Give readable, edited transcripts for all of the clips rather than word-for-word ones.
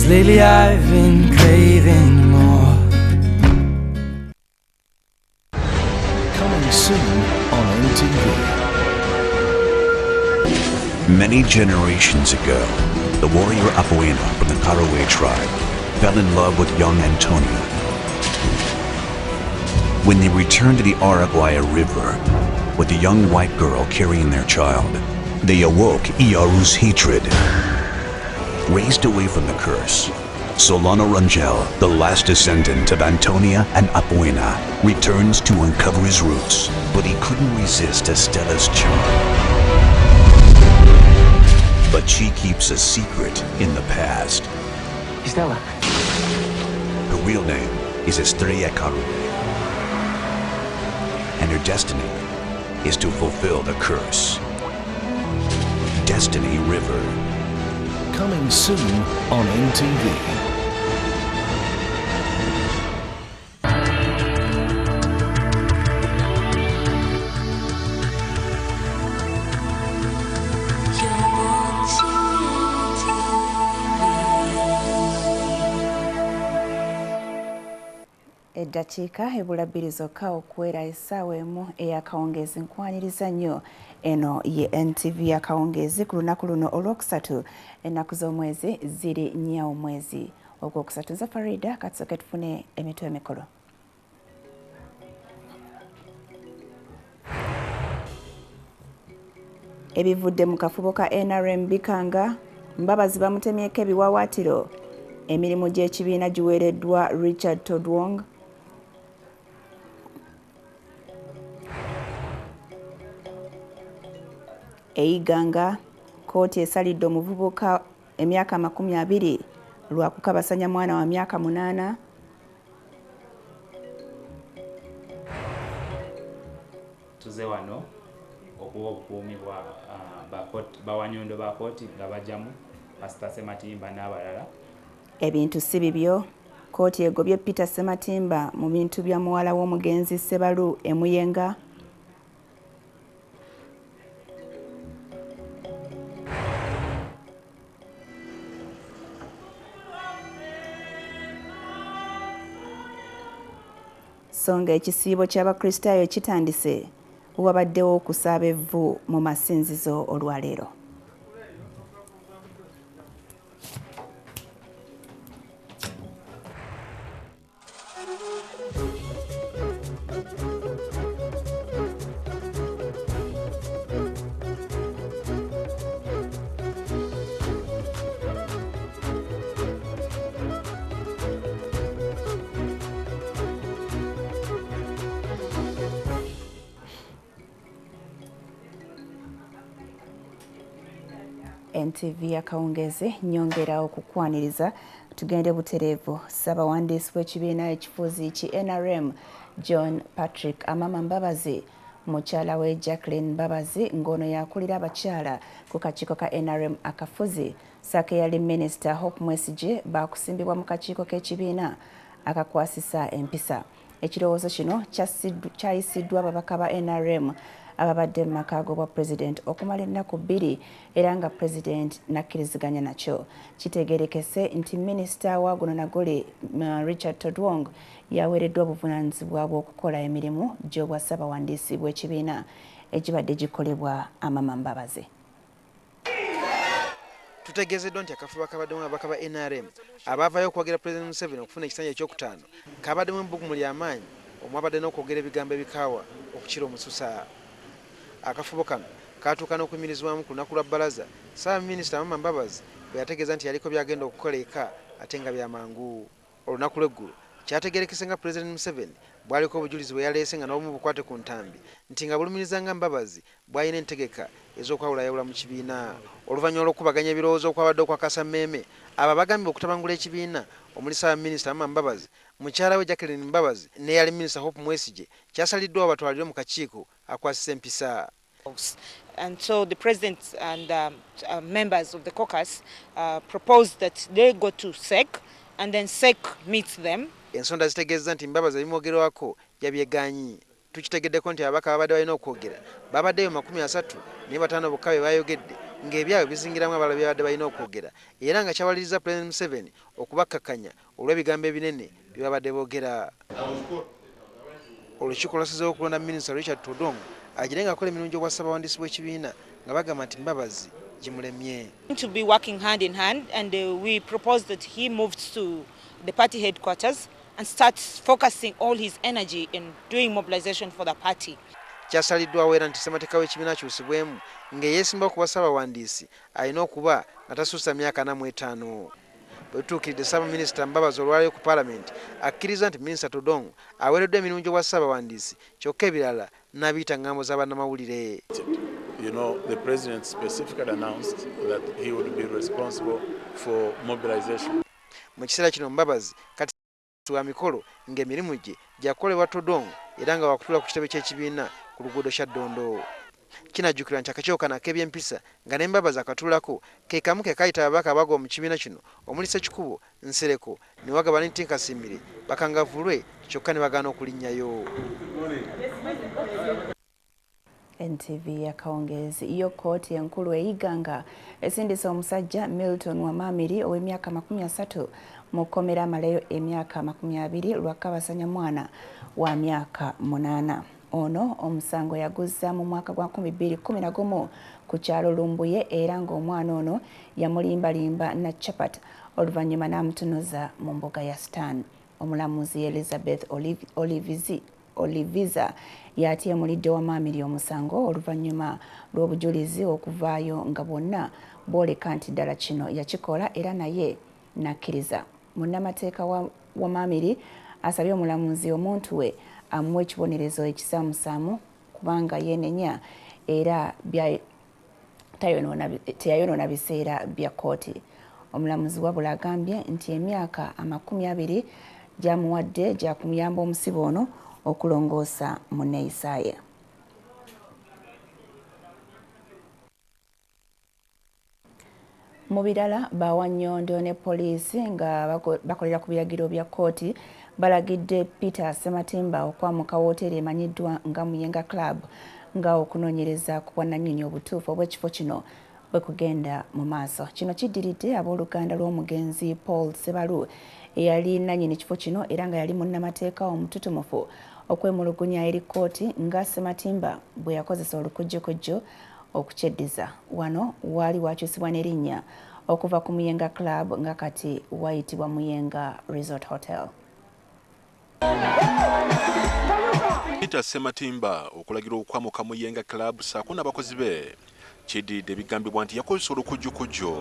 'cause lately I've been craving more. Coming soon on NTV. Many generations ago, the warrior Apoena from the Karaway tribe fell in love with young Antonia. When they returned to the Araguaia River with the young white girl carrying their child, they awoke Iaru's hatred. Raised away from the curse, Solano Rangel, the last descendant of Antonia and Apoena, returns to uncover his roots, but he couldn't resist Estella's charm. But she keeps a secret in the past. Estella. Her real name is Estrella Karaway, and her destiny is to fulfill the curse. Destiny River. Coming soon on NTV. Eddakiika ebula bbiri zokka okuwera essaawa emu ey'akawungeezi nkwaniriza nnyo eno ye NTV akawungeezi ku lunaku luno olwokusatu ennaku z'omwezi ziri nnya omwezi ogwokusatu. Nze Farida katusooke tufune emitwe emikulu. Ebivudde mu kafubo ka NRM bikanga Mbabazi bamutemyeko ebiwawaatiro. Emirimu gy'ekibiina giweereddwa Richard Todwong. Eiganga kooti esalidde omuvubuka emyaka 20 lwa kukabasanya mwana wa myaka 8. Tuze wano okuwa obukuumi bawannyondo ba kooti nga bajjamu Pastor Sematimba n'abalala. Ebintu si bibyo. Kooti egobye Peter Sematimba mu bintu bya muwala w'omugenzi Sebalu emuyenga. Songa ekisiibo ky'Abakristaayo kitandise wabaddewo okusaaba evvu mu masinzizo olwaleero. NTV akawungeze nyongera okukwaniriza tugende butereevu. Ssaabawandiisi w'ekibiina ekifuzi ki NRM John Patrick Amama Mbabazi mukyala we Jacqueline Mbabazi ng'ono yakulira abakyala ku kakiiko ka NRM akafuzi ssaako eyali Minisita Hope Mwesige baakusimbibwa mu kakiiko k'ekibiina akakwasisa empisa. Ekirowoozo kino kyayisiddwa ababaka ba NRM ababadde mu maka g'obwa President okumala ennaku 2 era nga President nakkiriziganya nakyo. Kitegeerekese nti Minisita wa guno nagole Richard Todwong yaweereddwa obuvunaanyizibwa bw'okukola emirimu gy'obwa ssaabawandiisi bw'ekibiina egibadde gikolebwa Amama Mbabazi. Tutegezeddwa nti akafuba kabaddemu ababaka ba NRM abaavaayo okwagira President Museveni okufuna ekisanja ekyokutaano kabaddemu embugumu ly'amaanyi omwabadde n'okwogera ebigambo ebikaawa okukira omususa. Akafubo kano katuuka n'okuyimirizibwamu ku lunaku lwa bbalaza Ssaabaminisita Amama Mbabazi bwe yategeeza nti yaliko byagenda okukola eka ate nga byamangu. Olunaku lw'eggulu kyategeerekese nga President Museveni bwaliko obujulizi bwe yaleese nga n'obumu bukwate ku ntambi nti nga bulumiriza nga Mbabazi bw'alina entegeka ez'okwawulayawula mu kibiina. Oluvannyuma lw'okubaganya ebirowoozo okwabadde okwakasa mmeeme abo bagambye okutabangula ekibiina omuli Ssaabaminisita Amama Mbabazi mukyala we Jacqueline Mbabazi ne yali Minisita Hope Mwesige kyasaliddwa batwalire mu kakiiko akwasisa empisa. And so the President and members of the caucus proposed that they go to SEC and then SEC meets them. Ensonda zitegeeza nti Mbabazi ebimwogerwako yabyegaanyi. Tukitegeddeko nti ababaka babadde balina okwogera babaddeyo 30 naye 5 bokka be bayogedde ng'ebyabwe bizingiramu abalala byabadde balina okwogera era nga kyawaliriza President Museveni okubakkakanya olw'ebigambo ebinene bye babadde boogera. Olukiiko lwassezeewo okulonda Minisita Richard Todwong agire ng'akola emirimu gy'obwassabawandiisi bw'ekibiina nga bagamba nti Mbabazi gimulemye. To be working hand in hand, and we propose that he moves to the party headquarters and starts focusing all his energy in doing mobilization for the party. Kyasaliddwawo era nti ssemateeka w'ekibiina akyusibwemu ng'eyeesimbawo ku bassabawandiisi alina okuba nga tasuusa myaka 45. Bwe tutuukiridde Ssaabaminisita Mbabazi olwaleero ku Paalamenti akkiriza nti Minisita Todwong aweereddwa emirimu gy'obwassabawandiisi kyokka ebirala n'abiyita ngambo z'abannamawulire. You know, the president specifically announced that he would be responsible for mobilization. Mu kiseera kino Mbabazi kati wa mikolo ng'emirimu gye gyakolebwa Todwong era nga wakutula ku kitebe ky'ekibiina ku luguudo kya Ddondo. Kinajjukirwa nti akakiiko kano ak'ebyempisa nga ne Mbabazi akatuulako ke kamu ke kayita ababaka abagwa mu kibiina kino omuli Ssekikubo, Nsereko ne Wagaba ne Ntinkasiimire bakangavulwe kyokka ne bagaana okulinnyayo. NTV yakawungezi iyo kooti enkulu eyiganga esindise omusajja Milton Wamamiri ow'emyaka 30 mu kkomera amalayo emyaka 20 lwa Kabasanya mwana wa myaka 8. Ono omusango yaguzza mu mwaka gwa 2011 ku kyalo Lumbuye era ng'omwana ono yamulimbalimba na chapat oluvannyuma n'amutunuza mu mbuga ya Stan. Omulamuzi Elizabeth Oliviza yatyemulidde Wamamiri omusango oluvannyuma lw'obujulizi okuvaayo nga bonna booleka nti ddala kino yakikola era naye nakkiriza. Munnamateeka wa Wamamiri asabye omulamuzi omuntu we amuwa ekibonerezo ekisaamusaamu kubanga yeenenya era teyayonoona biseera bya kooti. Omulamuzi wabula agambye nti emyaka 20 gyamuwadde gya kumuyamba omusibe ono okulongoosa mu nneeyisa ye. Mu birala Bawannyondo ne poliisi nga bakolera ku biragiro bya kooti balagidde Peter Sematimba okwamuka wooteeri emanyiddwa nga Muyenga Club nga okunoonyereza ku bwannannyini obutuufu obw'ekifo kino bwe kugenda mu maaso. Kino kiddiridde abooluganda lw'omugenzi Paul Sebalu eyali nannyini kifo kino era nga yali munnamateeka omututumufu okwemulugunya eri kooti nga Sematimba bwe yakozesa olukujjukujju okukyeddiza. Wano waali wakyusibwa n'erinnya okuva ku Muyenga Club nga kati wayitibwa Muyenga Resort Hotel. Peter Sematimba okulagira okwamuka Muyenga Club saako n'abakozi be kiddiridde ebigambibwa nti yakozesa olukujjukujju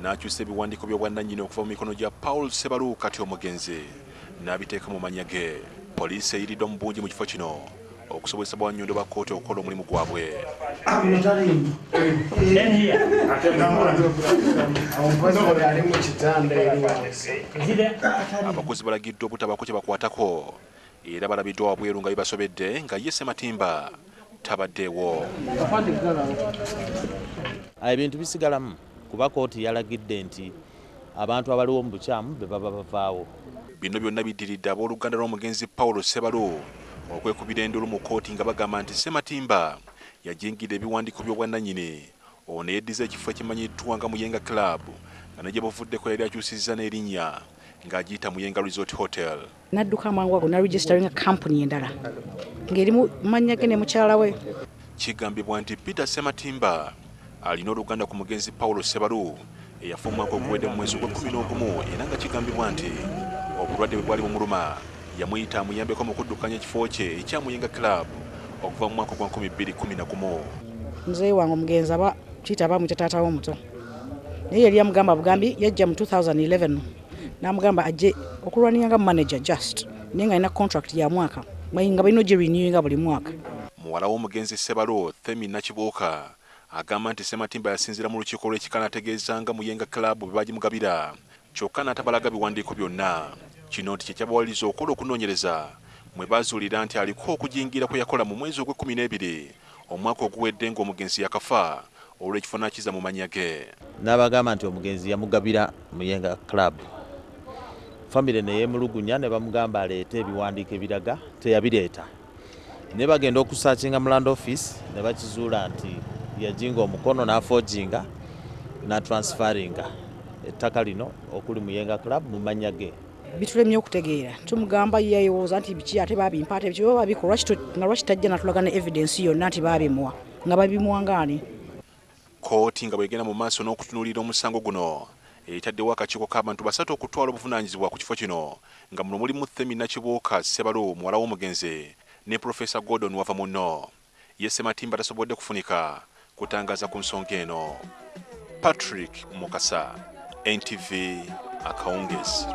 n'akyusa ebiwandiiko by'obwannannyini okuva mu mikono gya Paul Sebalu kati omugenzi n'abiteeka mu mannya ge. Poliisi eyiridde mu bungi mu kifo kino okusobozesa Bawannyondo ba kkooti okukola omulimu gwabwe. Abakozi balagiddwa obutabaako kye bakwatako era balabiddwa wabweru nga bibasobedde nga ye Sematimba tabaddeewo. Ebintu bisigalamu kuba kooti yalagidde nti abantu abaliwo mu bukyamu be baba bavaawo. Bino byonna biddiridde abooluganda lw'omugenzi Paul Sebalu okwekubira endulu mu kooti nga bagamba nti Sematimba yajingidde ebiwandiiko by'obwannannyini ono yeddiza ekifo ekimanyiddwa nga Muyenga Club nga ne gye buvuddeko yali akyusizza n'erinnya ng'agiyita Muyenga Resort Hotel. Nadduka amangu ago na registering company endala ng'erimu mannya ge ne mukyala we. Kigambibwa nti Peter Sematimba alina oluganda ku mugenzi Paul Sebalu eyafa omwaka oguwedde mu mwezi gw'11 era nga kigambibwa nti obulwadde bwe bwali bumuluma yamuyita amuyambeko mu kuddukanya ekifo kye ekya Muyenga Club okuva mu mwaka gwa 2011. Muzeeyi wange omugenzi aba kiyita abamuyita taata w'omuto naye yali yamugamba bugambi yajja mu 2011 n'amugamba ajje okulwanira nga manager just naye nga alina contract ya mwaka nga balina ogirenewinga buli mwaka. Muwala w'omugenzi Sebalu Themi Nakibuuka agamba nti Sematimba yasinzira mu lukiiko lw'ekika ategeeza nga Muyenga Club bwe bagimugabira kyokka n'atabalaga biwandiiko byonna. Kino nti kyekyabawaliriza okukola okunoonyereza mwe bazuulira nti aliko okujingira kwe yakola mu mwezi ogw'12 omwaka oguwedde ng'omugenzi yakafa olw'ekifo n'akiza mu mannya ge. N'abagamba nti omugenzi yamugabira Muyenga Club. Famire ne yeemulugunya ne bamugamba aleete ebiwandiiko ebiraga teyabireeta. Ne bagenda okusakinga mu land office ne bakizuula nti yajinga omukono n'afojinga n'atransfaringa ettaka lino okuli Muyenga Club mu mannya ge. Bitulemye okutegeera tumugamba yeeyowooza nti biki ate babimpa ate biki baba bikola lwaki tajja natulaga ne evidence yonna nti babimuwa nga babimuwa ngaani. Kooti nga bwegenda mu maaso n'okutunuulira omusango guno etaddewo akakiiko k'abantu basatu okutwala obuvunaanyizibwa ku kifo kino nga muno mulimu Themi Nakibooka Ssebalo muwala w'omugenzi ne Profesa Gordon wava muno. Ye Ssematimba tasobodde kufunika kutangaza ku nsonga eno. Patrick Mukasa, NTV, Akawungezi.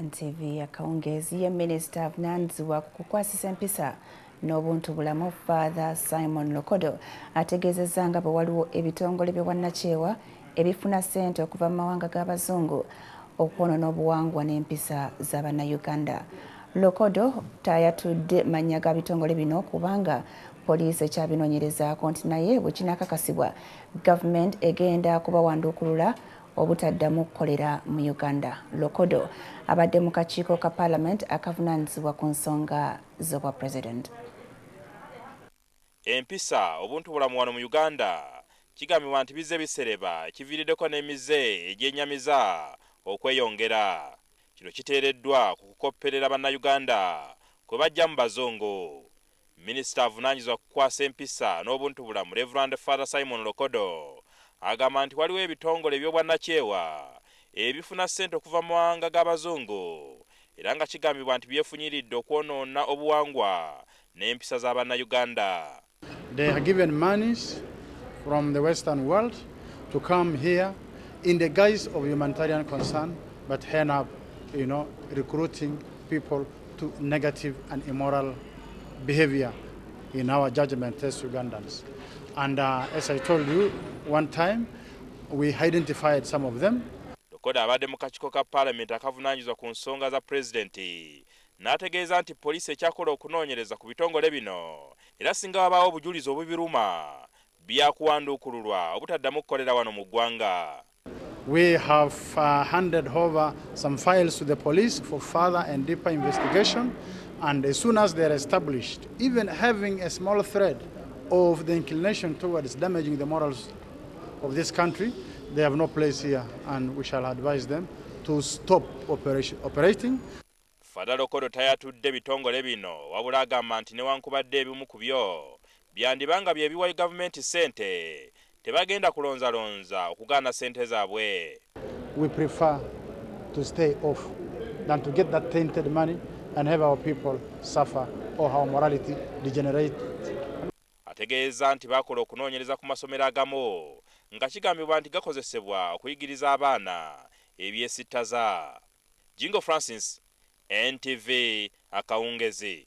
NTV Akawungezi. Ye Minisita avunaanyizibwa ku kukwasisa empisa n'obuntu bulamu Father Simon Lokodo ategeezezza nga bwe waliwo ebitongole by'obwannakyewa ebifuna ssente okuva mu mawanga g'abazungu okwonoona obuwangwa n'empisa z'Abannayuganda. Lokodo tayatudde mannya ga bitongole bino kubanga poliisi ekyabinoonyerezaako nti naye bwe kinaakakasibwa gavumenti egenda kubawanduukulula obutaddamu kukolera mu Uganda. Lokodo abadde mu kakiiko ka Parliament akavunaanyizibwa ku nsonga z'obwa President. Empisa obuntu bulamu wano mu Uganda kigambibwa nti bizze bisereba ekiviiriddeko n'emize egy'ennyamiza okweyongera. Kino kiteereddwa ku kukopperera Bannayuganda kwe bajja mu bazungu. Minisita avunaanyizibwa kukwasa empisa n'obuntu bulamu Reverend Father Simon Lokodo agamba nti waliwo ebitongole by'obwannakyewa ebifuna ssente okuva mu mawanga g'abazungu era nga kigambibwa nti byefunyiridde okwonoona obuwangwa n'empisa z'Abannayuganda. They are given monies from the Western world to come here in the guise of humanitarian concern, but end up, recruiting people to negative and immoral behavior in our judgment as Ugandans. And as I told you, one time we identified some of them. Lokodo abadde mu kakiiko ka Parliament akavunaanyizibwa ku nsonga za Pulezidenti n'ategeeza nti poliisi ekyakola okunoonyereza ku bitongole bino era singa wabaawo obujulizi obubiruma byakuwanduukululwa obutaddamu kukolera wano mu ggwanga. We have handed over some files to the police for further and deeper investigation, and as soon as they are established, even having a small thread of the inclination towards damaging the morals of this country, they have no place here, and we shall advise them to stop operating. Father Lokodo tayatudde bitongole bino wabula agamba nti newankubadde ebimu ku byo byandibanga bye biwa gavumenti ssente tebagenda kulonzalonza okugaana ssente zaabwe. We prefer to stay off than to get that tainted money and have our people suffer or our morality degenerate. Ategeeza nti bakola okunoonyereza ku masomero agamu nga kigambibwa nti gakozesebwa okuyigiriza abaana ebyesittaza. Jingo Francis, NTV, Akawungezi.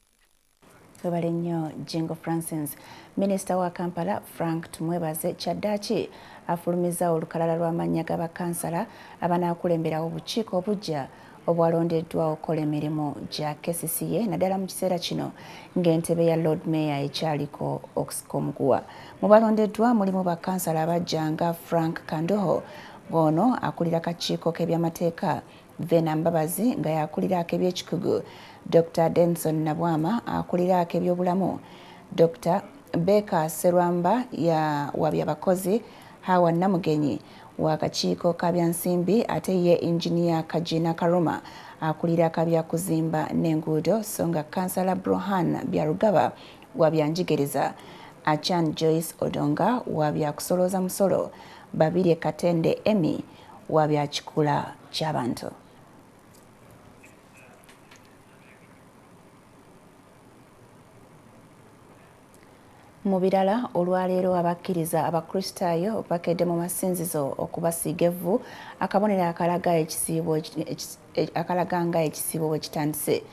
Webale nnyo Jingo Francis. Minisita wa Kampala Frank Tumwebaze Kyaddaaki afulumiza olukalala lw'amannya g'abakansala abanaakulemberawo obukiiko obujja obwalondeddwa okukola emirimu gya KCCA naddala mu kiseera kino ng'entebe ya Lord Mayor ekyaliko okusika omuguwa. Mu balondeddwa mulimu bakansala abajjanga Frank Kandoho ng'ono akulira akakiiko k'ebyamateeka, Vena Mbabazi nga yakulira ak'ebyekikugu, Dr. Denson Nabwama akulira ak'ebyobulamu, Dr. Beka Serwamba wa byabakozi, Hawa Namugenyi wa kakiiko kabyansimbi ate ye Engineer Kajina Karuma akulira akabyakuzimba n'enguudo so nga Kansala Brohan Byarugaba wa byanjigiriza, Achan Joyce Odonga wa byakusolooza musolo, Babirye Katende Emi wa byakikula ky'abantu. Mu birala olwaleero abakkiriza abakristaayo bakedde mu masinzizo okubasiiga evvu akabonero akalaga nga ekisiibo bwe kitandise.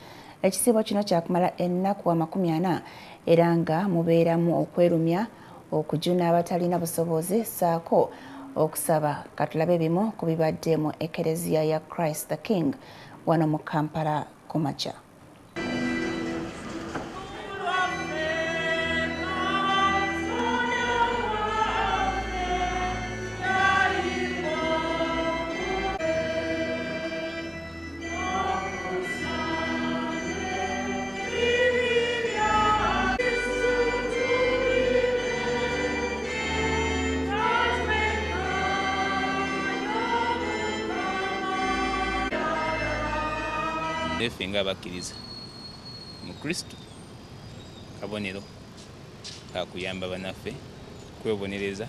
Ekisiibo kino kyakumala ennaku 40 era nga mubeeramu okwerumya, okujuna abatalina busobozi ssaako okusaba. Katulabe bimu ku bibadde mu Ekereziya ya Christ the King wano mu Kampala kumakya. naye ffe nga abakkiriza mu Kristo kabonero kakuyamba banaffe kwebonereza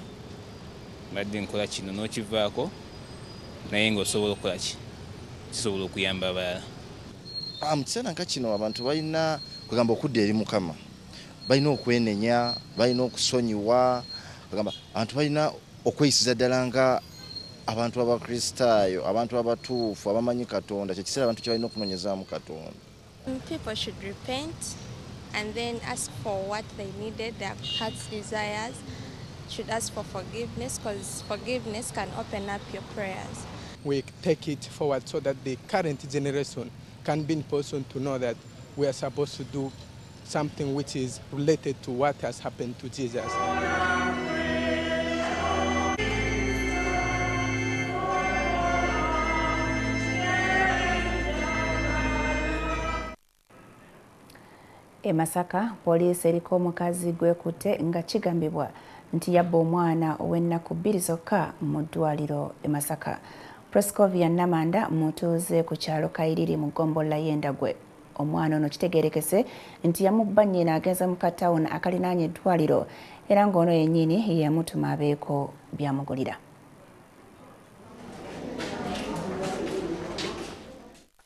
badde nkola kino n'okivaako naye ng'osobola okukola kisobola okuyamba abalala. Mu kiseera nka kino abantu balina kugamba okudda eri Mukama, balina okwenenya, balina okusonyiwa, kugamba abantu balina okweyisiza ddala nga abantu abakristaayo, abantu abatuufu abamanyi Katonda. Kye kiseera abantu kye balina okunoonyezaamu Katonda. People should repent and then ask for what they needed, their heart's desires. Should ask for forgiveness, because forgiveness can open up your prayers. We take it forward so that the current generation can be in position to know that we are supposed to do something which is related to what has happened to Jesus. E Masaka, poliisi eriko omukazi gwekutte nga kigambibwa nti yabba omwana ow'ennaku 2 zokka mu ddwaliro e Masaka. Prescovia Namanda mutuuze ku kyalo Kayiriri mu Gombola y'Endagwe. Omwana ono kitegeerekese nti yamubba nnyina agenza mu katawuni akalinaanye eddwaliro era ng'ono yennyini yamutuma abeeko byamugulira.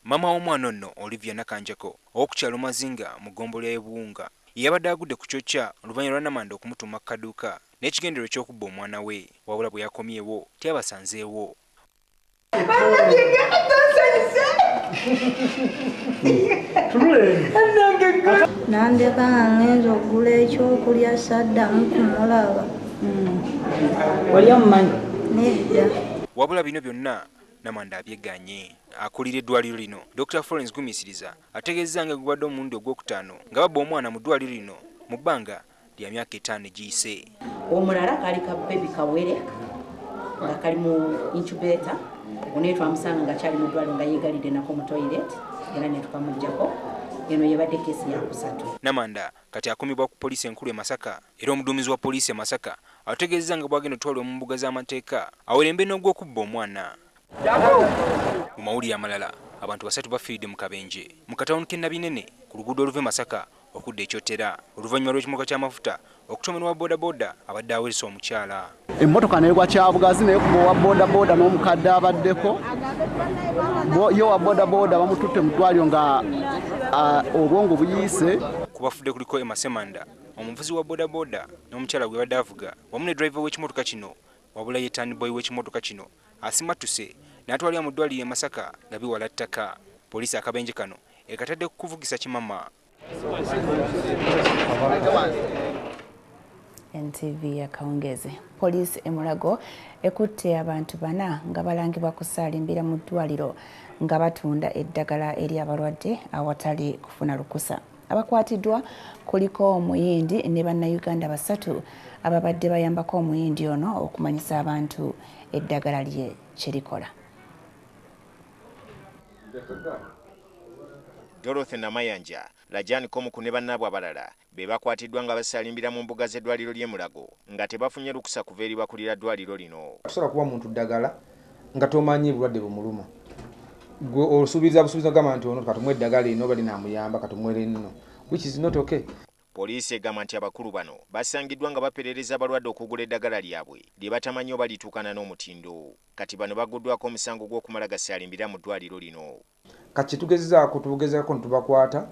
Mama w'omwana ono Olivia Nakanjako ow'okukyalo Mazinga mu Gombola y'Ebuwunga yabadde agudde ku kyokya oluvannyuma lwa Namanda okumutuma kaduuka n'ekigendero ky'okubba omwana we, wabula bwe yakomyewo tyabasanzeewo. Nandeka ngenza okugula ekyokulya saddamu kumulaba. Wali omumanyi? Nedda. Wabula bino byonna Namanda abyeganye. Akulira eddwaliro lino Dr. Florence Gumisiriza ategeezza nga gubadde omulundi ogwokutaano nga babba omwana mu ddwaliro lino mu bbanga lya myaka 5 egiyise. Omulala kali ka baby kawere nga kali mu incubator, onaye twamusanga nga kyali mu ddwaliro nga yeegalidde nako mu toilet era ne tukamuggyako. Eno yabadde keesi ya kusatu. Namanda kati akumibwa ku poliisi enkulu e Masaka era omuduumizi wa poliisi e Masaka ategeezza nga bwagenda otwalibwa mu mbuga z'amateeka awerembe n'ogw'okubba omwana. Mu mawulire amalala abantu 3 bafiiridde mu kabenje mu katawuni k'e Nabinene ku luguudo oluva e Masaka okudda ekyotera oluvannyuma lw'ekimotoka ky'amafuta okutomerwa bodaboda abadde aweeresa omukyala. Emmotoka n'egwa kyabugazi naye ku wa bodaboda n'omukadde abaddeko yo wa bodaboda bamututte mu ddwaliro nga obwongo buyiise. Ku bafudde kuliko Emma Semanda omuvuzi wa bodaboda n'omukyala gwe badde avuga wamu ne driver w'ekimotoka kino, wabula ye turnboy w'ekimotoka kino asimatuse n'atwalira mu ddwaliro e Masaka nga biwala ttaka. Poliisi akabenje kano ekatadde ku kuvugisa kimama. NTV akawungeze. Poliisi e Mulago ekutte abantu 4 nga balangibwa kusaalimbira mu ddwaliro nga batunda eddagala eri abalwadde awatali kufuna lukusa. Abakwatiddwa kuliko omuyindi ne bannayuganda 3 ababadde bayambako omuyindi ono okumanyisa abantu eddagala lye kirikola. Dorothy Namayanja, Lajani Komuku ne bannaabwe abalala be bakwatiddwa nga basaalimbira mu mbuga z'eddwaliro ly'e Mulago nga tebafunye lukusa kuva eri bakulira ddwaliro lino. Tusobola kuba muntu ddagala nga tomanyi bulwadde bumuluma. Gwe osuubiza gamba nti ono katumwe eddagala lino bali namuyamba katumwere nno, which is not okay. Poliisi egamba nti abakulu bano basangiddwa nga baperereza abalwadde okugula eddagala lyabwe lye batamanyi oba lituukana n'omutindo. Kati bano baguddwako omusango gw'okumala gasaalimbira mu ddwaliro lino. Kati tugezeeko ntubakwata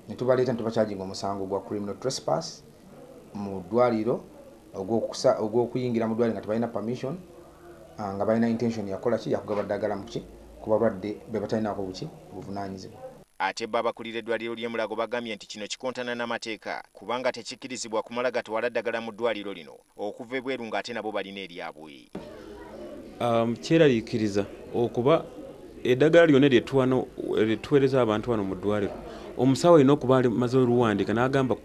ne tubaleeta ntubakyaginga omusango gwa criminal trespass mu ddwaliro ogw'okuyingira mu ddwaliro nga tebalina permission nga balina intention yakola ki yakugaba ddagala mu ki ku balwadde be batalinako buki buvunaanyizibwa. Ate babakulira eddwaliro ly'e Mulago bagambye nti kino kikontana n'amateeka kubanga tekikkirizibwa kumala gatwala ddagala mu ddwaliro lino okuva ebweru ng'ate nabo balina eryabwe. Kyeraliikiriza okuba eddagala lyonna lyetuweereza abantu wano mu ddwaliro omusawo alina okuba amaze oluwandiika n'agamba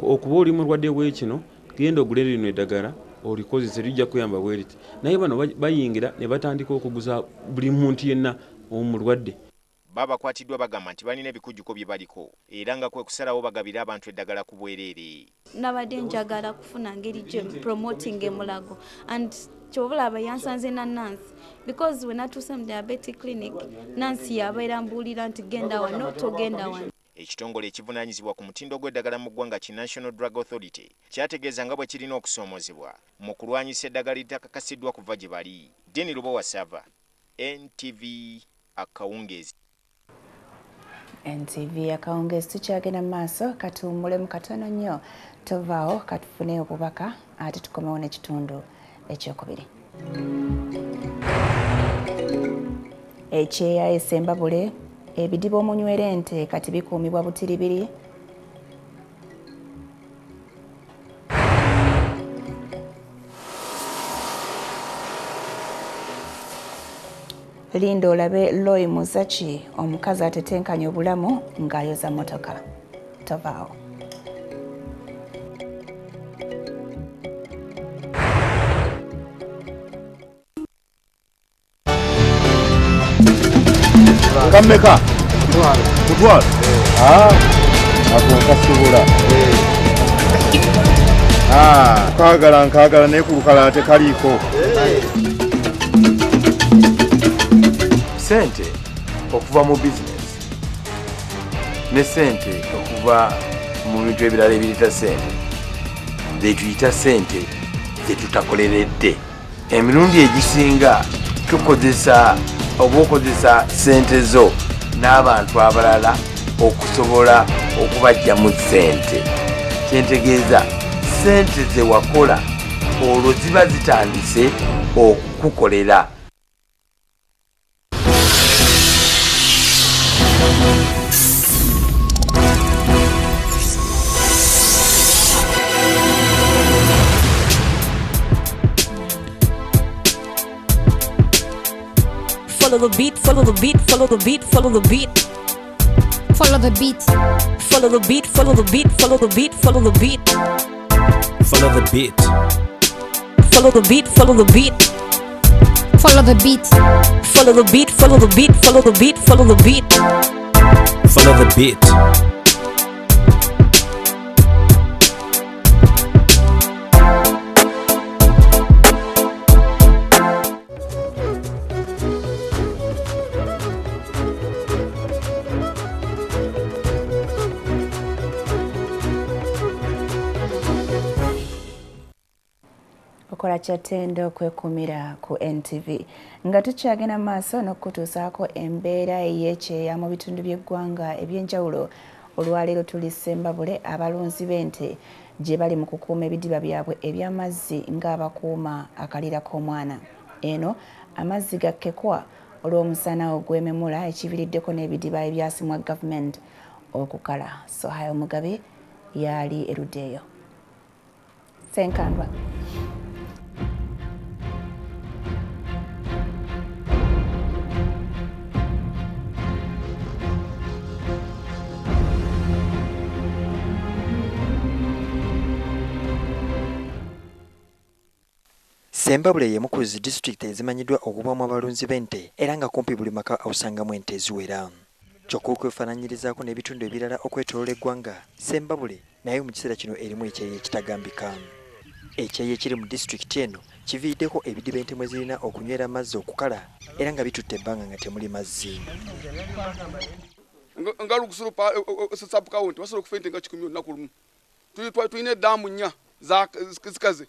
okuba oli mulwadde w'ekino genda ogule lino eddagala olikozese lijja kuyamba bwe riti. Naye bano bayingira ne batandika okuguza buli muntu yenna omulwadde. Babakwatiddwa bagamba nti balina ebikujjuko bye baliko era nga kwe kusalawo bagabira abantu eddagala ku bwereere. Nabadde njagala kufuna ngeri gye promoting e Mulago and kyobulaba yansanze na Nancy because when atuuse mu diabetic clinic Nancy yabeera mbuulira nti genda wano togenda wano. Ekitongole ekivunaanyizibwa ku mutindo gw'eddagala mu ggwanga ki National Drug Authority kyategeeza nga bwe kirina okusoomozebwa mu kulwanyisa eddagala eritakakasiddwa kuva gye bali. Deni Lubowa Sava, NTV Akawungezi. NTV Akawungezi tukyagenda mu maaso katuwummulemu katono nnyo tovaawo katufune obubaka ate tukomewo n'ekitundu ekyokubiri. Ekyeya Essembabule ebidiba omunywera ente kati bikuumibwa butiribiri. Linda olabe Loy Muzachi omukazi atetenkanya obulamu ng'ayoza motoka. Tovaawo. Kameka kutwala akonkasobola kagala naye ku lukala tekaliiko. Sente okuva mu bizinesi ne sente okuva mu bintu ebirala ebiyita sente zetuyita sente zetutakoleredde. Emirundi egisinga tukozesa obukozesa sente zo n'abantu abalala okusobola okubajja mu sente. Kyentegeeza sente ze wakola olwo ziba zitandise okukukolera. Follow the beat, follow the beat, follow the beat, follow the beat. Follow the beat. Follow the beat, follow the beat, follow the beat, follow the beat. Follow the beat. Follow the beat, follow the beat. Follow the beat. Follow the beat, follow the beat, follow the beat, follow the beat. Follow the beat. Okola kyatendo kwekumira ku NTV nga tukyagenda maaso n'okutuusaako embeera ey'ekyeya mu bitundu by'eggwanga eby'enjawulo. Olwaleero tuli Ssembabule abalunzi b'ente gye bali mu kukuuma ebidiba byabwe eby'amazzi ng'abakuuma akalira k'omwana. Eno amazzi gakkekwa olw'omusana ogw'ememula ekiviiriddeko n'ebidiba ebyasimwa gavumenti okukala. Sohayo Mugabe yali erudde eyo. Senkandwa. Ssembabule y'emu ku zi disitulikiti ezimanyiddwa okubaamu abalunzi b'ente era nga kumpi buli maka awusangamu ente eziwera. Kyokka okwefaananyirizaako n'ebitundu ebirala okwetooloola eggwanga, Ssembabule naye mu kiseera kino erimu ekyeya ekitagambika. Ekyeya ekiri mu disitulikiti eno kiviiriddeko ebidiba ente mwe zirina okunywera amazzi okukala era nga bitutte ebbanga nga temuli mazzi. nga lukusulu pa sub county wasobola okufa ente nga 10 olunaku lumu. Tulina eddaamu 4 zikaze.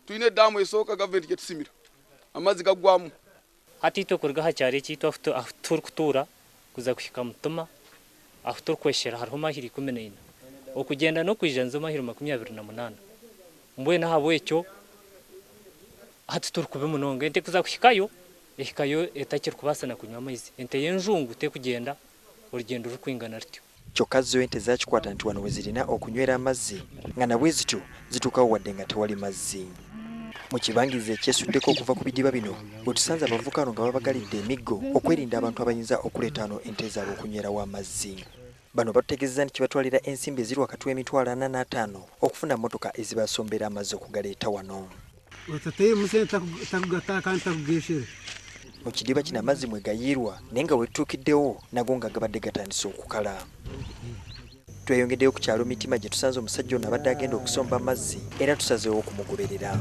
Tulina eddaamu esooka gavumenti gye tusimira amazzi gaggwamu. Hati tukuruga hakyari ekiitu aho turikutuura kuza kuhika Mutuma aho turikweshera hariho mahiri 14 okugenda n'okwija nzo mahiri 28 mbwenu habwekyo hati turikuba munonga ente kuza kuhikayo ehikayo etakiri kubasa na kunywa amaizi ente y'enjungu tekugenda orugendo rukwingana rutyo. Kyokka zo ente zakikwata nti wano we zirina okunywera amazzi nga nabwe zityo zituukawo wadde nga tewali mazzi. Mu kibangirizi ekyesuddeko okuva ku bidiba bino bwe tusanze abavubuka bano nga babagalidde emiggo okwerinda abantu abayinza okuleeta wano ente zaabwe okunywerawo amazzi. Bano batutegeezeza nti kibatwalira ensimbi eziri wakati w'emitwalo 45 okufuna mmotoka ezibasombera amazzi okugaleeta wano. Mu kidiba kino amazzi mwe gayiirwa naye nga wetutuukiddewo nago nga gabadde gatandise okukala. Tweyongeddeyo ku kyalo Mitima gye tusanze omusajja ono abadde agenda okusomba amazzi era tusazeewo okumugoberera.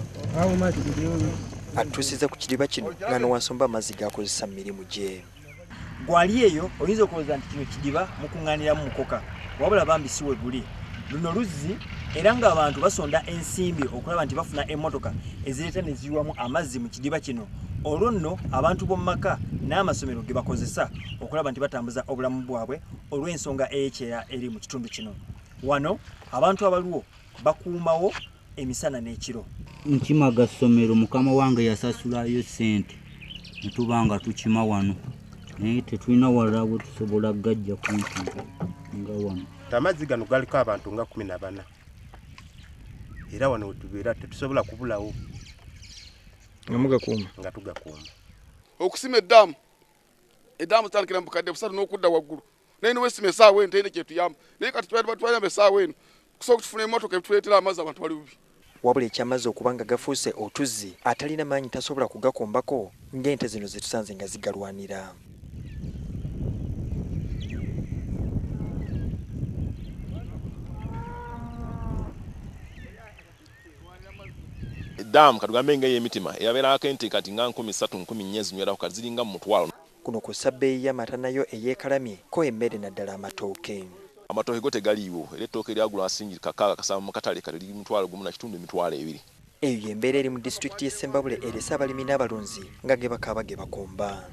atuusiza ku kidiba kino nga wansomba amazzi gakozesa mu mirimu gye. Gwali eyo oyinza okulowooza nti kino kidiba mukuŋŋaaniramu mukoka wabula bambi si we guli. Luno luzzi era ng'abantu basonda ensimbi okulaba nti bafuna emmotoka ezireeta ne ziyiwamu amazzi mu kidiba kino. Olwo nno abantu b'omu maka n'amasomero ge bakozesa okulaba nti batambuza obulamu bwabwe olw'ensonga ey'ekyeya eri mu kitundu kino. Wano abantu abaliwo bakuumawo emisana n'ekiro. Nkimaga ssomero mukama wange yasasulayo ssente ne tuba nga tukima wano naye tetulina walala bwe tusobola gajja kumpi nga wano. Amazzi gano galiko abantu nga 14 era wano wetubeera tetusobola kubulawo nga tugakuuma. Okusima eddamu tutandikira mu bukadde busatu n'okudda waggulu naye niwesima essaawa eno teyina kyetuyamba naye kati twayamba essaawa eno kusobola okutufuna emmotoka ebituleetera amazzi abantu bali bubi. Wabula ekyamazzi okuba nga gafuuse otuzzi atalina maanyi tasobola kugakombako ng'ente zino ze tusanze nga zigalwanira. Eddamu katugambe ng'ey'emitima eyabeerako ente kati nga 13,14 zinywera kati ziringa mu mutwalo. Kuno ku sabbeeyi y'amata nayo eyeekalamye ko emmere naddala amatooke. Amatooke go tegaliiwo era ettooke lyagula asingi kakaaga kasaba mu katale kati liri mitwalo gumu na kitundu emitwalo 2. Eyo y'embeera eri mu disitulikiti y'e Ssembabule erese abalimi n'abalunzi nga ge bakaaba ge bakomba.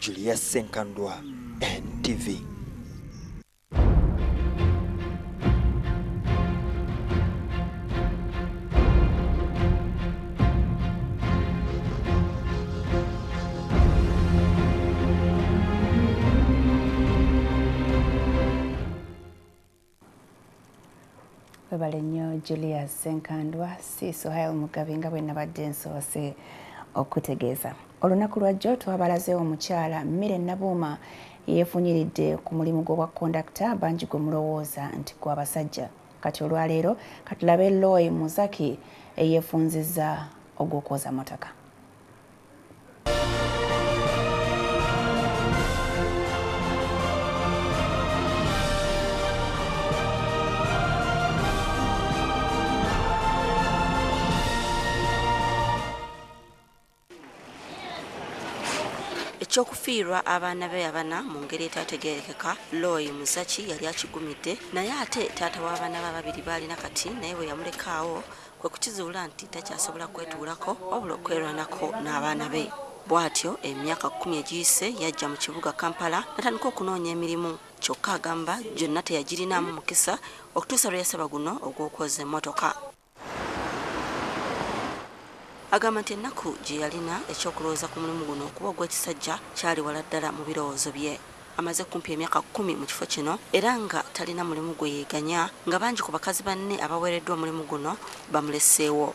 Julius Senkandwa, NTV. Webale nnyo Julius Senkandwa siiso hayo Mugabe nga bwe nabadde nsoose okutegeeza. Olunaku lwajjo twabalazeewo omukyala Mmere Nabuuma yeefunyiridde ku mulimu gw'obwa kondakita bangi gwe mulowooza nti gw'abasajja. Kati olwaleero katulabe Loy Muzaki eyeefunzizza ogw'okwoza motoka. Ekyokufiirwa abaana be abana mu ngeri etategeerekeka, Loy Muzaki yali akigumidde naye ate taata w'abaana be ababiri baalina kati naye bwe yamulekaawo kwe kukizuula nti takyasobola kwetuulako wabula okwerwanako n'abaana be. Bw'atyo emyaka 10 egiyise yajja mu kibuga Kampala natandika okunoonya emirimu kyokka agamba gyonna teyagirinamu mukisa okutuusa lwe yasaba guno ogw'okwoza emmotoka. Agamba nti ennaku gye yalina ekyokulowooza ku mulimu guno okuba ogw'ekisajja kyali wala ddala mu birowoozo bye. Amaze kumpi emyaka 10 mu kifo kino era nga talina mulimu gwe yeeganya nga bangi ku bakazi banne abaweereddwa omulimu guno bamuleseewo.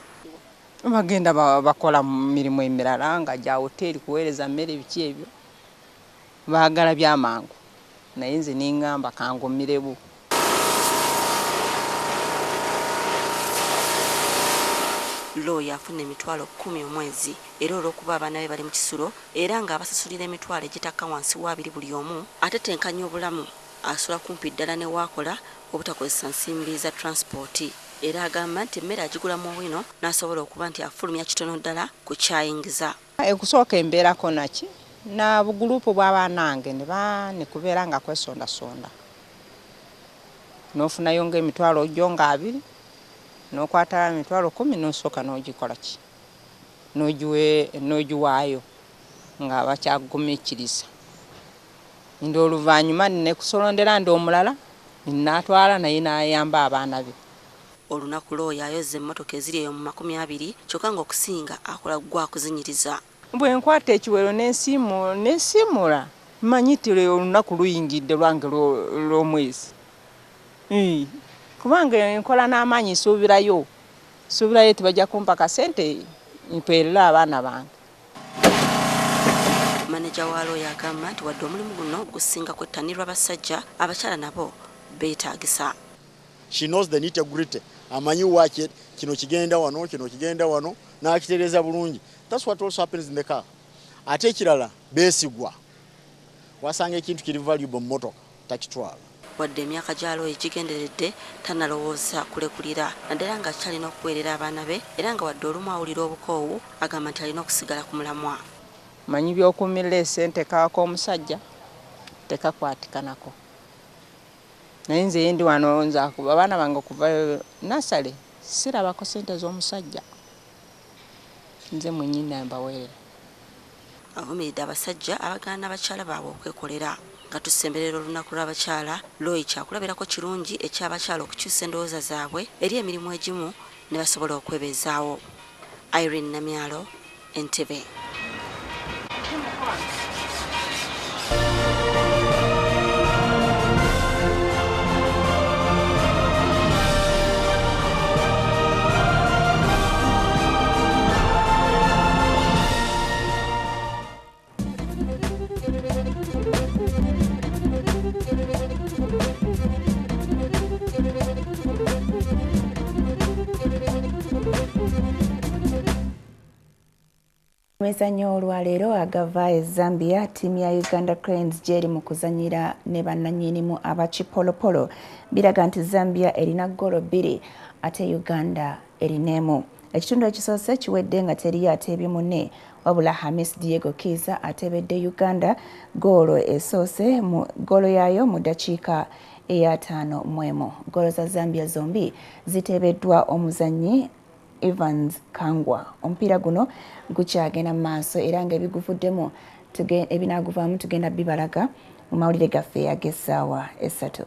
Bagenda bakola mu mirimu emirala nga gya hoteeri kuweereza mmere biki ebyo baagala byamangu naye nze ningamba kangumirebu. Loy afuna emitwalo 10 omwezi era olw'okuba abaana be bali mu kisulo era nga abasasulira emitwalo egitakka wansi wa 2 buli omu ate tenkanya obulamu asula kumpi ddala ne waakola obutakozesa nsimbi za transport era agamba nti emmere agigulamu owino n'asobola okuba nti afulumya kitono ddala ku kyayingiza. Ekusooka embeerako naki na bugulupu bw'abaanange ne kubeera nga kwesondasonda n'ofunayo ng'emitwalo gyo nga 2 n'okwata emitwalo 10 n'osooka n'ogikola ki n'ogiwaayo nga bakyagumiikiriza. Ndi oluvannyuma nekusolondera ndi omulala n'atwala naye n'ayamba abaana be. Olunaku Loy ayozza emmotoka eziri eyo mu 20 kyokka ng'okusinga akola gwa kuzinyiriza. Bwe nkwata ekiwero n'ensiimula mmanyi nti olunaku luyingidde lwange lw'omwezi. Kubanga enkola n'amaanyi nsuubirayo tebajja kumpa kasente mpeerera abaana bange. Maneja wa Loy agamba nti wadde omulimu guno gusinga kwettanirwa basajja abakyala nabo beetaagisa. She knows the nitty-gritty. Amanyi wake kino kigenda wano n'akitereeza bulungi. That's what also happens in the car. Ate ekirala beesigwa. Wasanga ekintu kiri valuable mu motoka takitwala. wadde emyaka gyalo egigenderedde tanalowooza kulekulira naddala nga kyalina okuweerera abaana be era nga wadde olumu awulira obukoowu agamba nti alina okusigala ku mulamwa. Manyi by'okumirira esente kaako omusajja tekakwatikanako. Naye nze yendi wano nzaakuba abaana bange okuva nasale sirabako sente z'omusajja. Nze mwennyini mbaweerera. Avumiridde abasajja abagaana abakyala baabwe okwekolera nga tusemberera olunaku lw'abakyala Loyi kyakulabirako kirungi eky'abakyala okukyusa endowooza zaabwe eri emirimu egimu ne basobola okwebeezaawo. Irene Namyalo, NTV. Mezanyo olwaleero agava e Zambia tiimu ya Uganda Cranes gyeri mu kuzanyira ne bannannyinimu abakipolopolo biraga nti Zambia erina ggoolo 2 ate Uganda erina 1. Ekitundu ekisoose kiwedde nga teri ateebye munne wabula Hamis Diego Kiza atebedde Uganda ggoolo esoose mu ggoolo yaayo mu ddakiika eya 5-1. Ggoolo za Zambia zombi ziteebeddwa omuzannyi Evans Kangwa. Omupiira guno gukyagenda mu maaso era nga ebiguvuddemu ebinaaguvaamu tugenda bibalaga mu mawulire gaffe ag'essaawa 3.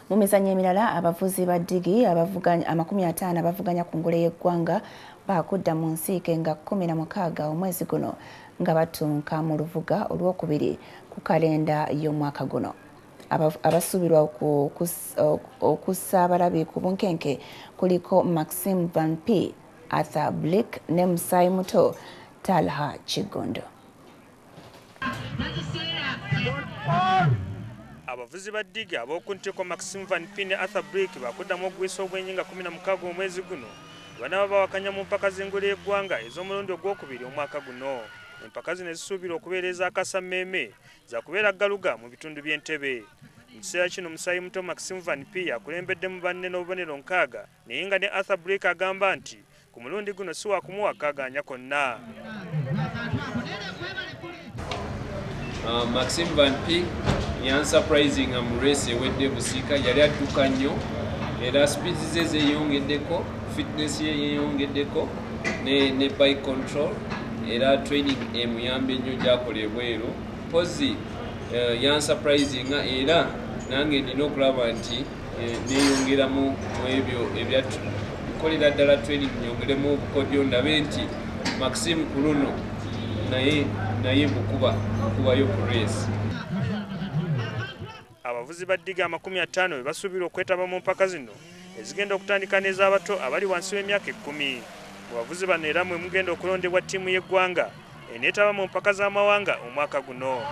Mu mizannyo emirala abavuzi ba ddigi amakumi 50 abavuganya ku ngule y'eggwanga baakudda mu nsiike nga 16 omwezi guno nga batunka mu luvuga olwokubiri ku kalenda y'omwaka guno. Abasuubirwa okussa abalabi ku bunkenke kuliko Maxime Van P, Arthur Blick ne Musai Muto Talha Kigondo. Abavuzi ba ddigi ab'okuntiko Maxime Van P ne Arthur Blick bakuddamu okugwisa obwenyi nga 16 omwezi guno banaba bawakanya mu mpaka z'engule y'eggwanga ez'omulundi ogwokubiri omwaka guno. Empaka zino zisuubirwa okubeereza akasammeme za kubeera galuga mu bitundu by'Entebbe. Mu kiseera kino Musai Muto Maxime Van P akulembedde mu banne n'obubonero 6 naye nga ne Arthur Blick agamba nti ku mulundi guno si wakumuwa kaaganya konna. Maxime Van P yansurprising mu race ewedde busiika yali adduka nnyo era speeds ze zeeyongeddeko, fitness ye yeeyongeddeko ne bike control era training emuyambe nnyo gy'akola ebweru. Pozi yansurprising era nange nina okulaba nti neeyongeramu mu ebyo ebyakolera ddala training nyongeremu obukodyo ndabe nti Maxime ku luno naye bukubayo ku race. Abavuzi ba ddigi 50 be basuubirwa okwetaba mu mpaka zino ezigenda okutandika n'ez'abato abali wansi w'emyaka 10. Mu bavuzi bano era mwe mugenda okulondebwa ttiimu y'eggwanga eneetaba mu mpaka z'amawanga omwaka guno.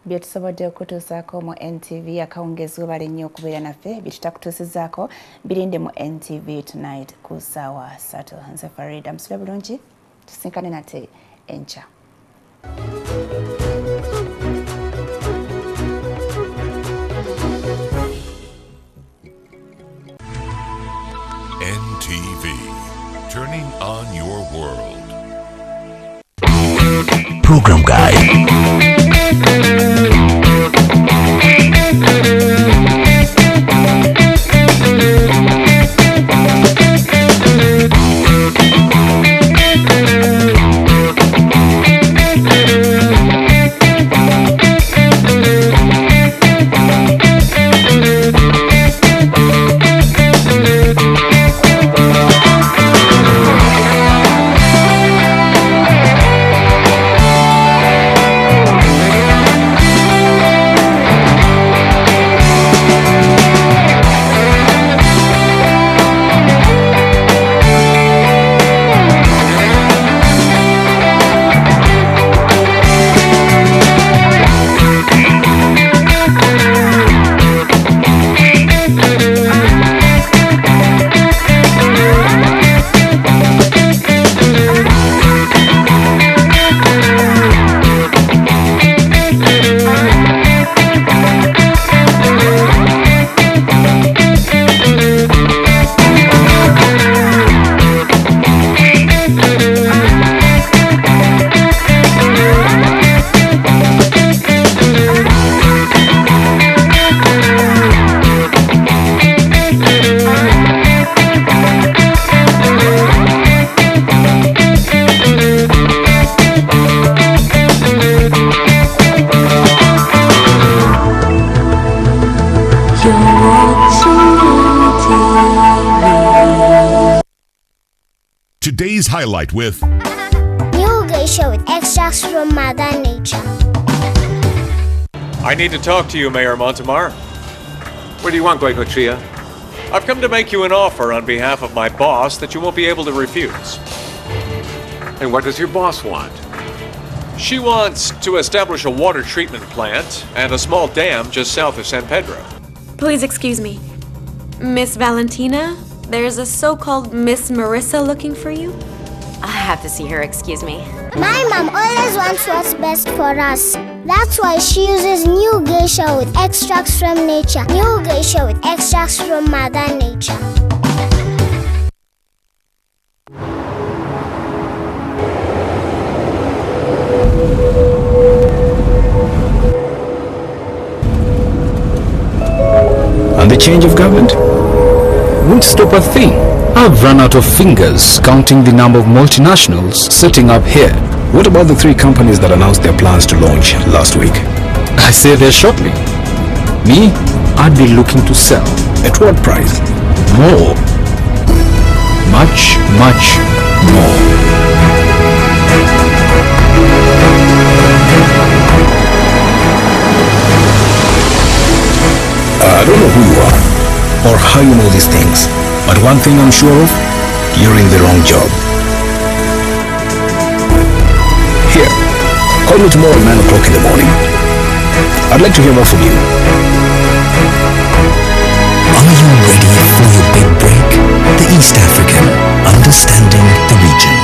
Byetusobodde okutuusaako mu NTV akawungeezi webale nnyo okubeera naffe byetutakutuusizzaako birinde mu NTV Tonight ku ssaawa 3. Nze Farida musule bulungi tusinkane nate enkya. NTV, turning on your world. Program Guide. Today's highlight with New geisha with extracts from Mother Nature. I need to talk to you, Mayor Montemar. What do you want, Goicochea? I've come to make you an offer on behalf of my boss that you won't be able to refuse. And what does your boss want? She wants to establish a water treatment plant and a small dam just south of San Pedro. Please excuse me. Miss Valentina, there's a so-called Miss Marissa looking for you. I have to see her, excuse me. My mom always wants what's best for us. That's why she uses new geisha with extracts from nature. New geisha with extracts from Mother Nature. And the change of government won't stop a thing. I've run out of fingers counting the number of multinationals setting up here. What about the 3 companies that announced their plans to launch last week? I say there shortly. Me, I'd be looking to sell. At what price? More. Much, much more. I don't know who you are or how you know these things, but one thing I'm sure of, you're in the wrong job. Here, call me tomorrow at 9 o'clock in the morning. I'd like to hear more from you. Are you ready for your big break? The East African, understanding the region.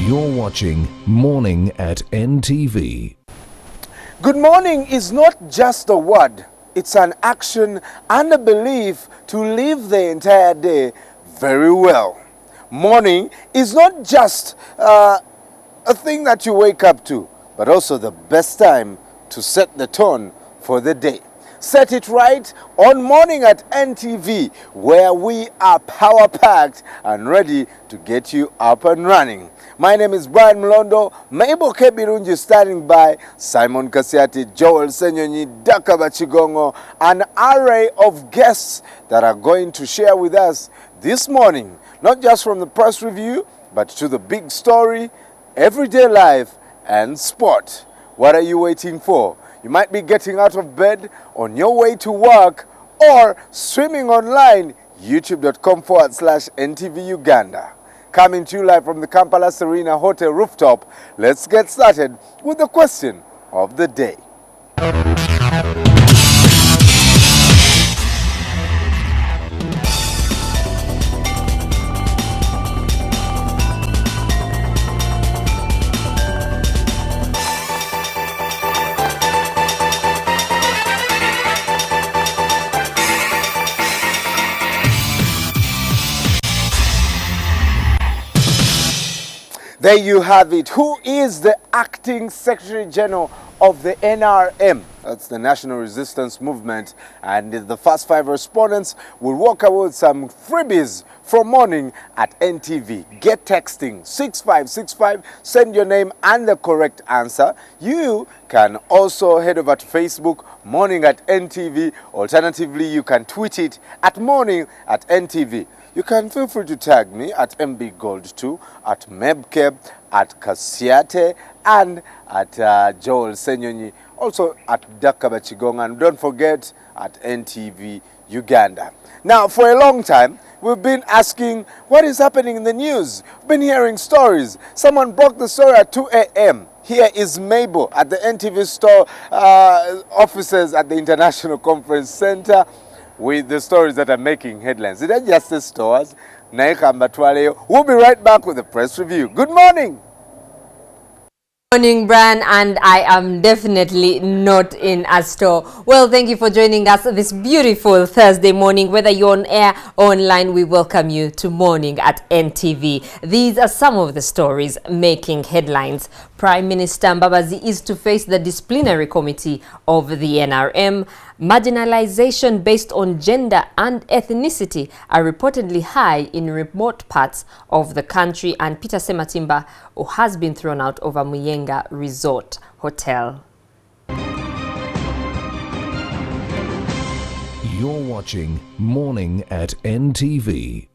You're watching Morning at NTV. Good morning is not just a word, it's an action and a belief to live the entire day very well. Morning is not just a thing that you wake up to, but also the best time to set the tone for the day. Set it right on Morning at NTV, where we are power-packed and ready to get you up and running. My name is Brian Mlondo, Mabel Kebirunji standing by, Simon Kasiati, Joel Senyonyi, Daka Bachigongo, an array of guests that are going to share with us this morning, not just from the press review, but to the big story, everyday life, and sport. What are you waiting for? You might be getting out of bed, on your way to work, or streaming online, youtube.com/NTV Uganda. Coming to you live from the Kampala Serena Hotel rooftop, let's get started with the question of the day. There you have it. Who is the acting Secretary General of the NRM? That's the National Resistance Movement. And the first 5 respondents will walk away with some freebies from Morning at NTV. Get texting 6565, send your name and the correct answer. You can also head over to Facebook, Morning at NTV. Alternatively, you can tweet it at Morning at NTV. You can feel free to tag me at mbgold2, at mebkeb, at Kasiate, and at Joel Senyonyi, also at Dakaba Chigonga, and don't forget at NTV Uganda. Now, for a long time, we've been asking what is happening in the news. We've been hearing stories. Someone broke the story at 2 a.m. Here is Mabel at the NTV store offices at the International Conference Center, with the stories that are making headlines. They're just the stores. We'll be right back with the press review. Good morning. Morning, Bran, and I am definitely not in a store. Well, thank you for joining us this beautiful Thursday morning. Whether you're on air or online, we welcome you to Morning at NTV. These are some of the stories making headlines. Prime Minister Mbabazi is to face the disciplinary committee of the NRM. Marginalization based on gender and ethnicity are reportedly high in remote parts of the country, and Peter Sematimba has been thrown out of a Muyenga Resort Hotel. You're watching Morning at NTV.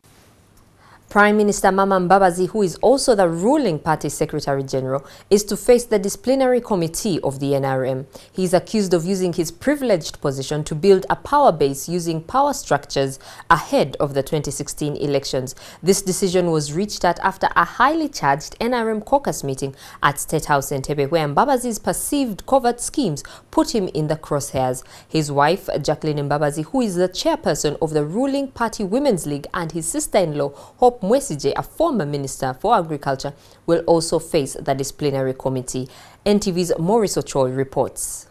Prime Minister Mama Mbabazi, who is also the ruling party Secretary General, is to face the disciplinary committee of the NRM. He is accused of using his privileged position to build a power base using power structures ahead of the 2016 elections. This decision was reached at after a highly charged NRM caucus meeting at State House Entebbe, where Mbabazi's perceived covert schemes put him in the crosshairs. His wife, Jacqueline Mbabazi, who is the chairperson of the ruling party Women's League, and his sister-in-law, Hope Mwesije, a former minister for agriculture, will also face the disciplinary committee. NTV's Maurice Ochoy reports.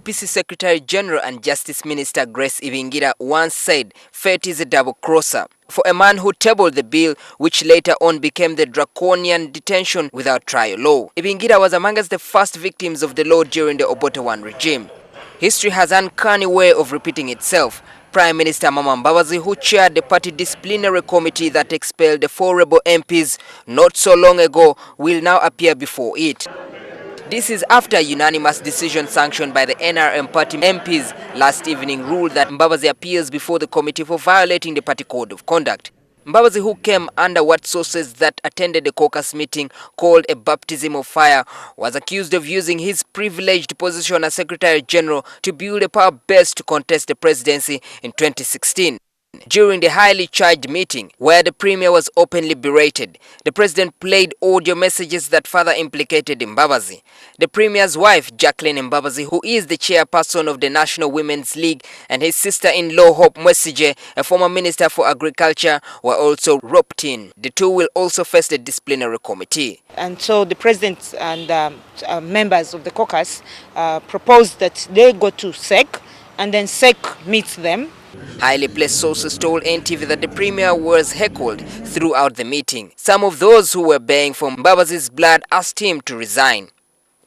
PC Secretary General and Justice Minister Grace Ibingira once said fate is a double-crosser for a man who tabled the bill, which later on became the draconian detention without trial law. Ibingira was amongst the first victims of the law during the Obote I regime. History has an uncanny way of repeating itself. Prime Minister Mama Mbabazi, who chaired the party disciplinary committee that expelled the 4 rebel MPs not so long ago, will now appear before it. This is after a unanimous decision sanctioned by the NRM party MPs last evening ruled that Mbabazi appears before the committee for violating the party code of conduct. Mbabazi, who came under what sources that attended the caucus meeting called a baptism of fire, was accused of using his privileged position as Secretary General to build a power base to contest the presidency in 2016. During the highly charged meeting, where the Premier was openly berated, the President played audio messages that further implicated Mbabazi. The Premier's wife, Jacqueline Mbabazi, who is the chairperson of the National Women's League, and his sister-in-law, Hope Mwesije, a former Minister for Agriculture, were also roped in. The two will also face the disciplinary committee. And so the President and members of the caucus proposed that they go to SEC, and then SEC meets them. Highly placed sources told NTV that the Premier was heckled throughout the meeting. Some of those who were baying for Mbabazi's blood asked him to resign.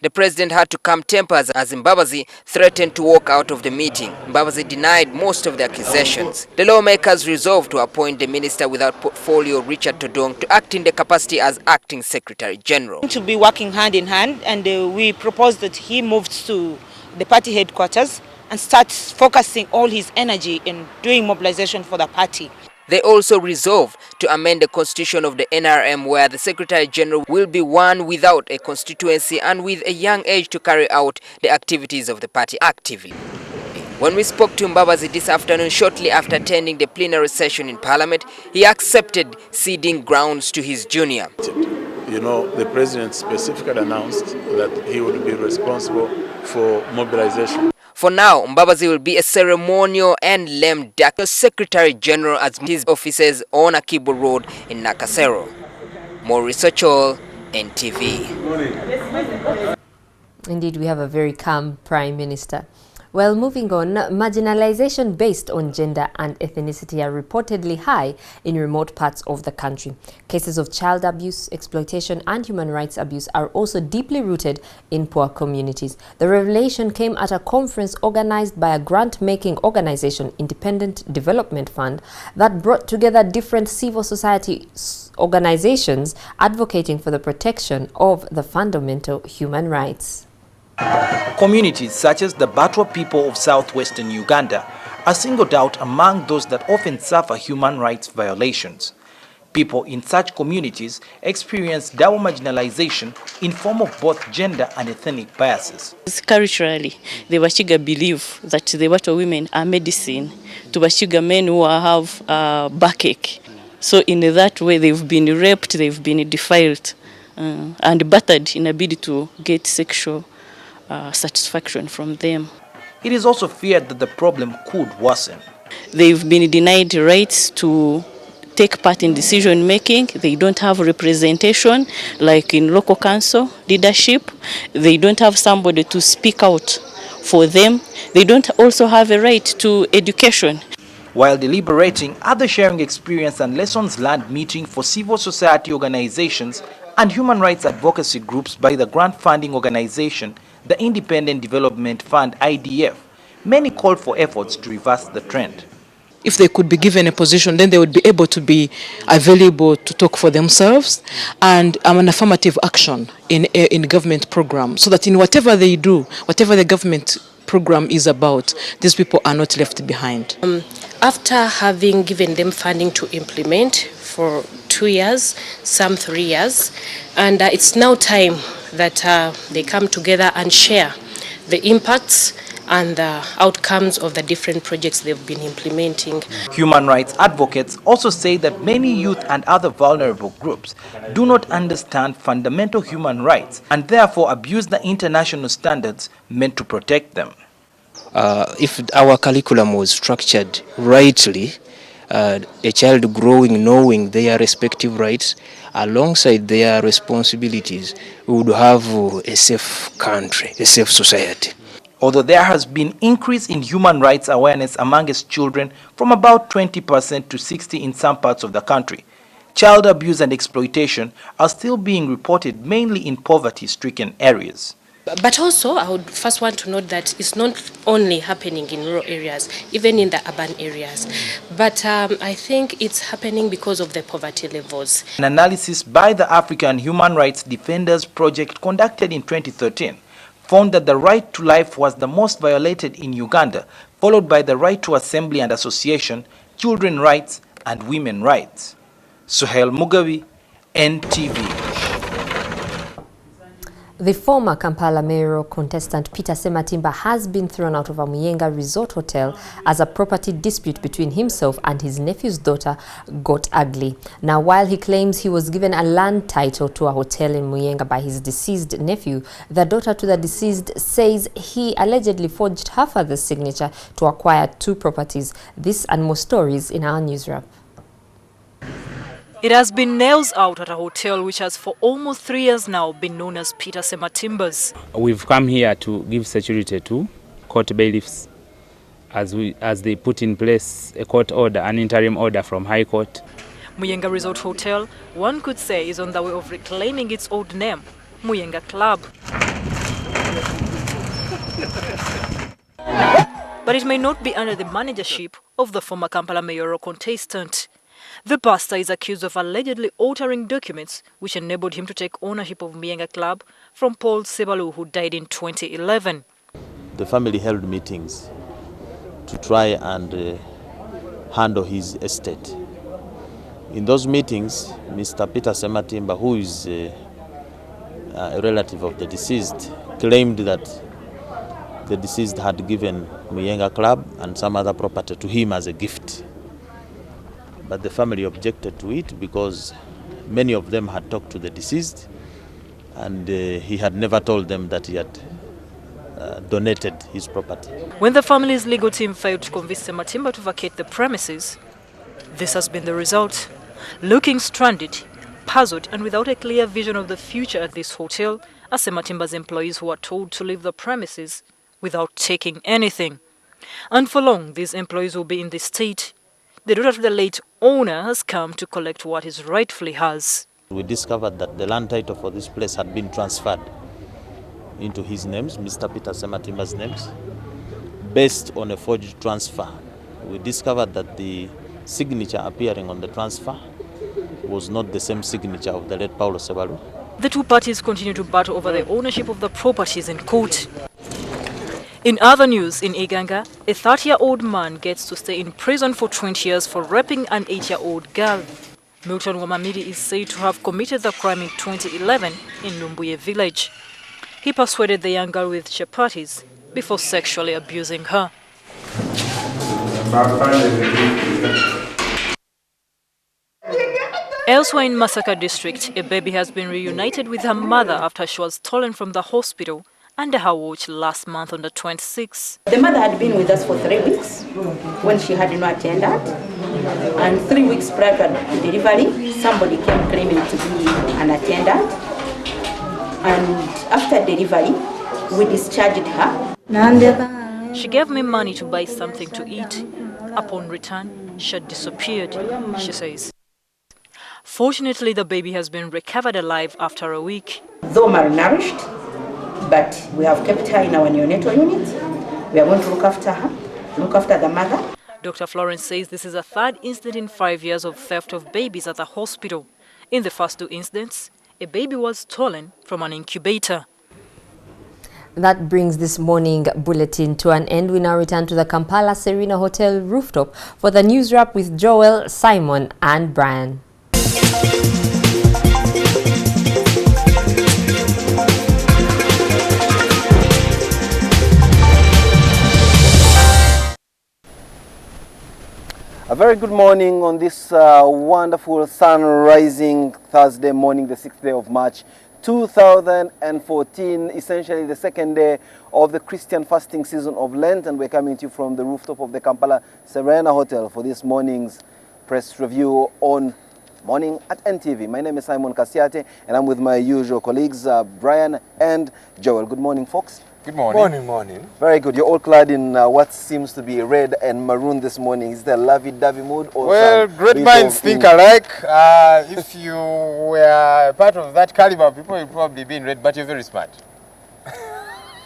The President had to calm tempers as Mbabazi threatened to walk out of the meeting. Mbabazi denied most of the accusations. The lawmakers resolved to appoint the minister without portfolio, Richard Todwong, to act in the capacity as acting Secretary General. To be working hand in hand, and we proposed that he moves to the party headquarters and starts focusing all his energy in doing mobilization for the party. They also resolved to amend the constitution of the NRM, where the Secretary General will be one without a constituency and with a young age to carry out the activities of the party actively. When we spoke to Mbabazi this afternoon, shortly after attending the plenary session in Parliament, he accepted ceding grounds to his junior. You know, the President specifically announced that he would be responsible for mobilization. For now, Mbabazi will be a ceremonial and lame duck Secretary General at his offices on Akibo Road in Nakasero. Maurice Ochoy, NTV. Indeed, we have a very calm Prime Minister. Well, moving on, marginalization based on gender and ethnicity are reportedly high in remote parts of the country. Cases of child abuse, exploitation, and human rights abuse are also deeply rooted in poor communities. The revelation came at a conference organized by a grant-making organization, Independent Development Fund, that brought together different civil society organizations advocating for the protection of the fundamental human rights. Communities such as the Batwa people of southwestern Uganda are singled out among those that often suffer human rights violations. People in such communities experience double marginalization in form of both gender and ethnic biases. Culturally, the Washiga believe that the Batwa women are medicine to Washiga men who have backache. So in that way, they've been raped, they've been defiled and battered in a bid to get sexual satisfaction from them. It is also feared that the problem could worsen. They've been denied rights to take part in decision making. They don't have representation like in local council leadership. They don't have somebody to speak out for them. They don't also have a right to education. While deliberating at the sharing experience and lessons learned meeting for civil society organizations and human rights advocacy groups by the grant funding organization, the Independent Development Fund IDF, many called for efforts to reverse the trend. If they could be given a position, then they would be able to be available to talk for themselves and an affirmative action in government program, so that in whatever they do, whatever the government program is about, these people are not left behind. After having given them funding to implement for 2 years, some 3 years, and it's now time that they come together and share the impacts and the outcomes of the different projects they've been implementing. Human rights advocates also say that many youth and other vulnerable groups do not understand fundamental human rights and therefore abuse the international standards meant to protect them. If our curriculum was structured rightly, a child growing knowing their respective rights alongside their responsibilities, we would have a safe country, a safe society. Although there has been increase in human rights awareness amongst children from about 20% to 60% in some parts of the country, child abuse and exploitation are still being reported mainly in poverty-stricken areas. But also, I would first want to note that it's not only happening in rural areas, even in the urban areas. But I think it's happening because of the poverty levels. An analysis by the African Human Rights Defenders Project conducted in 2013 found that the right to life was the most violated in Uganda, followed by the right to assembly and association, children's rights, and women's rights. Suhail Mugabi, NTV. The former Kampala mayoral contestant Peter Sematimba has been thrown out of a Muyenga resort hotel as a property dispute between himself and his nephew's daughter got ugly. Now, while he claims he was given a land title to a hotel in Muyenga by his deceased nephew, the daughter to the deceased says he allegedly forged her father's signature to acquire 2 properties. This and more stories in our news wrap. It has been nails out at a hotel which has for almost 3 years now been known as Peter Sematimba's. We've come here to give security to court bailiffs as they put in place a court order, an interim order from High Court. Muyenga Resort Hotel, one could say, is on the way of reclaiming its old name, Muyenga Club. But it may not be under the managership of the former Kampala mayoral contestant. The pastor is accused of allegedly altering documents which enabled him to take ownership of Muyenga Club from Paul Sebalu, who died in 2011. The family held meetings to try and handle his estate. In those meetings, Mr. Peter Sematimba, who is a relative of the deceased, claimed that the deceased had given Muyenga Club and some other property to him as a gift. But the family objected to it because many of them had talked to the deceased and he had never told them that he had donated his property. When the family's legal team failed to convince Sematimba to vacate the premises, this has been the result. Looking stranded, puzzled and without a clear vision of the future at this hotel are Sematimba's employees who are told to leave the premises without taking anything. And for long, these employees will be in this state. The daughter of the late owner has come to collect what is rightfully hers. We discovered that the land title for this place had been transferred into his names, Mr. Peter Sematimba's names, based on a forged transfer. We discovered that the signature appearing on the transfer was not the same signature of the late Paulo Sebalu. The two parties continue to battle over the ownership of the properties in court. In other news, in Iganga, a 30-year-old man gets to stay in prison for 20 years for raping an 8-year-old girl. Milton Wamamidi is said to have committed the crime in 2011 in Lumbuye village. He persuaded the young girl with chapatis before sexually abusing her. Elsewhere in Masaka district, a baby has been reunited with her mother after she was stolen from the hospital under her watch last month on the 26th. The mother had been with us for 3 weeks when she had no attendant. And 3 weeks prior to delivery, somebody came claiming to be an attendant. And after delivery, we discharged her. She gave me money to buy something to eat. Upon return, she had disappeared, she says. Fortunately, the baby has been recovered alive after a week. Though malnourished, but we have kept her in our neonatal unit. We are going to look after her, look after the mother. Dr. Florence says this is a third incident in 5 years of theft of babies at the hospital. In the first 2 incidents, a baby was stolen from an incubator. That brings this morning bulletin to an end. We now return to the Kampala Serena Hotel rooftop for the news wrap with Joel, Simon and Brian. A very good morning on this wonderful sun-rising Thursday morning, the 6th day of March 2014, essentially the second day of the Christian fasting season of Lent, and we're coming to you from the rooftop of the Kampala Serena Hotel for this morning's press review on Morning at NTV. My name is Simon Kasiate, and I'm with my usual colleagues, Brian and Joel. Good morning, folks. Good morning. Morning. Very good. You're all clad in what seems to be red and maroon this morning. Is there a lovey-dovey mood? Or well, great minds think alike. If you were part of that caliber of people, you'd probably be in red, but you're very smart.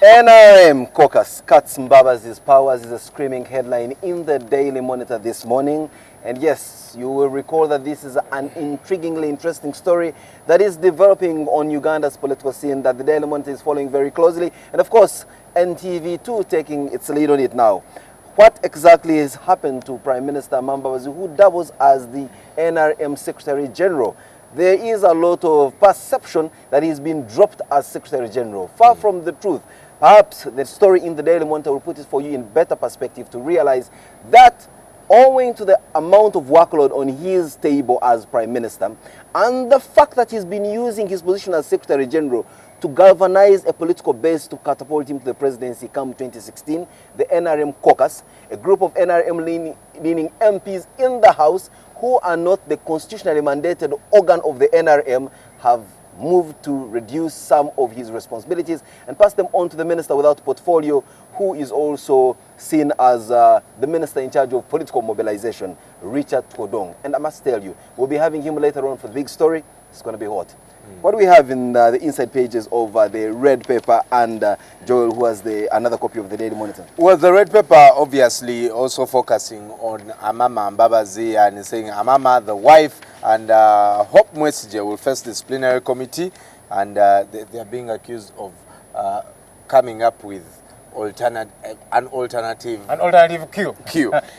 NRM caucus cuts Mbabazi's powers is a screaming headline in the Daily Monitor this morning. And yes, you will recall that this is an intriguingly interesting story that is developing on Uganda's political scene that the Daily Monitor is following very closely. And of course, NTV too taking its lead on it now. What exactly has happened to Prime Minister Mbabazi, who doubles as the NRM Secretary General? There is a lot of perception that he's been dropped as Secretary General. Far from the truth. Perhaps the story in the Daily Monitor will put it for you in better perspective to realize that owing to the amount of workload on his table as Prime Minister and the fact that he's been using his position as Secretary General to galvanize a political base to catapult him to the presidency come 2016, the NRM caucus, a group of NRM-leaning MPs in the House who are not the constitutionally mandated organ of the NRM, have moved to reduce some of his responsibilities and pass them on to the minister without portfolio, who is also seen as the minister in charge of political mobilization, Richard Todwong. And I must tell you, we'll be having him later on for the big story. It's going to be hot. What do we have in the inside pages of the red paper, and Joel, who has another copy of the Daily Monitor? Well, the red paper obviously also focusing on Amama Mbabazi and saying Amama, the wife, and Hope Mwesije will face the disciplinary committee, and they are being accused of coming up with an alternative Q.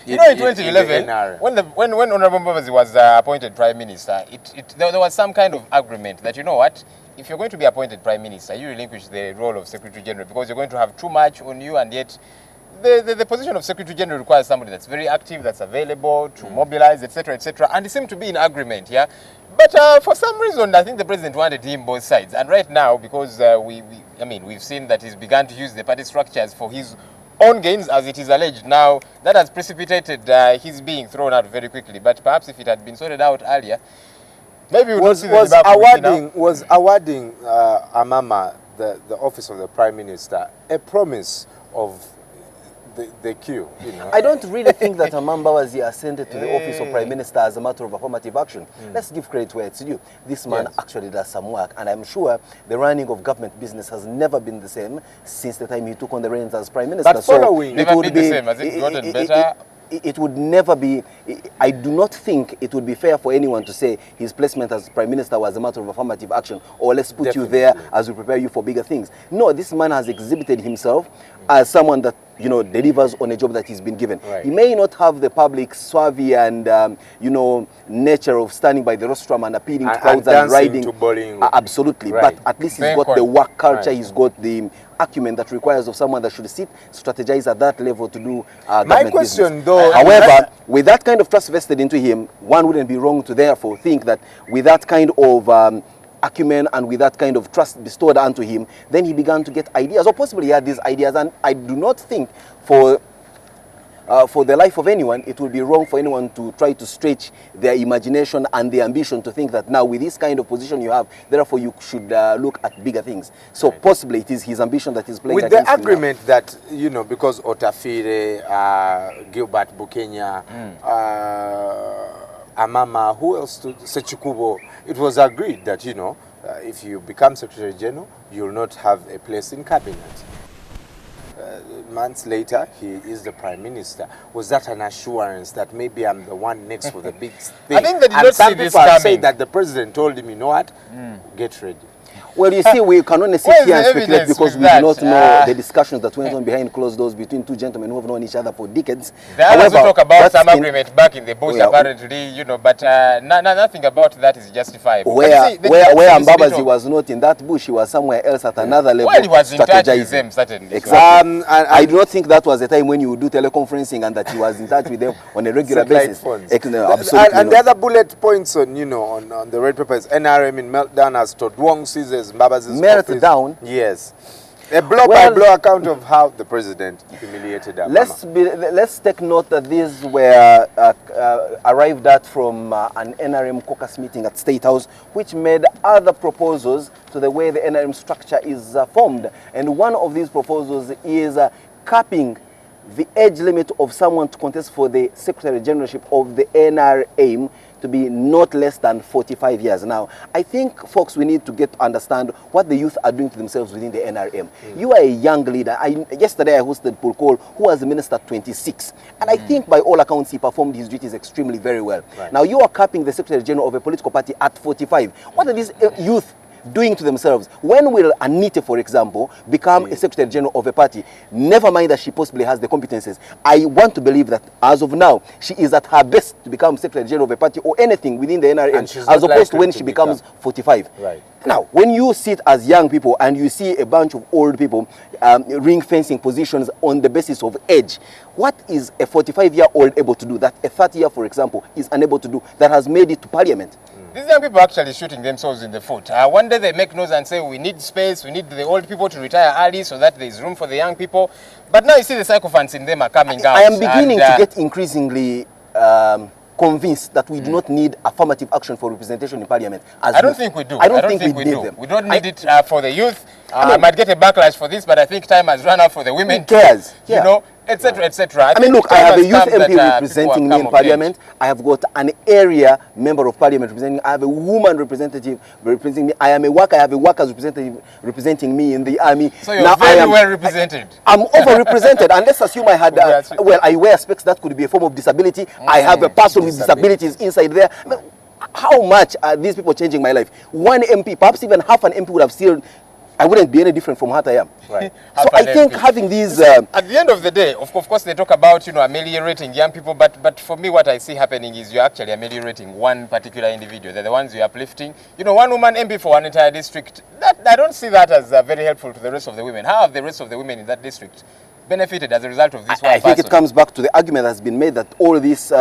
You know, in 2011, when Honorable Mbabazi was appointed Prime Minister, there was some kind of agreement that, you know what, if you're going to be appointed Prime Minister, you relinquish the role of Secretary General because you're going to have too much on you, and yet the position of Secretary General requires somebody that's very active, that's available to mobilize, etc., etc., and it seemed to be in agreement here. But for some reason, I think the president wanted him both sides. And right now, because we've seen that he's begun to use the party structures for his own gains, as it is alleged now, that has precipitated his being thrown out very quickly. But perhaps if it had been sorted out earlier, maybe we would see was awarding Amama the office of the Prime Minister a promise of the queue, you know. I don't really think that Mbabazi ascended to the office of Prime Minister as a matter of affirmative action. Let's give credit where it's due. This man actually does some work, and I'm sure the running of government business has never been the same since the time he took on the reins as Prime Minister. But following, never been the same. Has it gotten better? It would never be, I do not think it would be fair for anyone to say his placement as Prime Minister was a matter of affirmative action, or let's put you there as we prepare you for bigger things. No, this man has exhibited himself as someone that, you know, delivers on a job that he's been given. He may not have the public suave and, nature of standing by the rostrum and appealing to crowds and riding. Absolutely, but at least he's got the work culture, he's got the acumen that requires of someone that should sit, strategize at that level to do government business. However, with that kind of trust vested into him, one wouldn't be wrong to therefore think that with that kind of acumen and with that kind of trust bestowed onto him, then he began to get ideas, or possibly he had these ideas, and I do not think for for the life of anyone, it would be wrong for anyone to try to stretch their imagination and their ambition to think that now with this kind of position you have, therefore you should look at bigger things. So possibly it is his ambition that is playing with against the agreement that, you know, because Otafire, Gilbert Bukenya, Amama, who else to Sechikubo, it was agreed that, you know, if you become Secretary General, you will not have a place in cabinet. Months later, he is the Prime Minister. Was that an assurance that maybe I'm the one next for the big thing? I think they did and not some see this people have coming. said that the President told him, you know what, get ready. Well, you see, we can only sit Where is here and the speculate evidence because with we do that? not know the discussions that went on behind closed doors between two gentlemen who have known each other for decades. There are others who talk about some that's agreement back in the bush, apparently, you know, but nothing about that is justifiable. Where But see, where this bit Mbabazi of- was not in that bush, he was somewhere else at another level. Well, he was in touch with strategizing. them, certainly. Exactly. I do not think that was the time when you would do teleconferencing and that he was in touch with them on a regular Satellite basis. phones. No, absolutely And not. the other bullet points on, you know, on the red paper is NRM in meltdown as Todwong seizes Mbabazi's office. Meltdown? Yes. A blow-by-blow account of how the president humiliated Amama. Let's take note that these were arrived at from an NRM caucus meeting at State House, which made other proposals to the way the NRM structure is formed. And one of these proposals is capping the age limit of someone to contest for the Secretary Generalship of the NRM to be not less than 45 years. Now, I think, folks, we need to get to understand what the youth are doing to themselves within the NRM. You are a young leader. Yesterday I hosted Paul Cole, who was the minister at 26. And I think by all accounts he performed his duties extremely very well. Right. Now, you are capping the Secretary General of a political party at 45. What are these youth doing to themselves? When will Anita, for example, become a Secretary General of a party? Never mind that she possibly has the competences. I want to believe that as of now, she is at her best to become Secretary General of a party or anything within the NRM, as opposed to when she becomes 45. Right. Now, when you sit as young people and you see a bunch of old people ring fencing positions on the basis of age, what is a 45-year-old able to do that a 30-year, for example, is unable to do that has made it to Parliament? These young people are actually shooting themselves in the foot. One day they make noise and say, we need space, we need the old people to retire early so that there is room for the young people. But now you see the sycophants in them are coming out. I am beginning to get increasingly convinced that we do not need affirmative action for representation in Parliament. I don't think we do. I don't think we need them. We don't need it for the youth. I might get a backlash for this, but I think time has run out for the women. Who cares? You know, etc., etc. I mean, look, I have a youth MP representing me in Parliament. I have got an area member of Parliament representing me. I have a woman representative representing me. I am a worker. I have a workers representative representing me in the army. So you're very well represented. I'm overrepresented. And let's assume I had, well, I wear specs. That could be a form of disability. I have a person with disabilities inside there. I mean, how much are these people changing my life? One MP, perhaps even half an MP would have still, I wouldn't be any different from what I am. Right. So I think having these... at the end of the day, of course, they talk about, you know, ameliorating young people, but for me, what I see happening is you're actually ameliorating one particular individual. They're the ones you're uplifting. You know, one woman MP for one entire district, I don't see that as very helpful to the rest of the women. How have the rest of the women in that district benefited as a result of this one I think it comes back to the argument that's been made that all this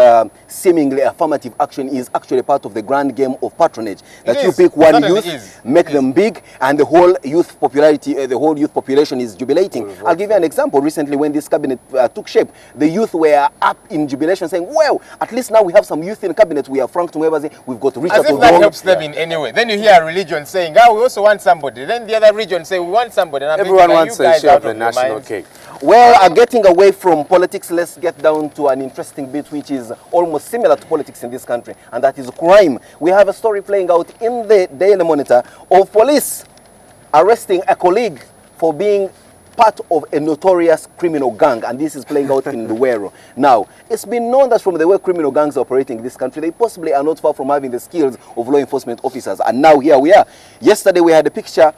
seemingly affirmative action is actually part of the grand game of patronage. That you pick one youth, make them big, and the whole youth popularity, the whole youth population is jubilating. I'll give you an example. Recently, when this cabinet took shape, the youth were up in jubilation, saying, "Well, at least now we have some youth in cabinet. We have Frank Tumwebaze, we've got Richard Todwong." As if that helps them in any way. Then you hear a religion saying, "Ah, we also want somebody." Then the other region say, "We want somebody." And everyone wants a share of the national cake. Well, getting away from politics, let's get down to an interesting bit which is almost similar to politics in this country, and that is crime. We have a story playing out in the Daily Monitor of police arresting a colleague for being part of a notorious criminal gang, and this is playing out in Luwero. Now, it's been known that from the way criminal gangs are operating in this country, they possibly are not far from having the skills of law enforcement officers, and now here we are. Yesterday we had a picture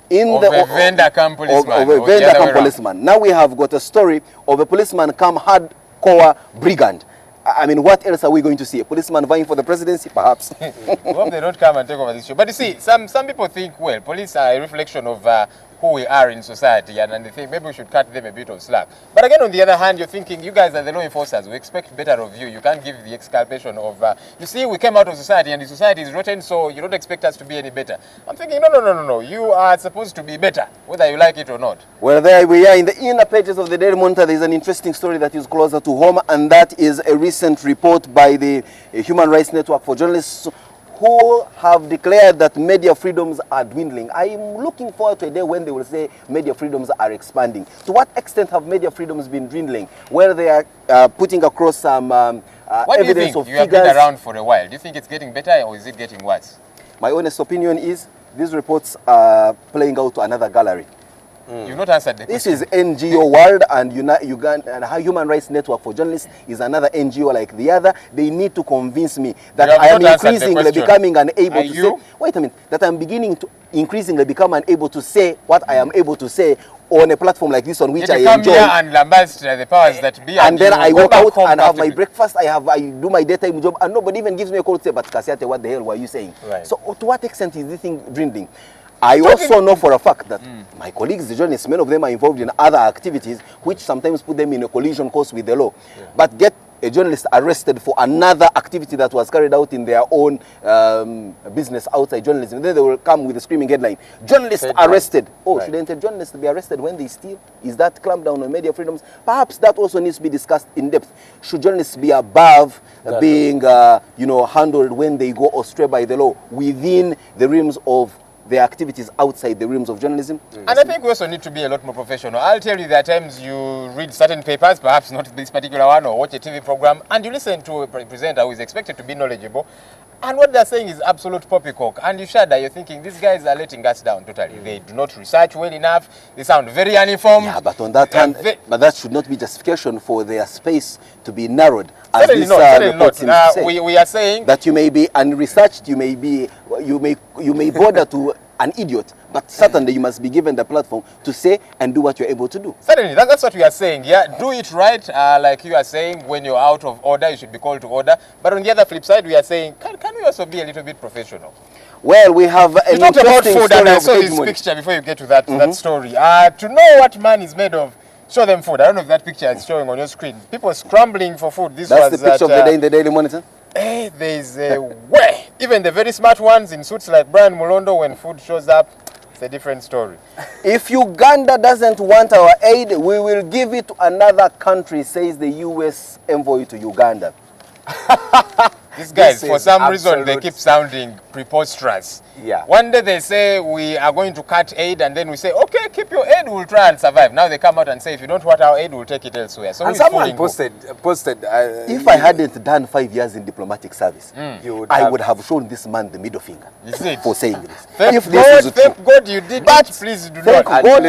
of a vendor camp policeman. Now we have got a story of a policeman come hardcore brigand. I mean, what else are we going to see? A policeman vying for the presidency, perhaps? We hope they don't come and take over this show. But you see, some people think, well, police are a reflection of who we are in society, and they think maybe we should cut them a bit of slack. But again, on the other hand, you're thinking, you guys are the law enforcers. We expect better of you. You can't give the exculpation of, you see, we came out of society, and the society is rotten, so you don't expect us to be any better. I'm thinking, no. You are supposed to be better, whether you like it or not. Well, there we are in the inner pages of the Daily Monitor. There is an interesting story that is closer to home, and that is a recent report by the Human Rights Network for Journalists, who have declared that media freedoms are dwindling. I am looking forward to a day when they will say media freedoms are expanding. To what extent have media freedoms been dwindling? Where they are putting across some what evidence do you think? of You have been around for a while. Do you think it's getting better or is it getting worse? My honest opinion is these reports are playing out to another gallery. You've not answered the This question. is NGO World, and Uganda and Human Rights Network for Journalists is another NGO like the other. They need to convince me that I am increasingly becoming unable to say. Wait a minute. That I'm beginning to increasingly become unable to say what I am able to say on a platform like this, on which I come enjoy. here and lambast the powers that be, And then I walk out and have my comfortably. breakfast. I do my daytime job, and nobody even gives me a call to say, "But Kasiate, what the hell were you saying?" Right. So, to what extent is this thing dwindling? I also know for a fact that my colleagues, the journalists, many of them are involved in other activities which sometimes put them in a collision course with the law. But get a journalist arrested for another activity that was carried out in their own business outside journalism, then they will come with a screaming headline, "Journalist arrested." Oh, shouldn't a journalist be arrested when they steal? Is that clampdown on media freedoms? Perhaps that also needs to be discussed in depth. Should journalists be above being handled when they go astray by the law within the realms of their activities outside the realms of journalism? And I think we also need to be a lot more professional. I'll tell you, there are times you read certain papers, perhaps not this particular one, or watch a TV program, and you listen to a presenter who is expected to be knowledgeable, and what they're saying is absolute poppycock. And you shudder, you're thinking, these guys are letting us down totally. They do not research well enough, they sound very uninformed. Yeah, but on that hand, but that should not be justification for their space to be narrowed. As Certainly this not. report seems to say. We are saying that you may be unresearched, you may border to an idiot, but certainly you must be given the platform to say and do what you're able to do. Certainly, that's what we are saying. Yeah, do it right, like you are saying. When you're out of order, you should be called to order. But on the other flip side, we are saying, can we also be a little bit professional? Well, we have an you talked about interesting food, story and I of saw this hegemony. picture before you get to that story. To know what man is made of, show them food. I don't know if that picture is showing on your screen. People scrambling for food. That's the picture of the day in the Daily Monitor. There is a way. Even the very smart ones in suits like Brian Mulondo, when food shows up, it's a different story. If Uganda doesn't want our aid, we will give it to another country, says the U.S. envoy to Uganda. These guys, for some reason, they keep sounding preposterous. Yeah. One day they say we are going to cut aid, and then we say, okay, keep your aid, we'll try and survive. Now they come out and say, if you don't want our aid, we'll take it elsewhere. So and someone posted. If I hadn't done 5 years in diplomatic service, I would have shown this man the middle finger for saying this. Thank God you did but it. Please do thank not. God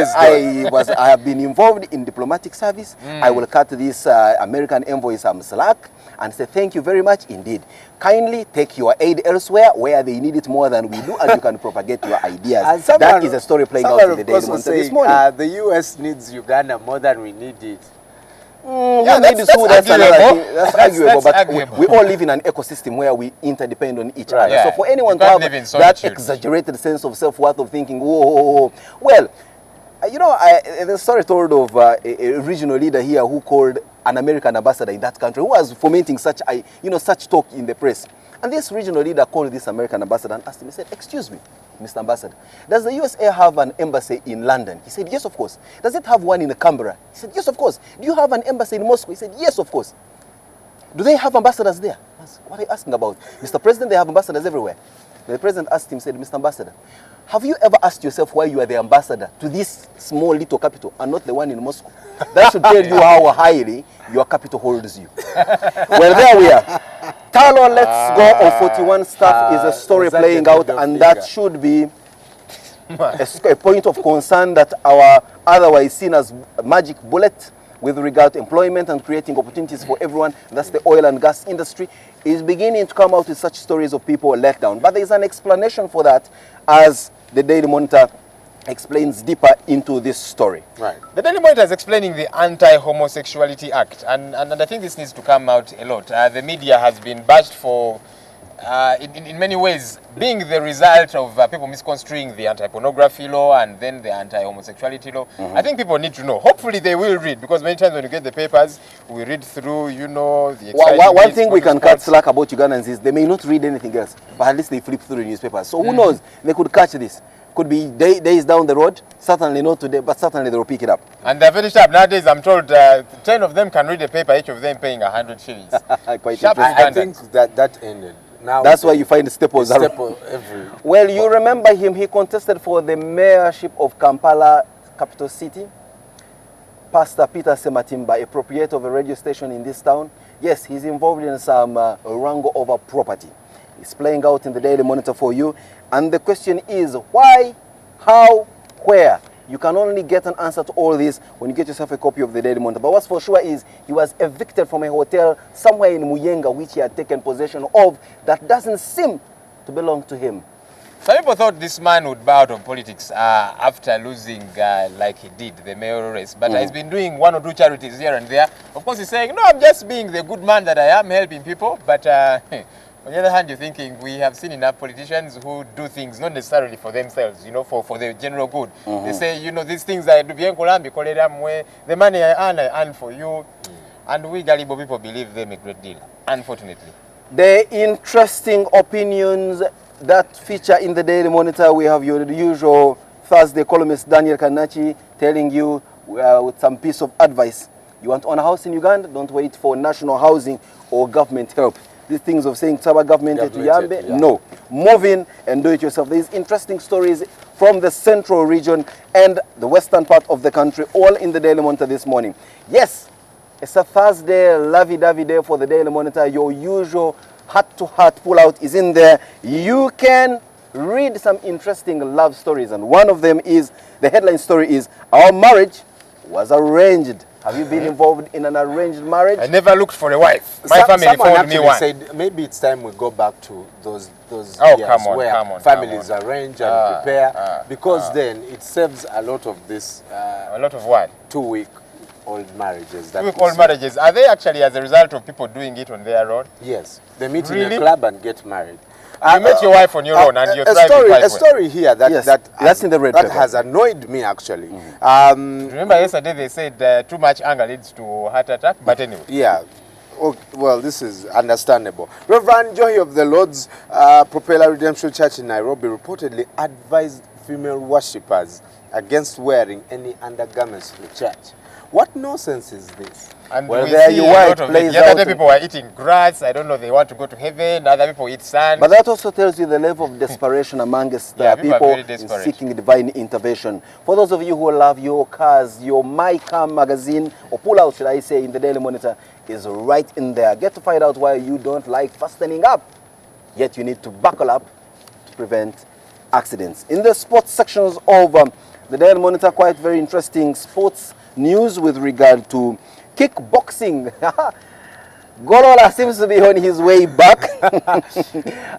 I have been involved in diplomatic service. I will cut this American envoy some slack and say thank you very much indeed. Kindly take your aid elsewhere where they need it more than we do, and you can propagate your ideas. That is a story playing out in the Daily Monitor this morning. The U.S. needs Uganda more than we need it. That's arguable, but we all live in an ecosystem where we interdepend on each other. So for anyone to have that exaggerated sense of self-worth of thinking, whoa, well, there's a story told of a regional leader here who called an American ambassador in that country who was fomenting such talk in the press. And this regional leader called this American ambassador and asked him, he said, "Excuse me, Mr. Ambassador, does the USA have an embassy in London?" He said, "Yes, of course." "Does it have one in Canberra?" He said, "Yes, of course." "Do you have an embassy in Moscow?" He said, "Yes, of course." "Do they have ambassadors there?" "What are you asking about?" "Mr. President, they have ambassadors everywhere." The president asked him, said, "Mr. Ambassador, have you ever asked yourself why you are the ambassador to this small little capital and not the one in Moscow? That should tell you how highly your capital holds you." Well, there we are. Talo Let's Go of 41 staff is a story playing out, and that should be a point of concern that our otherwise seen as magic bullet with regard to employment and creating opportunities for everyone, that's the oil and gas industry, is beginning to come out with such stories of people let down. But there is an explanation for that, as the Daily Monitor explains deeper into this story. Right. The Daily Monitor is explaining the Anti-Homosexuality Act, and I think this needs to come out a lot. The media has been bashed for in many ways, being the result of people misconstruing the anti-pornography law and then the anti-homosexuality law. I think people need to know. Hopefully they will read, because many times when you get the papers, we read through, you know, the one thing we can cut slack about Ugandans is they may not read anything else, but at least they flip through the newspapers. So who knows? They could catch this. Could be days down the road, certainly not today, but certainly they will pick it up. And they're very sharp. Nowadays, I'm told 10 of them can read a paper, each of them paying 100 shillings. Quite sharp. I think that ended. Now that's why you find staples. Every. Well, you remember him. He contested for the mayorship of Kampala, capital city. Pastor Peter Sematimba, a proprietor of a radio station in this town. Yes, he's involved in some wrangle over property. It's playing out in the Daily Monitor for you. And the question is, why, how, where? You can only get an answer to all this when you get yourself a copy of the Daily Monitor. But what's for sure is he was evicted from a hotel somewhere in Muyenga, which he had taken possession of, that doesn't seem to belong to him. Some people thought this man would bow out of politics after losing, like he did, the mayoral race. But he's been doing one or two charities here and there. Of course, he's saying, no, I'm just being the good man that I am, helping people. But on the other hand, you're thinking we have seen enough politicians who do things not necessarily for themselves, you know, for the general good. They say, you know, these things I do, the money I earn for you. And we gullible people believe them a great deal, unfortunately. The interesting opinions that feature in the Daily Monitor, we have your usual Thursday columnist Daniel Kanachi telling you with some piece of advice. You want to own a house in Uganda? Don't wait for national housing or government help. These things of saying Taba government to Yambe, no. Move in and do it yourself. There's interesting stories from the central region and the western part of the country, all in the Daily Monitor this morning. Yes, it's a Thursday, lovey-dovey day for the Daily Monitor. Your usual heart-to-heart pull-out is in there. You can read some interesting love stories, and one of them is, the headline story is, our marriage was arranged. Have you been involved in an arranged marriage? I never looked for a wife. My family found me one. Said maybe it's time we go back to those years where families arrange and prepare, because then it saves a lot of this. A lot of what? 2-week-old marriages. 2-week-old marriages. Are they actually as a result of people doing it on their own? Yes. They meet in a club and get married. You met your wife on your own and you're thriving. A story here that's in the red paper. Has annoyed me actually. Remember yesterday they said too much anger leads to heart attack, but anyway. Yeah. Oh, well, this is understandable. Reverend Joy of the Lord's Propeller Redemption Church in Nairobi reportedly advised female worshippers against wearing any undergarments to the church. What nonsense is this? And well, there you are. The other people are eating grass. I don't know. They want to go to heaven. Other people eat sand. But that also tells you the level of desperation amongst people in seeking divine intervention. For those of you who love your cars, your My Car magazine, or pull out, should I say, in the Daily Monitor, is right in there. Get to find out why you don't like fastening up. Yet you need to buckle up to prevent accidents. In the sports sections of the Daily Monitor, quite very interesting sports news with regard to kickboxing. Golola seems to be on his way back.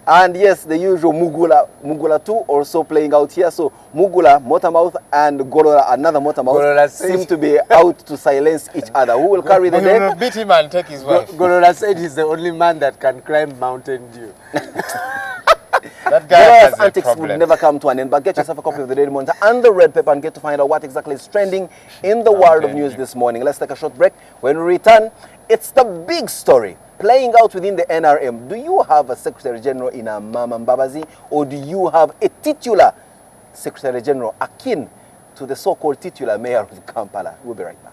And yes, the usual Mugula 2 also playing out here. So Mugula, Motormouth, and Golola, another Motormouth, seem to be out to silence each other. Who will carry the day? He will beat him and take his wife. Golola said he's the only man that can climb Mountain Dew. That guy has a antics problem. would never come to an end, but get yourself a copy of the Daily Monitor and the red paper and get to find out what exactly is trending in the world of news this morning. Let's take a short break. When we return, it's the big story playing out within the NRM. Do you have a Secretary General in Mama Mbabazi, or do you have a titular Secretary General akin to the so-called titular mayor of Kampala? We'll be right back.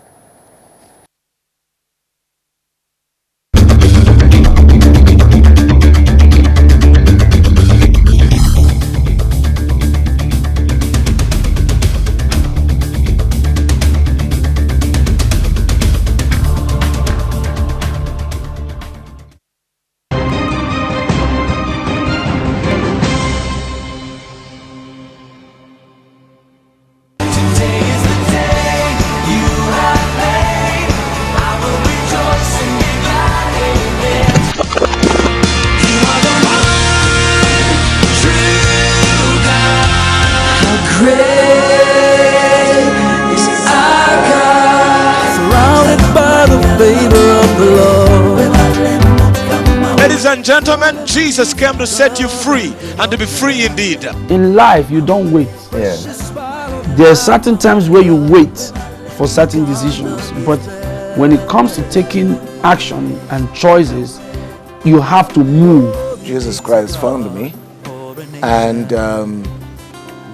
and gentlemen, Jesus came to set you free and to be free indeed. In life, you don't wait. Yeah. There are certain times where you wait for certain decisions, but when it comes to taking action and choices, you have to move. Jesus Christ found me, and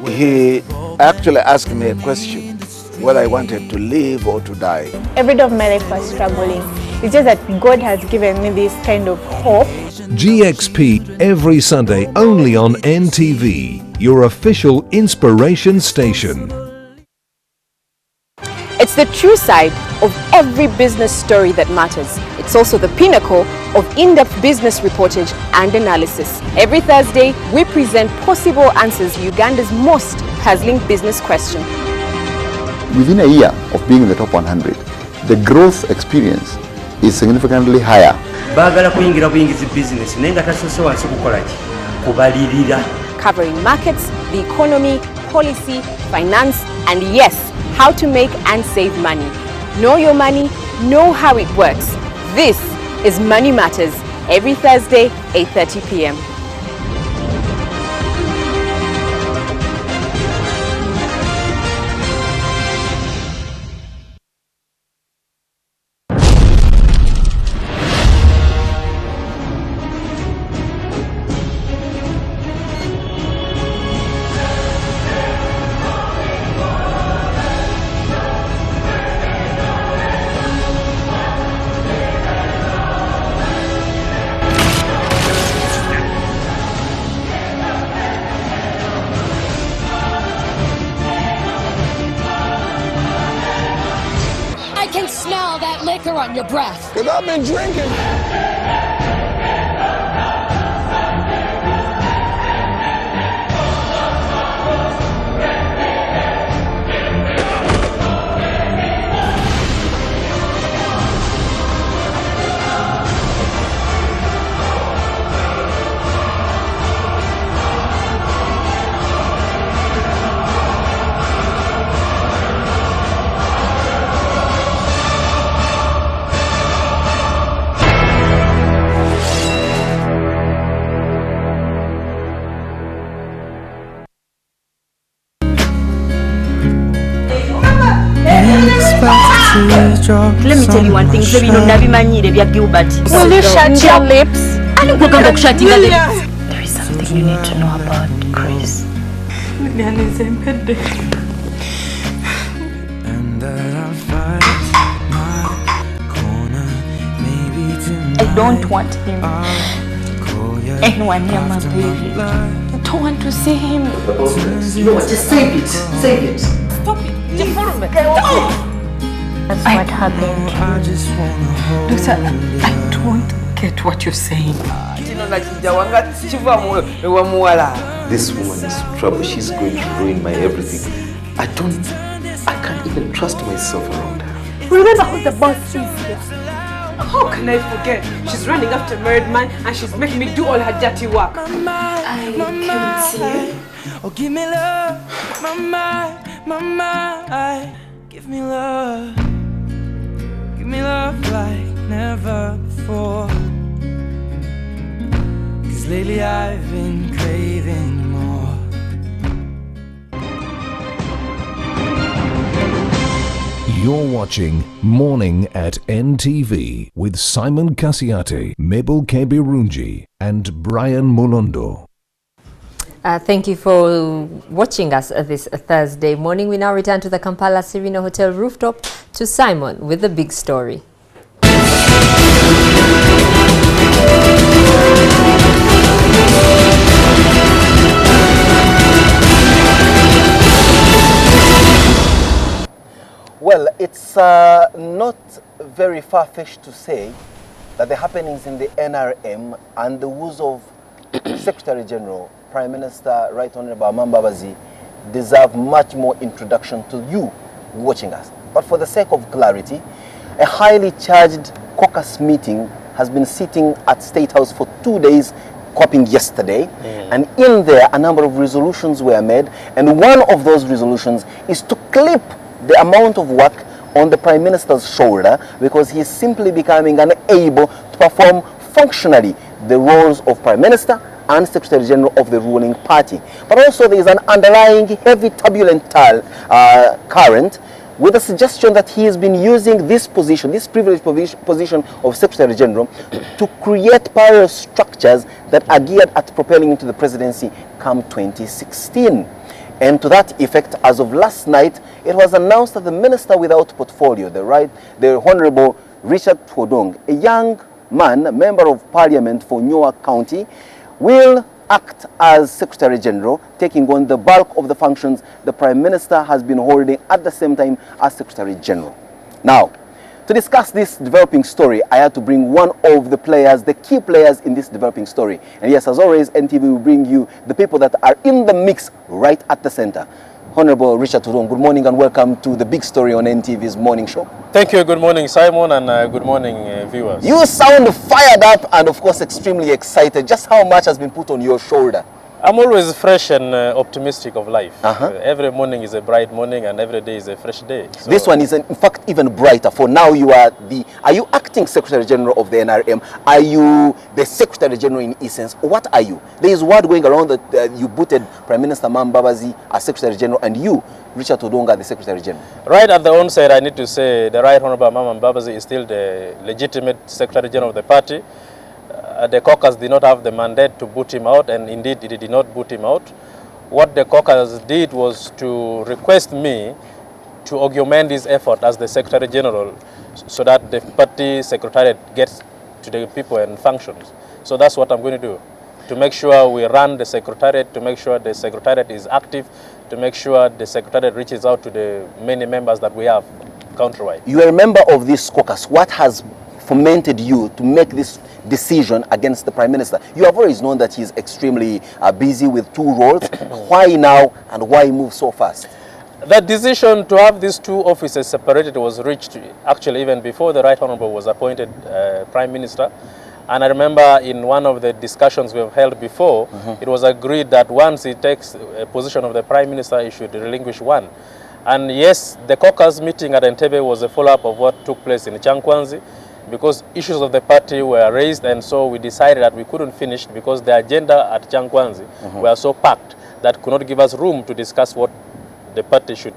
he actually asked me a question, whether I wanted to live or to die. Every day of my life was struggling. It's just that God has given me this kind of hope. GXP every Sunday only on NTV, your official inspiration station. It's the true side of every business story that matters. It's also the pinnacle of in-depth business reportage and analysis. Every Thursday, we present possible answers to Uganda's most puzzling business question. Within a year of being in the top 100, the growth experience is significantly higher. Covering markets, the economy, policy, finance, and yes, how to make and save money. Know your money, know how it works. This is Money Matters, every Thursday, 8:30 p.m. On your breath. Because I've been drinking. Let me tell you one thing, Will you shut your lips? There is something you need to know about Chris. I don't want him. Anyone near my baby. I don't want to see him. You know what? Just save it. Save it. Stop it. That's what happened. Doctor, I don't get what you're saying. This woman is trouble. She's going to ruin my everything. I can't even trust myself around her. Remember who the boss is here. How can I forget? She's running after a married man and she's making me do all her dirty work. I can't see you. Oh, give me love, mama, give me love. Give me love like never before. 'Cause lately I've been craving more. You're watching Morning at NTV with Simon Kasiate, Mabel Kebirunji, and Brian Molondo. Thank you for watching us this Thursday morning. We now return to the Kampala Serena Hotel rooftop to Simon with the big story. Well, it's not very far-fetched to say that the happenings in the NRM and the woes of Secretary General, Prime Minister Right Honorable Mambabazi, deserve much more introduction to you watching us. But for the sake of clarity, a highly charged caucus meeting has been sitting at State House for 2 days, copying yesterday, and in there a number of resolutions were made, and one of those resolutions is to clip the amount of work on the Prime Minister's shoulder because he's simply becoming unable to perform functionally the roles of Prime Minister and Secretary General of the ruling party. But also there is an underlying heavy turbulent current with a suggestion that he has been using this position, this privileged position of Secretary General, to create parallel structures that are geared at propelling into the presidency come 2016. And to that effect, as of last night, it was announced that the minister without portfolio, the Honorable Richard Todwong, a young man, member of parliament for Newark County, will act as Secretary General, taking on the bulk of the functions the Prime Minister has been holding at the same time as Secretary General. Now, to discuss this developing story, I had to bring one of the players, the key players in this developing story. And yes, as always, NTV will bring you the people that are in the mix right at the center. Honorable Richard Todwong, good morning and welcome to the big story on NTV's morning show. Thank you. Good morning, Simon, and good morning, viewers. You sound fired up and, of course, extremely excited. Just how much has been put on your shoulder? I'm always fresh and optimistic of life. Every morning is a bright morning and every day is a fresh day. So this one is, in fact, even brighter. For now, are you acting Secretary General of the NRM? Are you the Secretary General in essence? What are you? There is word going around that you booted Prime Minister Mbabazi as Secretary General and you, Richard Todwong, as the Secretary General. Right at the onset, I need to say the Right Honorable Mbabazi is still the legitimate Secretary General of the party. The caucus did not have the mandate to boot him out, and indeed it did not boot him out. What the caucus did was to request me to augment his effort as the Secretary General so that the party secretariat gets to the people and functions. So that's what I'm going to do, to make sure we run the secretariat, to make sure the secretariat is active, to make sure the secretariat reaches out to the many members that we have countrywide. You are a member of this caucus. What has fomented you to make this decision against the Prime Minister? You have always known that he's extremely busy with two roles. Why now and why move so fast? The decision to have these two offices separated was reached actually even before the Right Honorable was appointed Prime Minister. And I remember in one of the discussions we've held before, it was agreed that once he takes a position of the Prime Minister, he should relinquish one. And yes, the caucus meeting at NTV was a follow-up of what took place in Chankwanzi, because issues of the party were raised, and so we decided that we couldn't finish because the agenda at Chankwanzi were so packed that could not give us room to discuss what the party should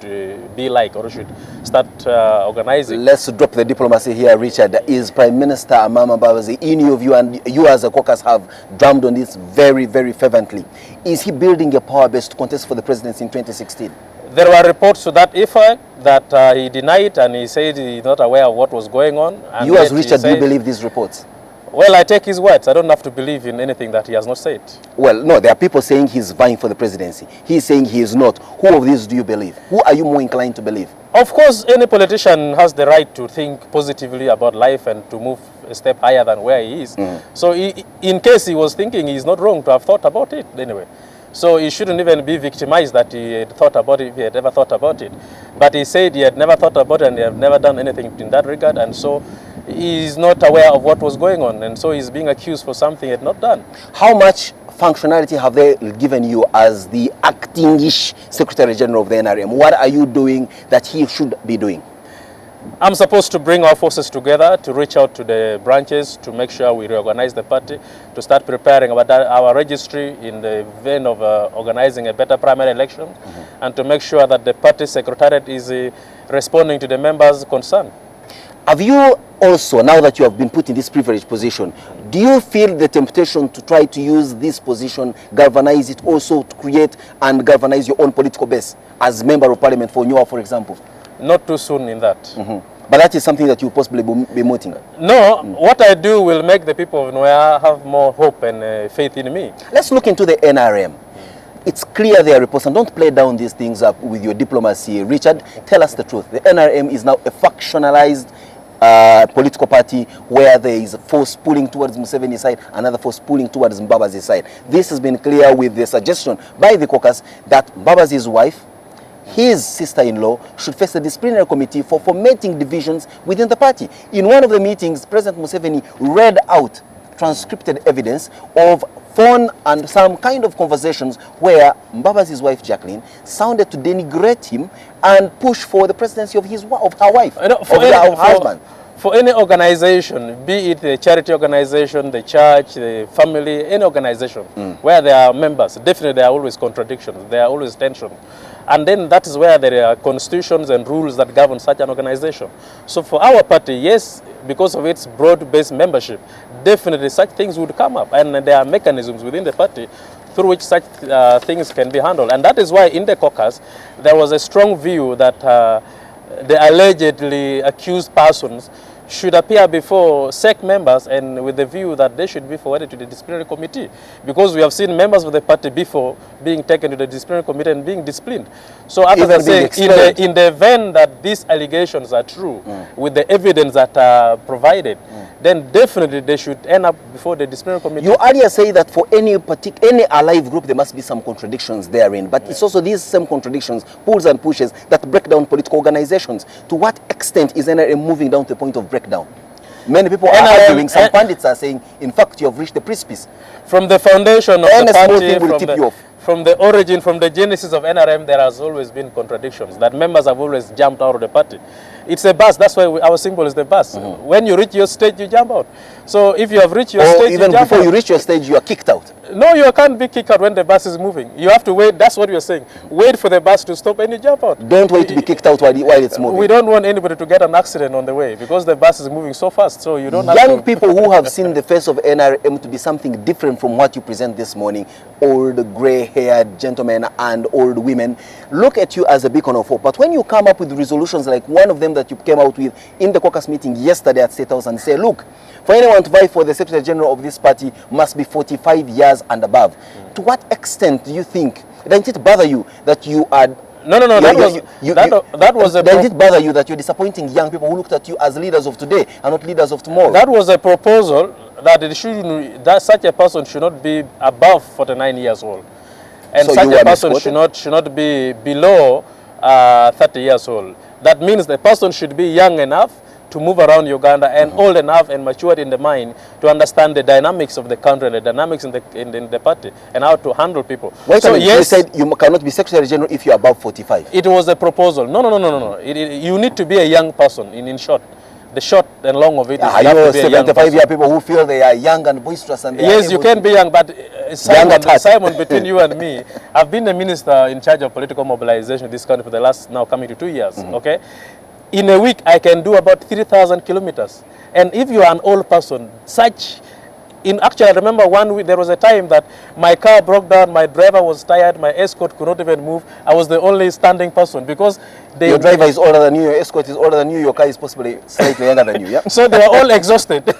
be like or should start organizing. Let's drop the diplomacy here, Richard. Is Prime Minister Mbabazi, in your view, and you as a caucus have drummed on this very, very fervently, is he building a power base to contest for the presidency in 2016? There were reports to that effect that he denied, and he said he's not aware of what was going on. And you as Richard, do you believe these reports? Well, I take his words. I don't have to believe in anything that he has not said. Well, no, there are people saying he's vying for the presidency. He's saying he is not. Who of these do you believe? Who are you more inclined to believe? Of course, any politician has the right to think positively about life and to move a step higher than where he is. So in case he was thinking, he's not wrong to have thought about it anyway. So he shouldn't even be victimized that he had thought about it, if he had ever thought about it. But he said he had never thought about it and he had never done anything in that regard, and so he's not aware of what was going on, and so he's being accused for something he had not done. How much functionality have they given you as the acting-ish Secretary General of the NRM? What are you doing that he should be doing? I'm supposed to bring our forces together to reach out to the branches to make sure we reorganize the party, to start preparing our registry in the vein of organizing a better primary election, and to make sure that the party secretariat is responding to the members' concern. Have you also, now that you have been put in this privileged position, do you feel the temptation to try to use this position, galvanize it also to create and galvanize your own political base as Member of Parliament for Newark, for example? Not too soon in that. But that is something that you possibly be mooting? No, what I do will make the people of Nuer have more hope and faith in me. Let's look into the NRM. It's clear there are reports, and don't play down these things up with your diplomacy. Richard, tell us the truth. The NRM is now a factionalized political party where there is a force pulling towards Museveni's side, another force pulling towards Mbabazi's side. This has been clear with the suggestion by the caucus that Mbabazi's wife, his sister-in-law, should face a disciplinary committee for fomenting divisions within the party. In one of the meetings, President Museveni read out transcripted evidence of phone and some kind of conversations where Mbabazi's wife, Jacqueline, sounded to denigrate him and push for the presidency of her wife, of her husband. For any organization, be it a charity organization, the church, the family, any organization, where there are members, definitely there are always contradictions, there are always tension. And then that is where there are constitutions and rules that govern such an organization. So for our party, yes, because of its broad-based membership, definitely such things would come up. And there are mechanisms within the party through which such things can be handled. And that is why in the caucus, there was a strong view that the allegedly accused persons should appear before SEC members, and with the view that they should be forwarded to the disciplinary committee, because we have seen members of the party before being taken to the disciplinary committee and being disciplined. So as I say, in the event that these allegations are true, with the evidence that are provided, then definitely they should end up before the disciplinary committee. You earlier say that for any alive group there must be some contradictions therein, but it's also these same contradictions, pulls and pushes, that break down political organizations. To what extent is NRM moving down to the point of breakdown? Many people are arguing, some pundits are saying, in fact, you have reached the precipice. From the foundation of the party, from the origin, from the genesis of NRM, there has always been contradictions, that members have always jumped out of the party. It's a bus, that's why our symbol is the bus. When you reach your stage, you jump out. So if you have reached your stage, even before you reach your stage, you are kicked out. No, you can't be kicked out when the bus is moving. You have to wait, that's what you're saying. Wait for the bus to stop and you jump out. Don't wait to be kicked out while it's moving. We don't want anybody to get an accident on the way, because the bus is moving so fast, so you don't have Young people who have seen the face of NRM to be something different from what you present this morning, old grey-haired gentlemen and old women, look at you as a beacon of hope. But when you come up with resolutions like one of them that you came out with in the caucus meeting yesterday at State House and say, look, for anyone to vie for the Secretary General of this party must be 45 years and above. To what extent do you think, doesn't it bother you that you are... No, that was a... Doesn't it bother you that you're disappointing young people who looked at you as leaders of today and not leaders of tomorrow? That was a proposal that it shouldn't, that such a person should not be above 49 years old. And so such a person should not be below 30 years old. That means the person should be young enough to move around Uganda and old enough and matured in the mind to understand the dynamics of the country and the dynamics in the party and how to handle people. Wait a minute, you said you cannot be Secretary General if you're above 45. It was a proposal. No. You need to be a young person, in short. The short and long of it is you have to be a young 75-year people who feel they are young and boisterous. And yes, you can be young, but Simon, between you and me, I've been the minister in charge of political mobilization in this country for the last, now coming to 2 years, okay? In a week, I can do about 3,000 kilometers. And if you are an old person, actually, I remember 1 week, there was a time that my car broke down, my driver was tired, my escort could not even move. I was the only standing person because your driver is older than you, your escort is older than you, your car is possibly slightly younger than you, yeah? So they were all exhausted.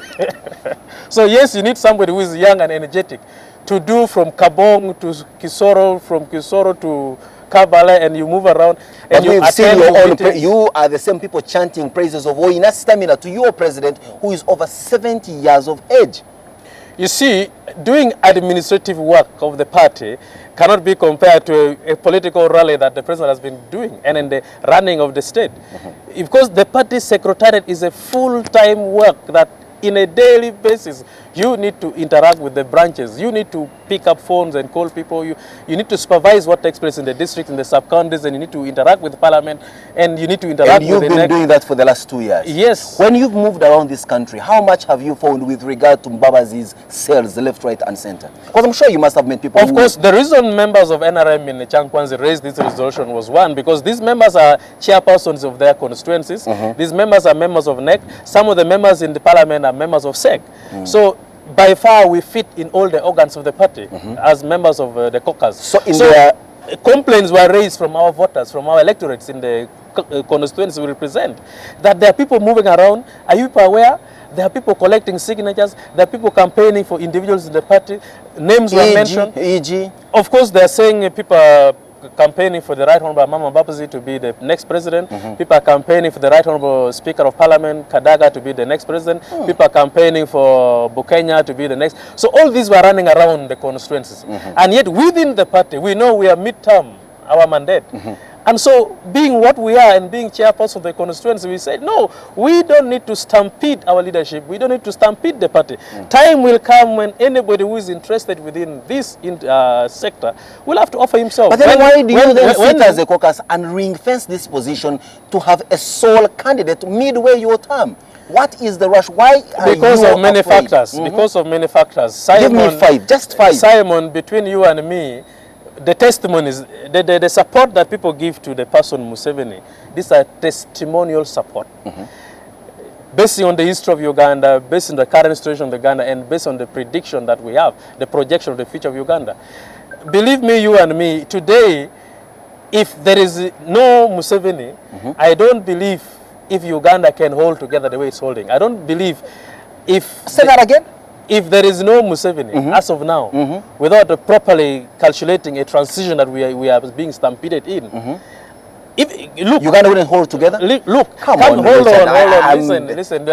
So yes, you need somebody who is young and energetic to do from Kabong to Kisoro, from Kisoro to Kabale, and you move around. And we've seen your own you are the same people chanting praises of Oina stamina to your president who is over 70 years of age. You see, doing administrative work of the party cannot be compared to a political rally that the president has been doing and in the running of the state. Because the party secretariat is a full-time work that in a daily basis, you need to interact with the branches. You need to pick up phones and call people. You need to supervise what takes place in the district, in the sub-counties, and you need to interact with parliament, and you need to interact with the And you've been doing that for the last 2 years. Yes. When you've moved around this country, how much have you found with regard to Mbabazi's sales, left, right, and center? Because I'm sure you must have met people. Of course, the reason members of NRM in Chankwanzi raised this resolution was one, because these members are chairpersons of their constituencies. These members are members of NEC. Some of the members in the parliament are members of SEC. So by far we fit in all the organs of the party as members of the caucus. So complaints were raised from our voters, from our electorates in the constituencies we represent, that there are people moving around. Are you aware? There are people collecting signatures. There are people campaigning for individuals in the party. Names were mentioned. E.g. Of course, they are saying people are campaigning for the Right Honorable Mama Mbabazi to be the next president. People are campaigning for the Right Honorable Speaker of Parliament, Kadaga, to be the next president. People are campaigning for Bukenya to be the next. So all these were running around the constituencies. And yet within the party, we know we are midterm, our mandate. And so, being what we are and being chairperson of the constituency, we said, no, we don't need to stampede our leadership. We don't need to stampede the party. Time will come when anybody who is interested within this sector will have to offer himself. But then why do you then sit as a caucus and ring-fence this position to have a sole candidate midway your term? What is the rush? Why are because you of many afraid? factors. Because of many factors. Simon, Give me 5, just 5. Simon, between you and me, the testimonies, the support that people give to the person Museveni, these are testimonial support. Based on the history of Uganda, based on the current situation of Uganda, and based on the prediction that we have, the projection of the future of Uganda. Believe me, you and me, today, if there is no Museveni, I don't believe if Uganda can hold together the way it's holding. I don't believe if... Say that again? If there is no Museveni, as of now, without properly calculating a transition that we are being stampeded in, if, look, Uganda wouldn't hold together? Look, come on, hold on. Listen.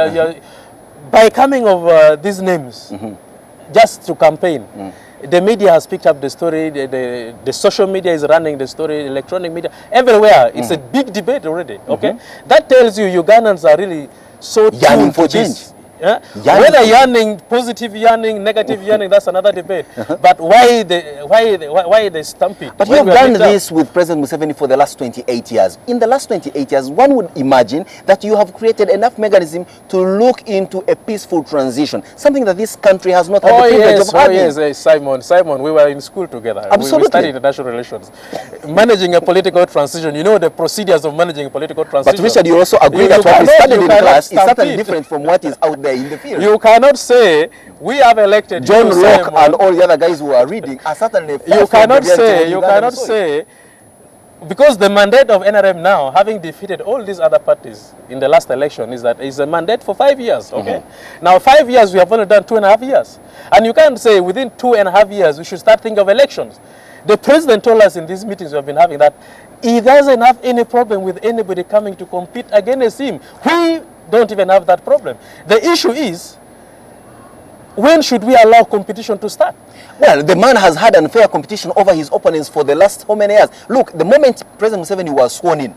By coming of these names, just to campaign, the media has picked up the story, the social media is running the story, electronic media, everywhere. It's a big debate already, okay? That tells you Ugandans are really so yearning for change. Yeah? Whether yearning, positive yearning, negative yearning, that's another debate. But why the stampede? But you have done this with President Museveni for the last 28 years. In the last 28 years, one would imagine that you have created enough mechanism to look into a peaceful transition, something that this country has not had the privilege of having. Yes, Simon, we were in school together. Absolutely. We studied international relations. Managing a political transition, you know the procedures of managing a political transition. But Richard, you also agree that what we studied in class is certainly different from what is out there in the field. You cannot say we have elected John Locke and all the other guys who are reading are certainly you cannot say because the mandate of NRM now, having defeated all these other parties in the last election, is that it's a mandate for 5 years. Okay, now 5 years we have only done 2.5 years, and you can't say within 2.5 years we should start thinking of elections. The president told us in these meetings we have been having that he doesn't have any problem with anybody coming to compete against him. We don't even have that problem. The issue is, when should we allow competition to start? Well, the man has had unfair competition over his opponents for the last how many years? Look, the moment President Museveni was sworn in,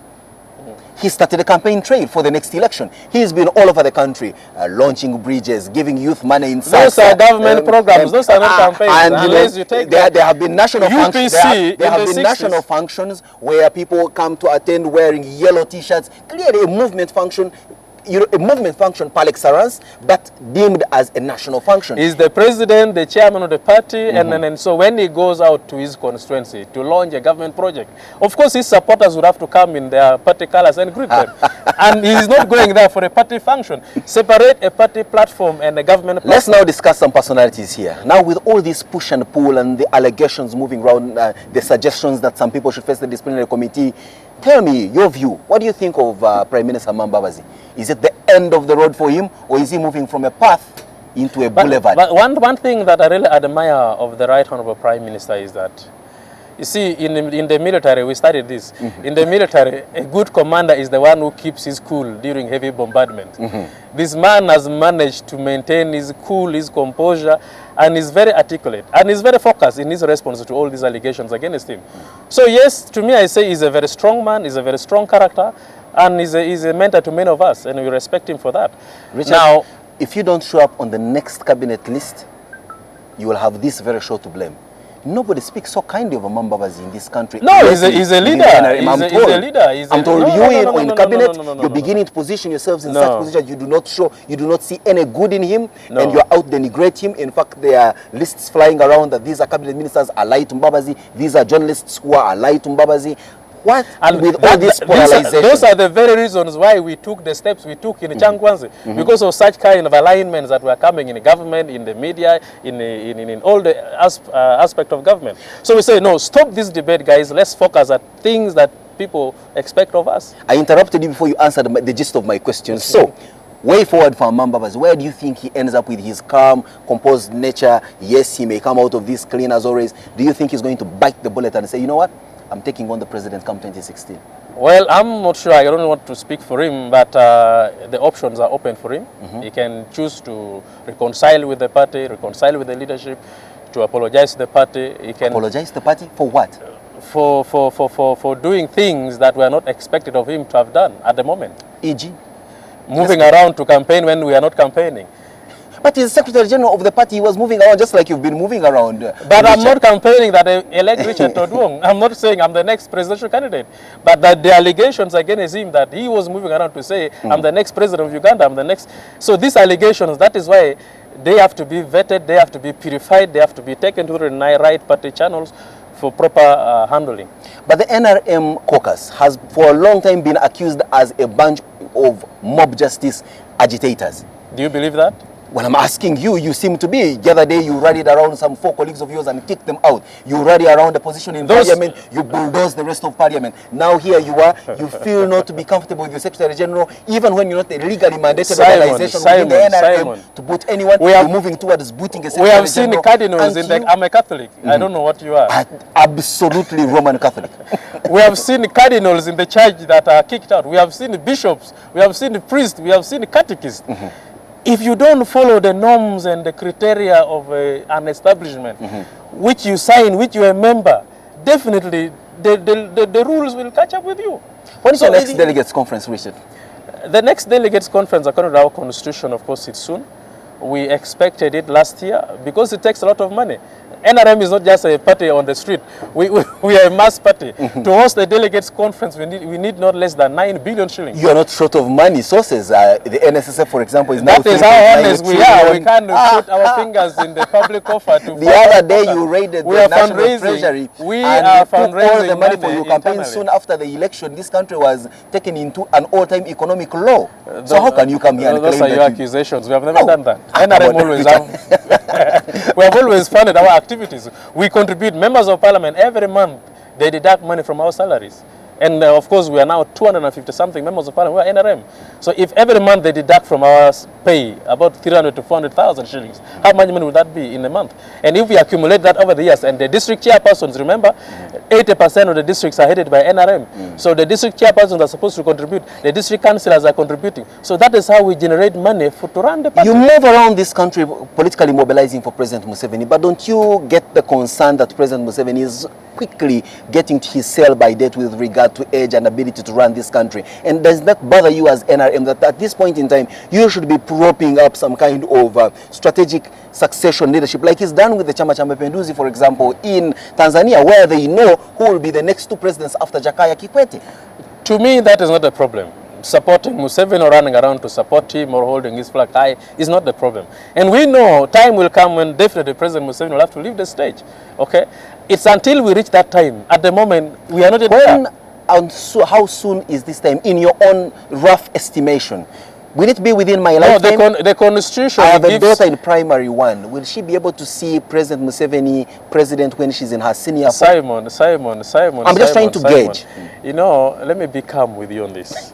he started a campaign trail for the next election. He's been all over the country, launching bridges, giving youth money in Those are government programs. Those are not campaigns. And unless you take there have been national functions. There have been 60s. national functions where people come to attend wearing yellow T-shirts. Clearly, a movement function. A movement function par excellence, but deemed as a national function. Is the president the chairman of the party, and so when he goes out to his constituency to launch a government project, of course his supporters would have to come in their party colors and greet them. And he's not going there for a party function. Separate a party platform and a government platform. Let's now discuss some personalities here. Now, with all this push and pull and the allegations moving around, the suggestions that some people should face the disciplinary committee, tell me your view. What do you think of Prime Minister Mbabazi? Is it the end of the road for him, or is he moving from a path into a boulevard? But one thing that I really admire of the Right Honorable Prime Minister is that, you see, in the military, we studied this. In the military, a good commander is the one who keeps his cool during heavy bombardment. This man has managed to maintain his cool, his composure, and is very articulate, and is very focused in his response to all these allegations against him. So yes, to me I say he's a very strong man, he's a very strong character, and he's a mentor to many of us, and we respect him for that. Richard, now, if you don't show up on the next cabinet list, you will have this very show to blame. Nobody speaks so kindly of Mbabazi in this country. No, he's a leader. He's a leader. I'm told you in cabinet, you're beginning to position yourselves in such position you do not see any good in him, and you're out denigrate him. In fact, there are lists flying around that these are cabinet ministers allied to Mbabazi, these are journalists who are allied to Mbabazi. What and with all this polarization? Those are the very reasons why we took the steps we took in Changwanzi, because of such kind of alignments that were coming in the government, in the media, in all the aspect of government. So we say, no, stop this debate, guys. Let's focus at things that people expect of us. I interrupted you before you answered the gist of my question. So, way forward for Mbabazi, where do you think he ends up with his calm, composed nature? Yes, he may come out of this clean as always. Do you think he's going to bite the bullet and say, you know what? I'm taking on the president come 2016. Well, I'm not sure. I don't want to speak for him, but the options are open for him. He can choose to reconcile with the party, reconcile with the leadership, to apologize to the party. He can apologize to the party for what? For doing things that were not expected of him to have done at the moment. E.g., moving around to campaign when we are not campaigning. But he's Secretary General of the party. He was moving around just like you've been moving around. But I'm not campaigning that I elect Richard Todwong. I'm not saying I'm the next presidential candidate. But that the allegations against him that he was moving around to say, I'm the next president of Uganda, I'm the next. So these allegations, that is why they have to be vetted, they have to be purified, they have to be taken to the right party channels for proper handling. But the NRM caucus has for a long time been accused as a bunch of mob justice agitators. Do you believe that? Well, I'm asking you, you seem to be. The other day you rallied around some 4 colleagues of yours and kicked them out. You rally around the position in parliament, you bulldoze the rest of parliament. Now here you are, you feel not to be comfortable with the Secretary General, even when you're not a legally mandated organization within the NRM to boot anyone. We are moving towards booting a Secretary General. We have seen cardinals in the, I'm a Catholic, I don't know what you are. Absolutely Roman Catholic. We have seen cardinals in the church that are kicked out. We have seen bishops, we have seen priests, we have seen catechists. If you don't follow the norms and the criteria of an establishment, which you sign, which you're a member, definitely the rules will catch up with you. When is the next delegates conference, Richard? The next delegates conference, according to our constitution, of course, it's soon. We expected it last year because it takes a lot of money. NRM is not just a party on the street. We are a mass party. To host a delegates conference, we need not less than 9 billion shillings. You are not short of money sources. The NSSF, for example, is now. That is how honest we are. We can't put our fingers in the public offer to. The other day you raided the National Treasury. We are fundraising all the money for your campaign. Internally. Soon after the election, this country was taken into an all-time economic low. So how can you come here and claim that? Those are your accusations. We have never done that. NRM always have. We have always funded our activities. We contribute, members of parliament, every month they deduct money from our salaries. And of course, we are now 250-something members of parliament. We are NRM. So if every month they deduct from our pay about 300 to 400,000 shillings, how much money would that be in a month? And if we accumulate that over the years, and the district chairpersons, remember, 80% of the districts are headed by NRM. So the district chairpersons are supposed to contribute. The district councillors are contributing. So that is how we generate money to run the party. You move around this country politically mobilizing for President Museveni, but don't you get the concern that President Museveni is quickly getting to his sell-by-date with regard to age and ability to run this country? And does that bother you as NRM that at this point in time you should be propping up some kind of strategic succession leadership like he's done with the Chama cha Mapinduzi, for example, in Tanzania, where they know who will be the next 2 presidents after Jakaya Kikwete? To me, that is not a problem. Supporting Museveni or running around to support him or holding his flag high is not the problem. And we know time will come when definitely President Museveni will have to leave the stage. Okay? It's until we reach that time. At the moment, we are not yet there. And so how soon is this time, in your own rough estimation? Will it be within my lifetime? No, the constitution. I have a daughter in primary 1. Will she be able to see President Museveni president when she's in her senior? Simon. I'm just trying to gauge. You know, let me be calm with you on this.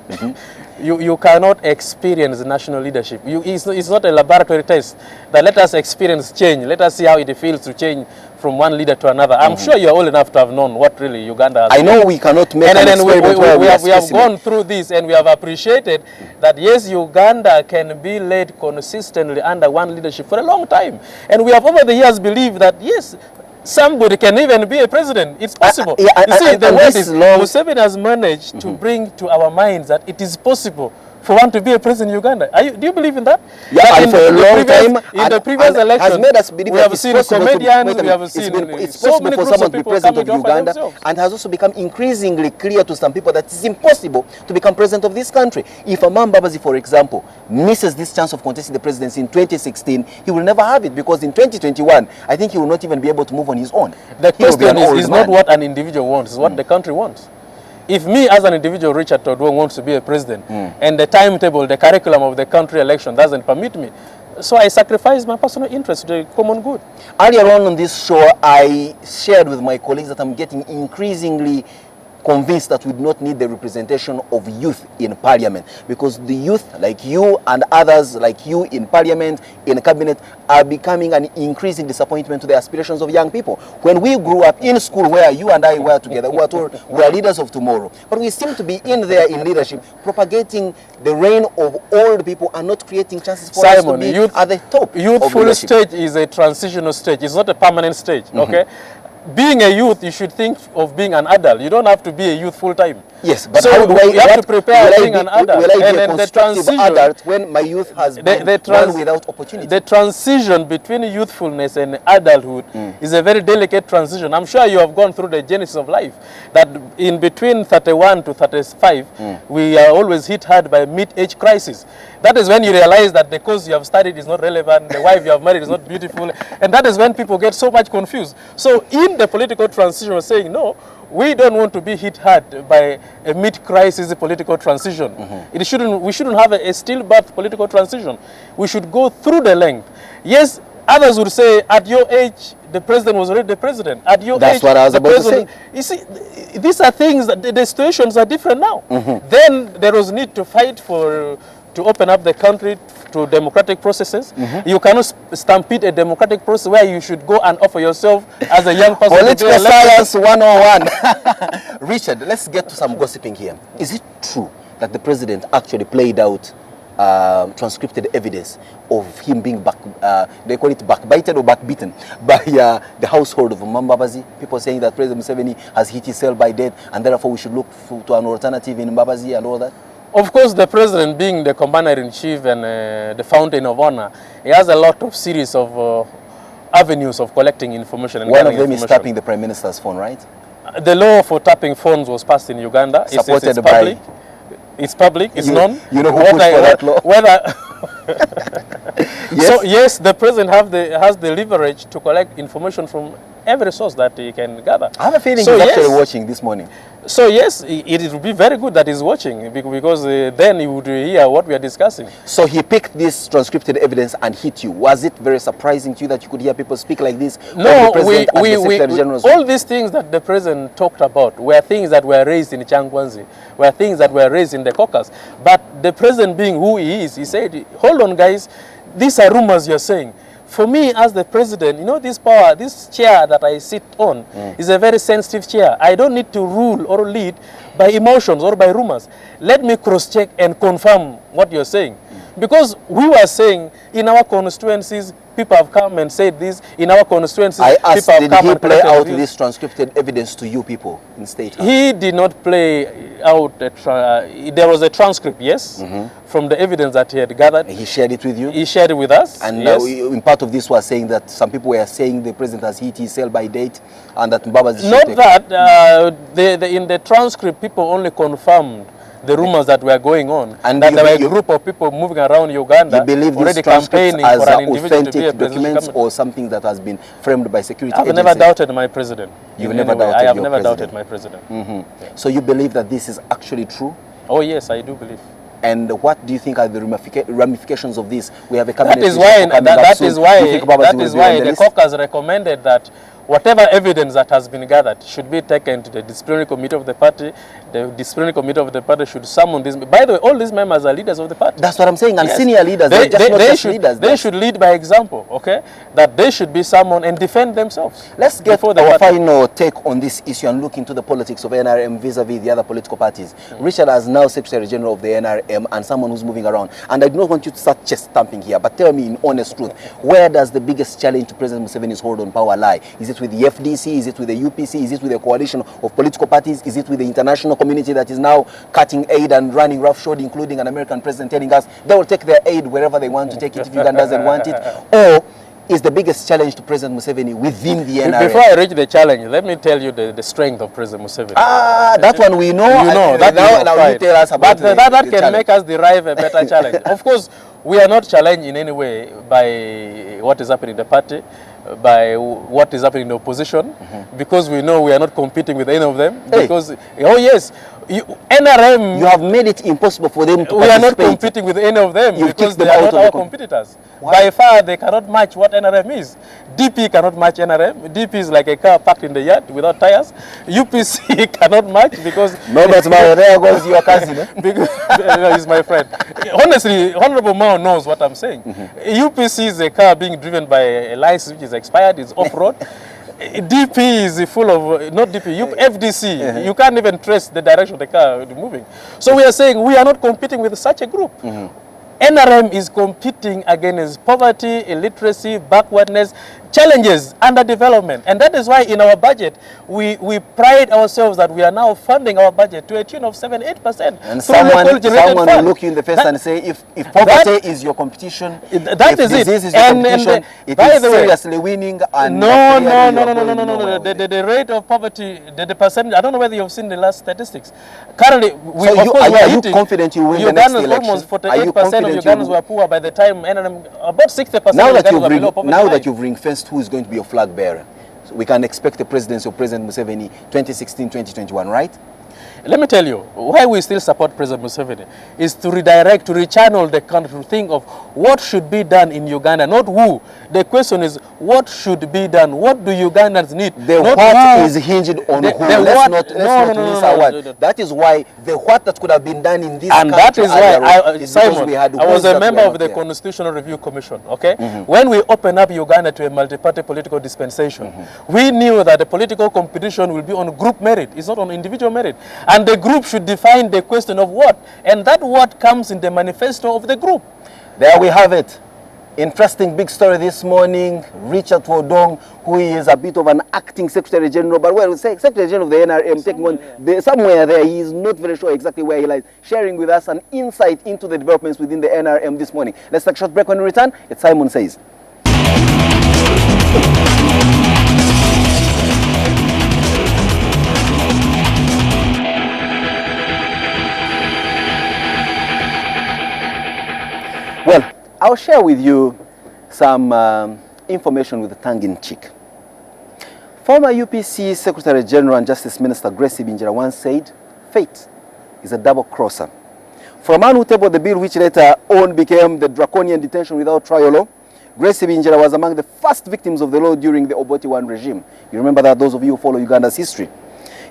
You cannot experience national leadership. It's not a laboratory test that let us experience change. Let us see how it feels to change from one leader to another. I'm sure you're old enough to have known what really Uganda has. I know we cannot make an experiment where we have gone through this and we have appreciated that yes, Uganda can be led consistently under one leadership for a long time. And we have over the years believed that yes, somebody can even be a president. It's possible. You see, the word is Museveni has managed to bring to our minds that it is possible for one to be a president in Uganda. Do you believe in that? Yeah, that and for a long time, in the previous election, has made us believe we have seen comedians, we have seen it's possible for someone to be president of Uganda, and has also become increasingly clear to some people that it's impossible to become president of this country. If Amam Babazi, for example, misses this chance of contesting the presidency in 2016, he will never have it, because in 2021, I think he will not even be able to move on his own. The question is not what an individual wants, it's what the country wants. If me as an individual, Richard Todwong, wants to be a president, and the timetable, the curriculum of the country election doesn't permit me, so I sacrifice my personal interest to the common good. Earlier on this show, I shared with my colleagues that I'm getting increasingly convinced that we do not need the representation of youth in parliament, because the youth like you and others like you in parliament, in cabinet, are becoming an increasing disappointment to the aspirations of young people. When we grew up in school, where you and I were together, we were told we are leaders of tomorrow, but we seem to be in there in leadership propagating the reign of old people and not creating chances for us to be at the top. Youthful stage is a transitional stage. It's not a permanent stage. Okay, being a youth, you should think of being an adult. You don't have to be a youth full time. Yes, but so how do I, you have to prepare being an adult. Will I be a constructive adult when my youth has been one without opportunity? The transition between youthfulness and adulthood is a very delicate transition. I'm sure you have gone through the genesis of life, that in between 31 to 35, we are always hit hard by mid-age crisis. That is when you realize that the course you have studied is not relevant, the wife you have married is not beautiful, and that is when people get so much confused. So in the political transition, we're saying, no, we don't want to be hit hard by a mid-crisis political transition. We shouldn't have a stillbirth political transition. We should go through the length. Yes, others would say, at your age, the president was already the president. At your That's age, what I was about to say. You see, these are things that the situations are different now. Then there was need to fight to open up the country to democratic processes. You cannot stampede a democratic process where you should go and offer yourself as a young person. Political science 101. Richard, let's get to some gossiping here. Is it true that the president actually played out transcripted evidence of him being they call it backbited or backbeaten by the household of Mbabazi? People saying that President Museveni has hit his sell-by date and therefore we should look to an alternative in Mbabazi and all that? Of course, the president being the commander-in-chief and the fountain of honor, he has a lot of series of avenues of collecting information. And one of them is tapping the prime minister's phone, right? The law for tapping phones was passed in Uganda. Supported it's public. by... It's public, it's known. You know who pushed for that law? Yes. So yes, the president has the leverage to collect information from every source that he can gather. I have a feeling he's actually watching this morning. So yes, it would be very good that he's watching, because then he would hear what we are discussing. So he picked this transcripted evidence and hit you. Was it very surprising to you that you could hear people speak like this? No, all these things that the president talked about were things that were raised in Changwanzi, were things that were raised in the caucus. But the president being who he is, he said, hold on guys, these are rumors you're saying. For me, as the president, you know, this power, this chair that I sit on is a very sensitive chair. I don't need to rule or lead by emotions or by rumors. Let me cross-check and confirm what you're saying. Because we were saying in our constituencies, people have come and said this. In our constituencies, I asked, people have come did he play out this transcripted evidence to you people in State House? He did not play out. There was a transcript, yes, from the evidence that he had gathered. He shared it with you? He shared it with us. And yes. In part of this was saying that some people were saying the president has hit his sell-by date and that Mbabazi not that. In the transcript, people only confirmed the rumors that were going on, and that there were a group of people moving around Uganda. You believe already these transcripts campaigning as for an individual to be a documents or something that has been framed by security agencies? I've never doubted my president. You've never doubted I have your never president. doubted my president. Yeah. So you believe that this is actually true? Oh yes, I do believe. And what do you think are the ramifications of this? We have a cabinet. That is why the caucus recommended that whatever evidence that has been gathered should be taken to the disciplinary committee of the party. The disciplinary committee of the party should summon this. By the way, all these members are leaders of the party. That's what I'm saying, and yes. Senior leaders, they should lead by example, okay? That they should be summoned and defend themselves. Let's get our final take on this issue and look into the politics of NRM vis-a-vis the other political parties. Richard is now Secretary General of the NRM and someone who's moving around. And I do not want you to start chest stamping here, but tell me in honest truth, where does the biggest challenge to President Museveni's hold on power lie? Is it with the FDC? Is it with the UPC? Is it with the coalition of political parties? Is it with the international community that is now cutting aid and running roughshod, including an American president telling us they will take their aid wherever they want to take it if Uganda doesn't want it? Or is the biggest challenge to President Museveni within the NRM? Before I reach the challenge, let me tell you the strength of President Museveni. That one we know. You know that now you tell us about that can make us derive a better challenge. Of course, we are not challenged in any way by what is happening in the party, by what is happening in the opposition, because we know we are not competing with any of them. Because, oh yes, NRM... You have made it impossible for them to We are not competing with any of them because they are not our competitors. By far, they cannot match what NRM is. DP cannot match NRM. DP is like a car parked in the yard without tires. UPC cannot match because... No, but there goes your cousin. Because he's my friend. Honestly, Honorable Mao knows what I'm saying. UPC is a car being driven by a license which is expired, it's off-road. DP is full of, not DP, FDC. You can't even trace the direction of the car moving. So we are saying we are not competing with such a group. NRM is competing against poverty, illiteracy, backwardness, challenges, underdevelopment. And that is why in our budget, we pride ourselves that we are now funding our budget to a tune of 7-8%. And someone will look you in the face and say, if poverty is your competition, that if is it. Disease is your competition, it is seriously winning. And no. The rate of poverty, the percentage, I don't know whether you've seen the last statistics. Currently, are you confident you win the next election? Almost 48% of Ugandans were poor by the time NRM, about 60% of Ugandans were below poverty. Now that you've ring-fenced who is going to be your flag bearer, so we can expect the presidency of President Museveni 2016-2021, right? Let me tell you, why we still support President Museveni is to redirect, to rechannel the country, to think of what should be done in Uganda, not who. The question is, what should be done? What do Ugandans need? The not what who. Is hinged on who. Let's not miss our word. That is why the what that could have been done in this and country. And that is why, Simon, I was a member of the Constitutional Review Commission, okay? When we opened up Uganda to a multi-party political dispensation, we knew that the political competition will be on group merit. It's not on individual merit. And the group should define the question of what. And that what comes in the manifesto of the group. There we have it. Interesting big story this morning. Richard Todwong, who is a bit of an acting Secretary General, but well, Secretary General of the NRM, taking on somewhere there, he is not very sure exactly where he lies, sharing with us an insight into the developments within the NRM this morning. Let's take a short break. When we return, it's Simon Says. Well, I'll share with you some information with a tongue-in-cheek. Former UPC Secretary General and Justice Minister Grace Binjira once said, fate is a double-crosser. For a man who tabled the bill which later on became the draconian detention without trial law, Grace Binjira was among the first victims of the law during the Obote I regime. You remember that, those of you who follow Uganda's history.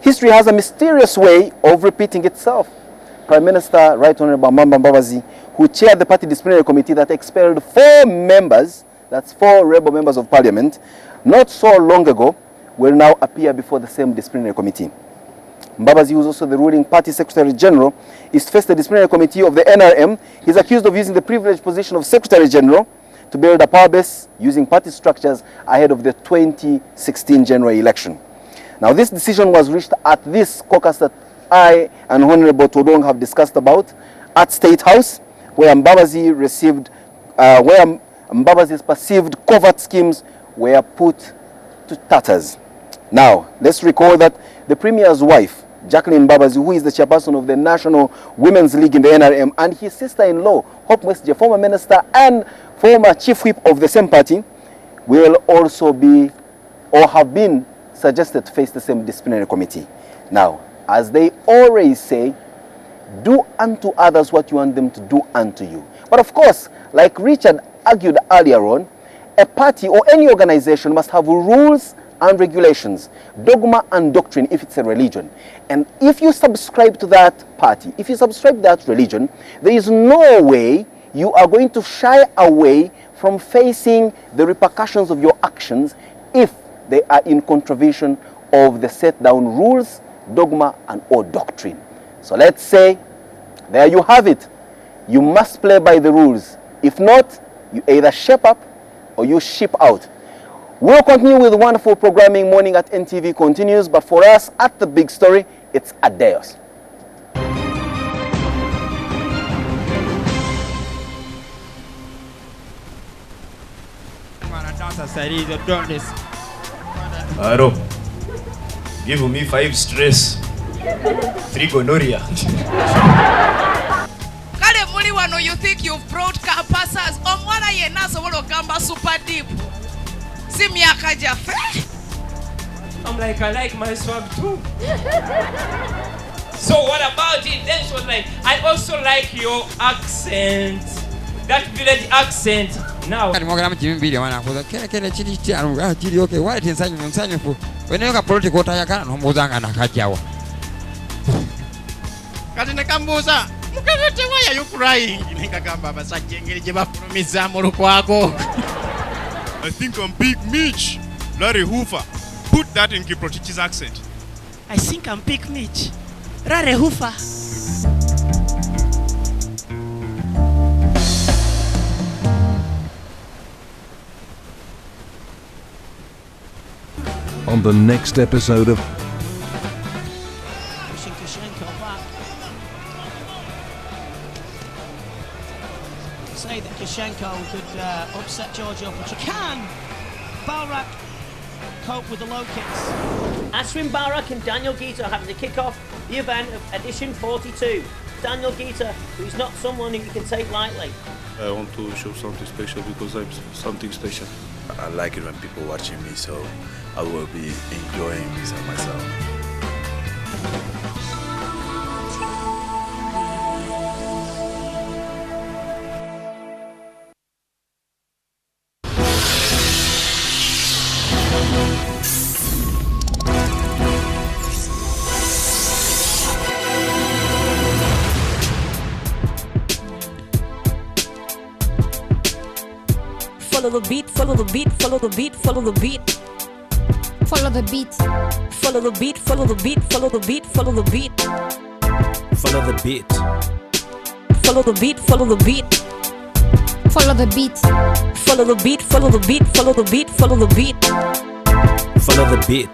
History has a mysterious way of repeating itself. Prime Minister Right Honorable Mamba Mbabazi, who chaired the party disciplinary committee that expelled 4 members, that's 4 rebel members of parliament, not so long ago, will now appear before the same disciplinary committee. Mbabazi, who is also the ruling party Secretary General, is faced the disciplinary committee of the NRM. He is accused of using the privileged position of Secretary General to build a power base using party structures ahead of the 2016 general election. Now, this decision was reached at this caucus that I and Honorable Todwong have discussed about at State House, where Mbabazi's perceived covert schemes were put to tatters. Now, let's recall that the Premier's wife, Jacqueline Mbabazi, who is the chairperson of the National Women's League in the NRM, and his sister-in-law, Hope Mwesije, former minister and former chief whip of the same party, will also be or have been suggested to face the same disciplinary committee. Now, as they always say, do unto others what you want them to do unto you. But of course, like Richard argued earlier on, a party or any organization must have rules and regulations, dogma and doctrine if it's a religion. And if you subscribe to that party, if you subscribe to that religion, there is no way you are going to shy away from facing the repercussions of your actions if they are in contravention of the set down rules, dogma and or doctrine. So let's say, there you have it. You must play by the rules. If not, you either shape up or you ship out. We'll continue with wonderful programming. Morning at NTV continues, but for us at the big story, it's Adios. Aro, give me 5 stress, 3 gonorrhea. Kale muli wano, you think you've brought campasas? Omwana yena sobolo gamba super deep. Simiaka jafe. I'm like, I like my swag too. So what about it? Then she was like, I also like your accent. That village accent. Now. Okay, why didn't you when you got political tayaka no muzanga nakajawa. Katina kambuza. Mukabete, why are you crying? Nikagamba basajengeri je bafurumiza mu lukwago. I think I'm Big Mitch. Larry Hoover. Put that in Kiprotichi's accent. I think I'm Big Mitch. Larry Hoover. on the next episode of Pushing Kushenko back. Say that Kushenko could upset Giorgio Petrosyan. Can Balrak cope with the low kicks? Ashwin Barak and Daniel Geeta are having to kick off the event of edition 42. Daniel Geeta, who's not someone who you can take lightly. I want to show something special because I'm something special. I like it when people watching me, so I will be enjoying this myself. Follow the beat, follow the beat, follow the beat, follow the beat. Follow the beat. Follow the beat, follow the beat, follow the beat, follow the beat. Follow the beat. Follow the beat, follow the beat. Follow the beat. Follow the beat, follow the beat, follow the beat, follow the beat. Follow the beat.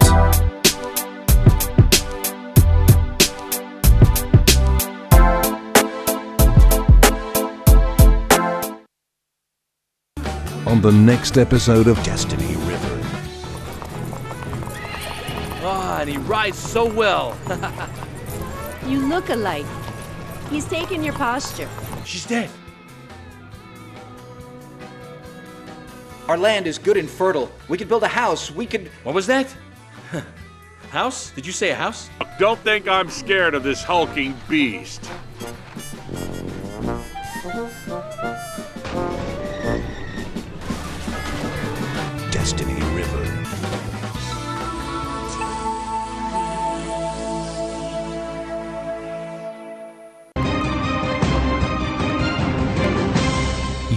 on the next episode of Destiny River. Ah, and he rides so well. You look alike. He's taken your posture. She's dead. Our land is good and fertile. We could build a house. We could... What was that? House? Did you say a house? Don't think I'm scared of this hulking beast. Destiny River.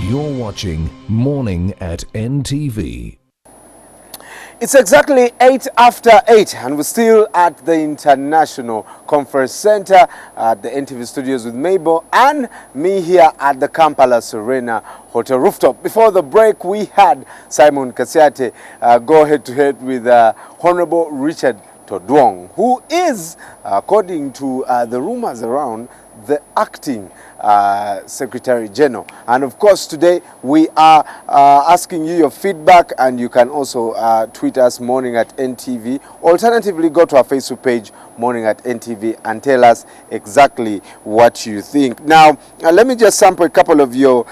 You're watching Morning at NTV. It's exactly 8 after 8 and we're still at the International Conference Center at the NTV studios with Mabel and me here at the Kampala Serena Hotel rooftop. Before the break we had Simon Kasiate go head to head with Honorable Richard Todwong, who is, according to the rumors around, the acting Secretary General. And of course today we are asking you your feedback, and you can also tweet us Morning at NTV. Alternatively, go to our Facebook page Morning at NTV and tell us exactly what you think. Now let me just sample a couple of your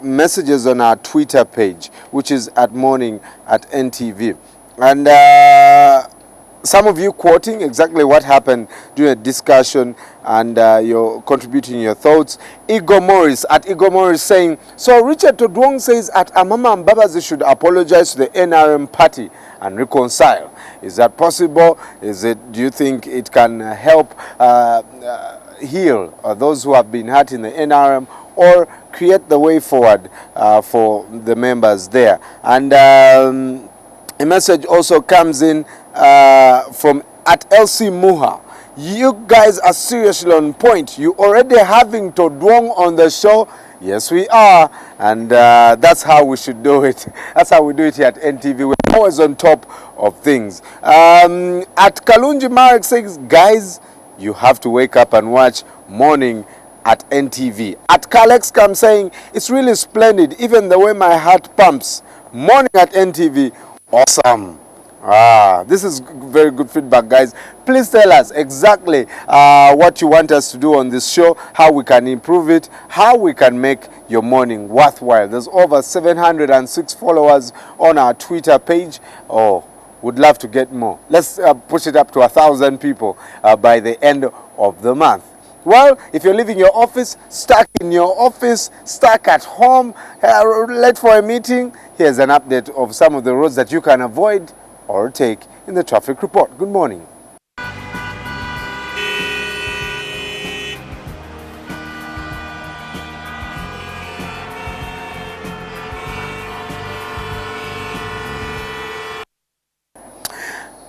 messages on our Twitter page, which is at Morning at NTV. And some of you quoting exactly what happened during a discussion, and you're contributing your thoughts. Igor Morris, at Igor Morris saying, so Richard Todwong says at Amama Mbabazi should apologize to the NRM party and reconcile. Is that possible? Do you think it can help heal those who have been hurt in the NRM, or create the way forward for the members there? And a message also comes in from at LC Muha. You guys are seriously on point. You already having Todwong on the show? Yes, we are. And that's how we should do it. That's how we do it here at NTV. We're always on top of things. At Kalunji Marek says, guys, you have to wake up and watch Morning at NTV. At Kalex comes saying, it's really splendid. Even the way my heart pumps. Morning at NTV. Awesome. This is very good feedback, guys. Please tell us exactly what you want us to do on this show, how we can improve it, how we can make your morning worthwhile. There's over 706 followers on our Twitter page. Oh, would love to get more. Let's push it up to 1,000 people by the end of the month. Well, if you're leaving your office, stuck in your office, stuck at home, late for a meeting, here's an update of some of the roads that you can avoid or take in the traffic report. Good morning.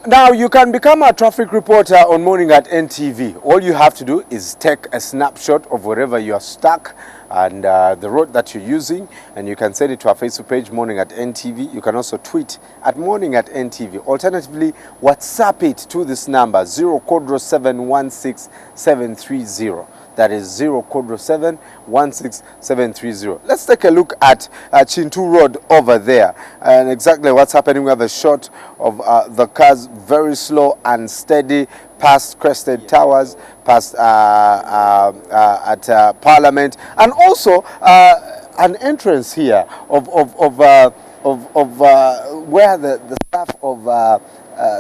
Now, you can become a traffic reporter on Morning at NTV. All you have to do is take a snapshot of wherever you are stuck, and the road that you're using, and you can send it to our Facebook page, Morning at NTV. You can also tweet at Morning at NTV. Alternatively, WhatsApp it to this number, 0-716-730. That is 0-716-730. Let's take a look at Chintu Road over there and exactly what's happening. We have a shot of the cars very slow and steady past Crested Towers, past at Parliament, and also an entrance here of where the staff of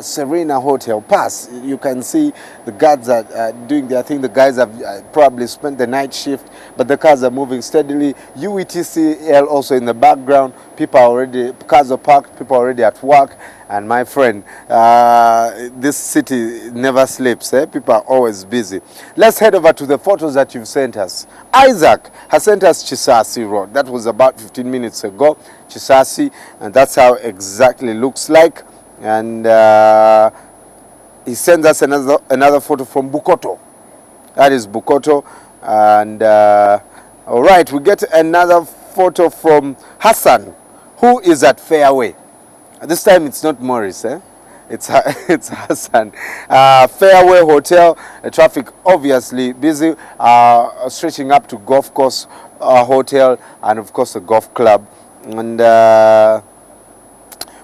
Serena Hotel pass. You can see the guards are doing their thing. The guys have probably spent the night shift, but the cars are moving steadily. UETCL also in the background. People are already, cars are parked, people are already at work. And my friend, this city never sleeps. People are always busy. Let's head over to the photos that you've sent us. Isaac has sent us Chisasi Road. That was about 15 minutes ago. Chisasi, and that's how exactly looks like. And he sends us another photo from Bukoto. That is Bukoto. And all right, we get another photo from Hassan, who is at Fairway. This time it's not Morris, it's Hassan. Fairway Hotel, traffic obviously busy, stretching up to Golf Course Hotel and of course the golf club. And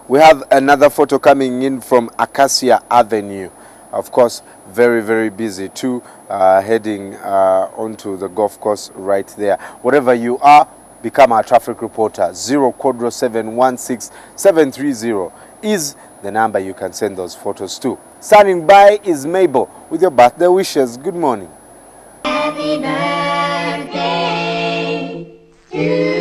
we have another photo coming in from Acacia Avenue. Of course, very, very busy too, heading onto the golf course right there. Wherever you are, become our traffic reporter. 0-716-730 is the number you can send those photos to. Standing by is Mabel with your birthday wishes. Good morning. Happy birthday to you.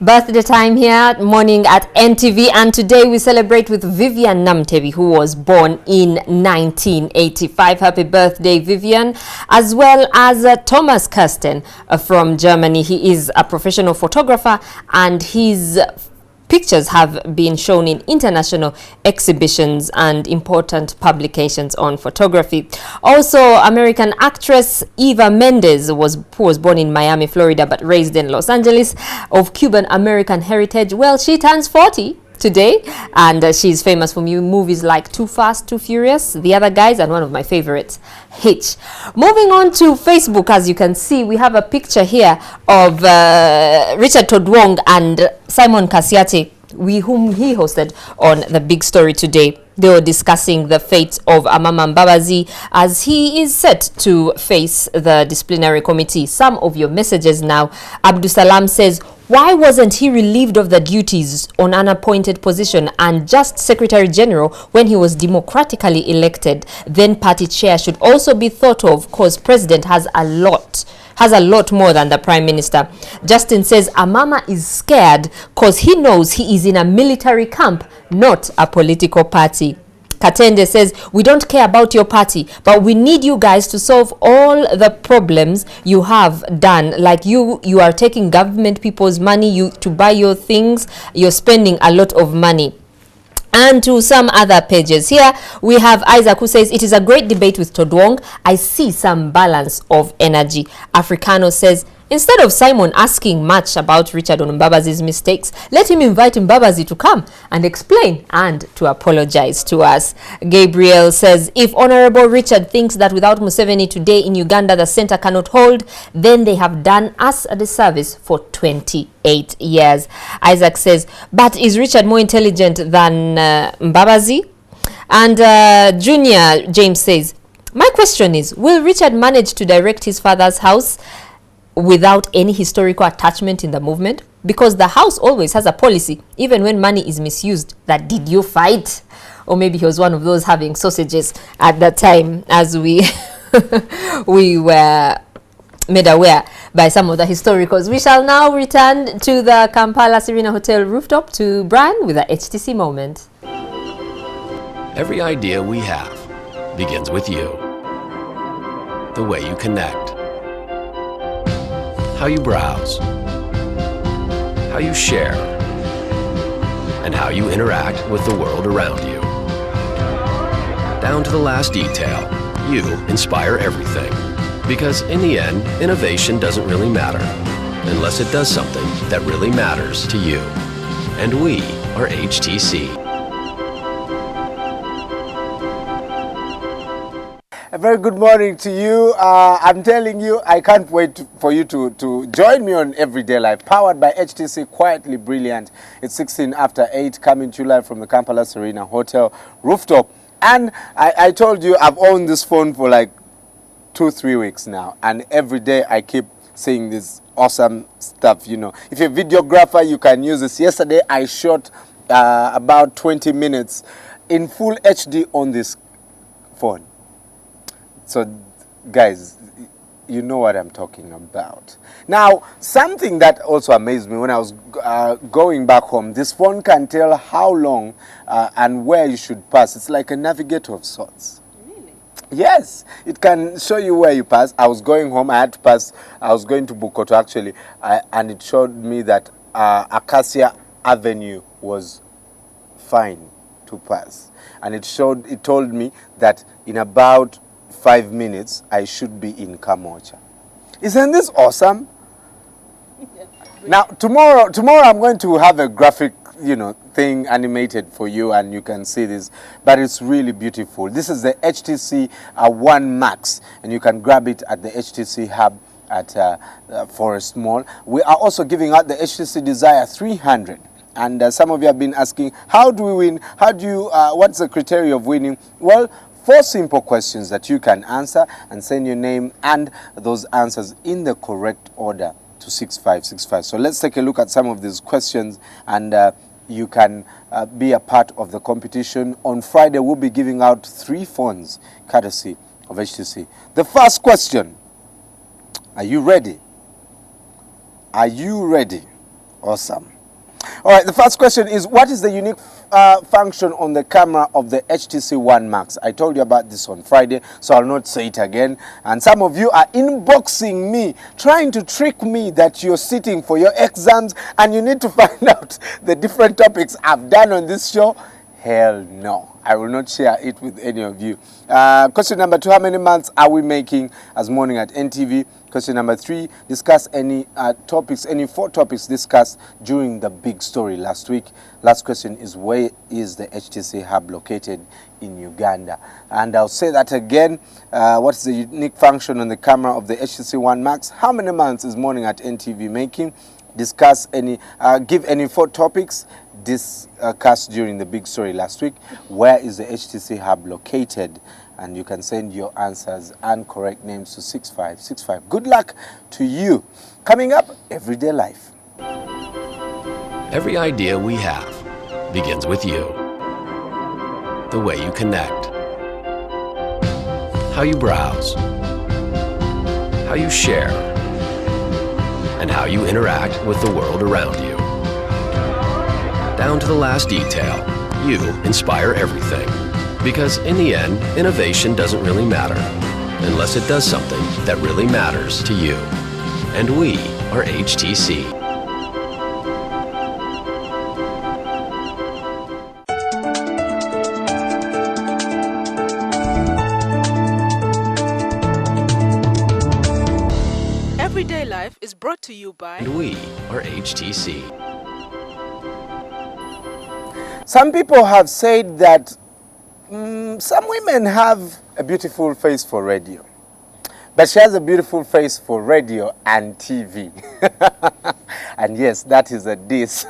Birthday time here, Morning at NTV, and today we celebrate with Vivian Namtevi, who was born in 1985. Happy birthday, Vivian. As well as Thomas Kirsten from Germany. He is a professional photographer, and his pictures have been shown in international exhibitions and important publications on photography. Also, American actress Eva Mendes, who was born in Miami, Florida, but raised in Los Angeles, of Cuban American heritage. Well, she turns 40 today, and she's famous for movies like Too Fast, Too Furious, The Other Guys, and one of my favorites, Hitch. Moving on to Facebook, as you can see, we have a picture here of Richard Todwong and Simon Kasiati, whom he hosted on The Big Story today. They were discussing the fate of Amama Mbabazi as he is set to face the disciplinary committee. Some of your messages now. Abdusalam says, why wasn't he relieved of the duties on an appointed position and just Secretary General when he was democratically elected? Then party chair should also be thought of, because president has a lot more than the Prime Minister. Justin says Amama is scared because he knows he is in a military camp, not a political party. Katende says, we don't care about your party, but we need you guys to solve all the problems you have done. Like you are taking government people's money to buy your things. You're spending a lot of money. And to some other pages here, we have Isaac, who says, it is a great debate with Todwong. I see some balance of energy. Africano says, instead of Simon asking much about Richard Mbabazi's mistakes, let him invite Mbabazi to come and explain and to apologize to us. Gabriel says, if Honorable Richard thinks that without Museveni today in Uganda the center cannot hold, then they have done us a disservice for 28 years. Isaac says, but is Richard more intelligent than Mbabazi? And Junior James says, my question is, will Richard manage to direct his father's house without any historical attachment in the movement? Because the house always has a policy, even when money is misused, that did you fight? Or maybe he was one of those having sausages at that time, as we we were made aware by some of the historicals. We shall now return to the Kampala Serena Hotel rooftop to Brian with the HTC moment. Every idea we have begins with you. The way you connect, how you browse, how you share, and how you interact with the world around you. Down to the last detail, you inspire everything. Because in the end, innovation doesn't really matter unless it does something that really matters to you. And we are HTC. A very good morning to you. I'm telling you, I can't wait for you to join me on Everyday Life, powered by HTC, quietly brilliant. It's 16 after 8, coming to you live from the Kampala Serena Hotel rooftop. And I told you I've owned this phone for like 2-3 weeks now, and every day I keep seeing this awesome stuff. You know, if you're a videographer, you can use this. Yesterday I shot about 20 minutes in full HD on this phone. So guys, you know what I'm talking about. Now, something that also amazed me when I was going back home, this phone can tell how long and where you should pass. It's like a navigator of sorts. Really? Yes, it can show you where you pass. I was going home, I had to pass, I was going to Bukoto actually, and it showed me that Acacia Avenue was fine to pass. And it told me that in about 5 minutes, I should be in Kamocha. Isn't this awesome? Now, tomorrow I'm going to have a graphic, thing animated for you, and you can see this. But it's really beautiful. This is the HTC One Max, and you can grab it at the HTC Hub at Forest Mall. We are also giving out the HTC Desire 300. And some of you have been asking, how do we win? What's the criteria of winning? Well, 4 simple questions that you can answer and send your name and those answers in the correct order to 6565. So let's take a look at some of these questions, and you can be a part of the competition. On Friday, we'll be giving out 3 phones courtesy of HTC. The first question, are you ready? Are you ready? Awesome. All right, the first question is, what is the unique function on the camera of the HTC One Max? I told you about this on Friday, so I'll not say it again. And some of you are inboxing me, trying to trick me that you're sitting for your exams and you need to find out the different topics I've done on this show. Hell no, I will not share it with any of you. Question number 2, how many months are we making as morning at NTV? Question number 3, discuss any 4 topics discussed during the big story last week. Last question is, where is the HTC Hub located in Uganda? And I'll say that again. What's the unique function on the camera of the HTC One Max? How many months is morning at NTV making? Discuss any, give any 4 topics discussed during the big story last week. Where is the HTC Hub located? And you can send your answers and correct names to 6565. Good luck to you. Coming up, Everyday Life. Every idea we have begins with you. The way you connect, how you browse, how you share, and how you interact with the world around you. Down to the last detail, you inspire everything. Because in the end, innovation doesn't really matter unless it does something that really matters to you. And we are HTC. Everyday Life is brought to you by... And we are HTC. Some people have said that some women have a beautiful face for radio, but she has a beautiful face for radio and TV. And yes, that is a diss,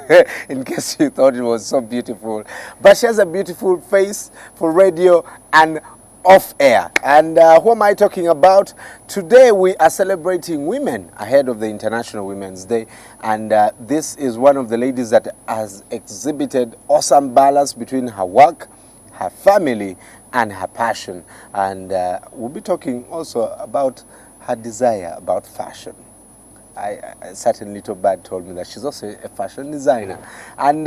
in case you thought it was so beautiful. But she has a beautiful face for radio and off air. And who am I talking about? Today we are celebrating women ahead of the International Women's Day. And this is one of the ladies that has exhibited awesome balance between her work, her family, and her passion. And we'll be talking also about her desire about fashion. Certain little bird told me that she's also a fashion designer. And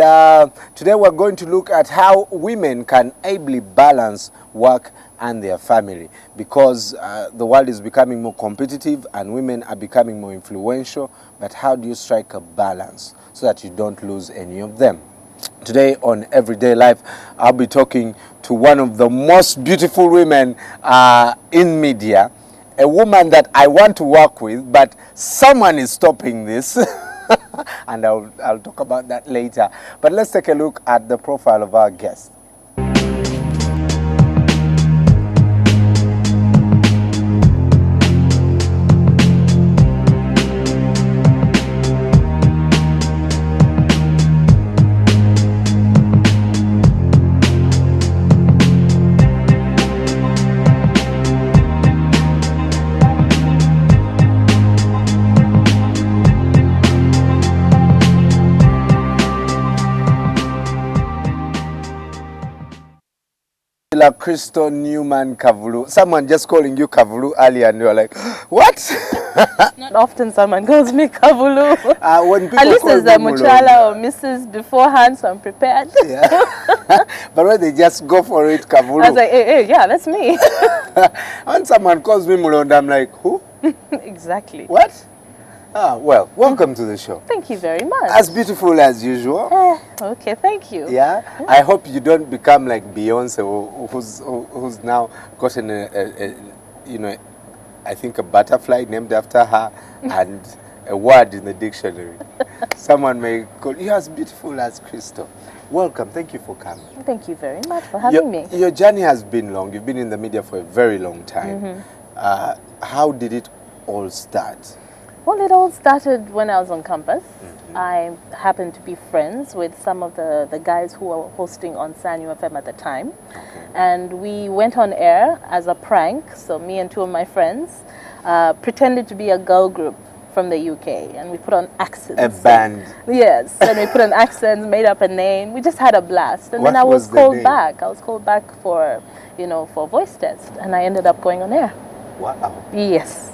today we're going to look at how women can ably balance work and their family, because the world is becoming more competitive and women are becoming more influential. But how do you strike a balance so that you don't lose any of them? Today on Everyday Life, I'll be talking to one of the most beautiful women in media, a woman that I want to work with, but someone is stopping this. And I'll talk about that later. But let's take a look at the profile of our guest. Crystal Newman Kavulu. Someone just calling you Kavulu earlier and you're like, what? Not often someone calls me Kavulu. When people At least call there's a me Muchala or Mrs. beforehand, so I'm prepared. Yeah. But when they just go for it, Kavulu. I was like, hey, yeah, that's me. When someone calls me Mulonda, I'm like, who? Exactly. What? Well, welcome to the show. Thank you very much. As beautiful as usual. Okay, thank you. Yeah? I hope you don't become like Beyonce, who's now gotten I think a butterfly named after her and a word in the dictionary. Someone may call you as beautiful as Crystal. Welcome. Thank you for coming. Thank you very much for having me. Your journey has been long. You've been in the media for a very long time. How did it all start? Well, it all started when I was on campus. I happened to be friends with some of the guys who were hosting on Sanyu FM at the time. And we went on air as a prank. So me and two of my friends pretended to be a girl group from the UK. And we put on accents. A band. Yes. And we put on accents, made up a name. We just had a blast. And then I was called back. I was called back for, for voice test. And I ended up going on air. Wow. Yes.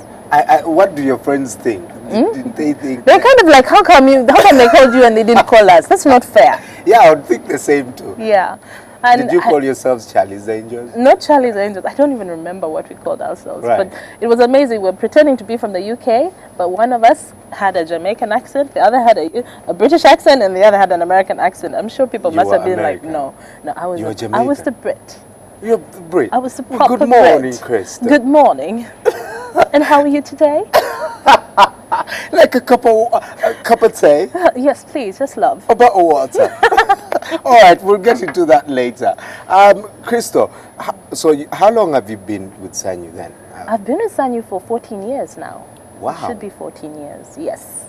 What do your friends think? Didn't they think? They're kind of like, how come they called you and they didn't call us? That's not fair. Yeah, I would think the same too. Yeah. And did you call yourselves Charlie's Angels? Not Charlie's Angels. I don't even remember what we called ourselves. Right. But it was amazing. We were pretending to be from the UK, but one of us had a Jamaican accent, the other had a British accent, and the other had an American accent. I'm sure people must have been American. like, no, I was Jamaican. I was the Brit. You're the Brit. I was the proper Good morning, Brit. Krista. Good morning. And how are you today? Like a cup of tea? Yes, please, just love. A bottle of water. All right, we'll get into that later. Crystal, so how long have you been with Sanyu then? I've been with Sanyu for 14 years now. Wow. It should be 14 years, yes.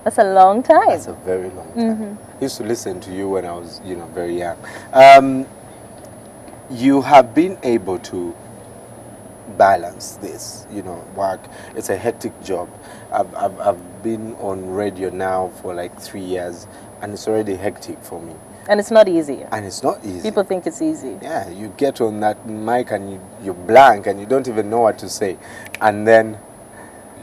That's a long time. That's a very long time. I used to listen to you when I was, very young. You have been able to balance this, work. It's a hectic job. I've been on radio now for like 3 years, and it's already hectic for me. And it's not easy. And it's not easy. People think it's easy. Yeah, you get on that mic and you're blank and you don't even know what to say. And then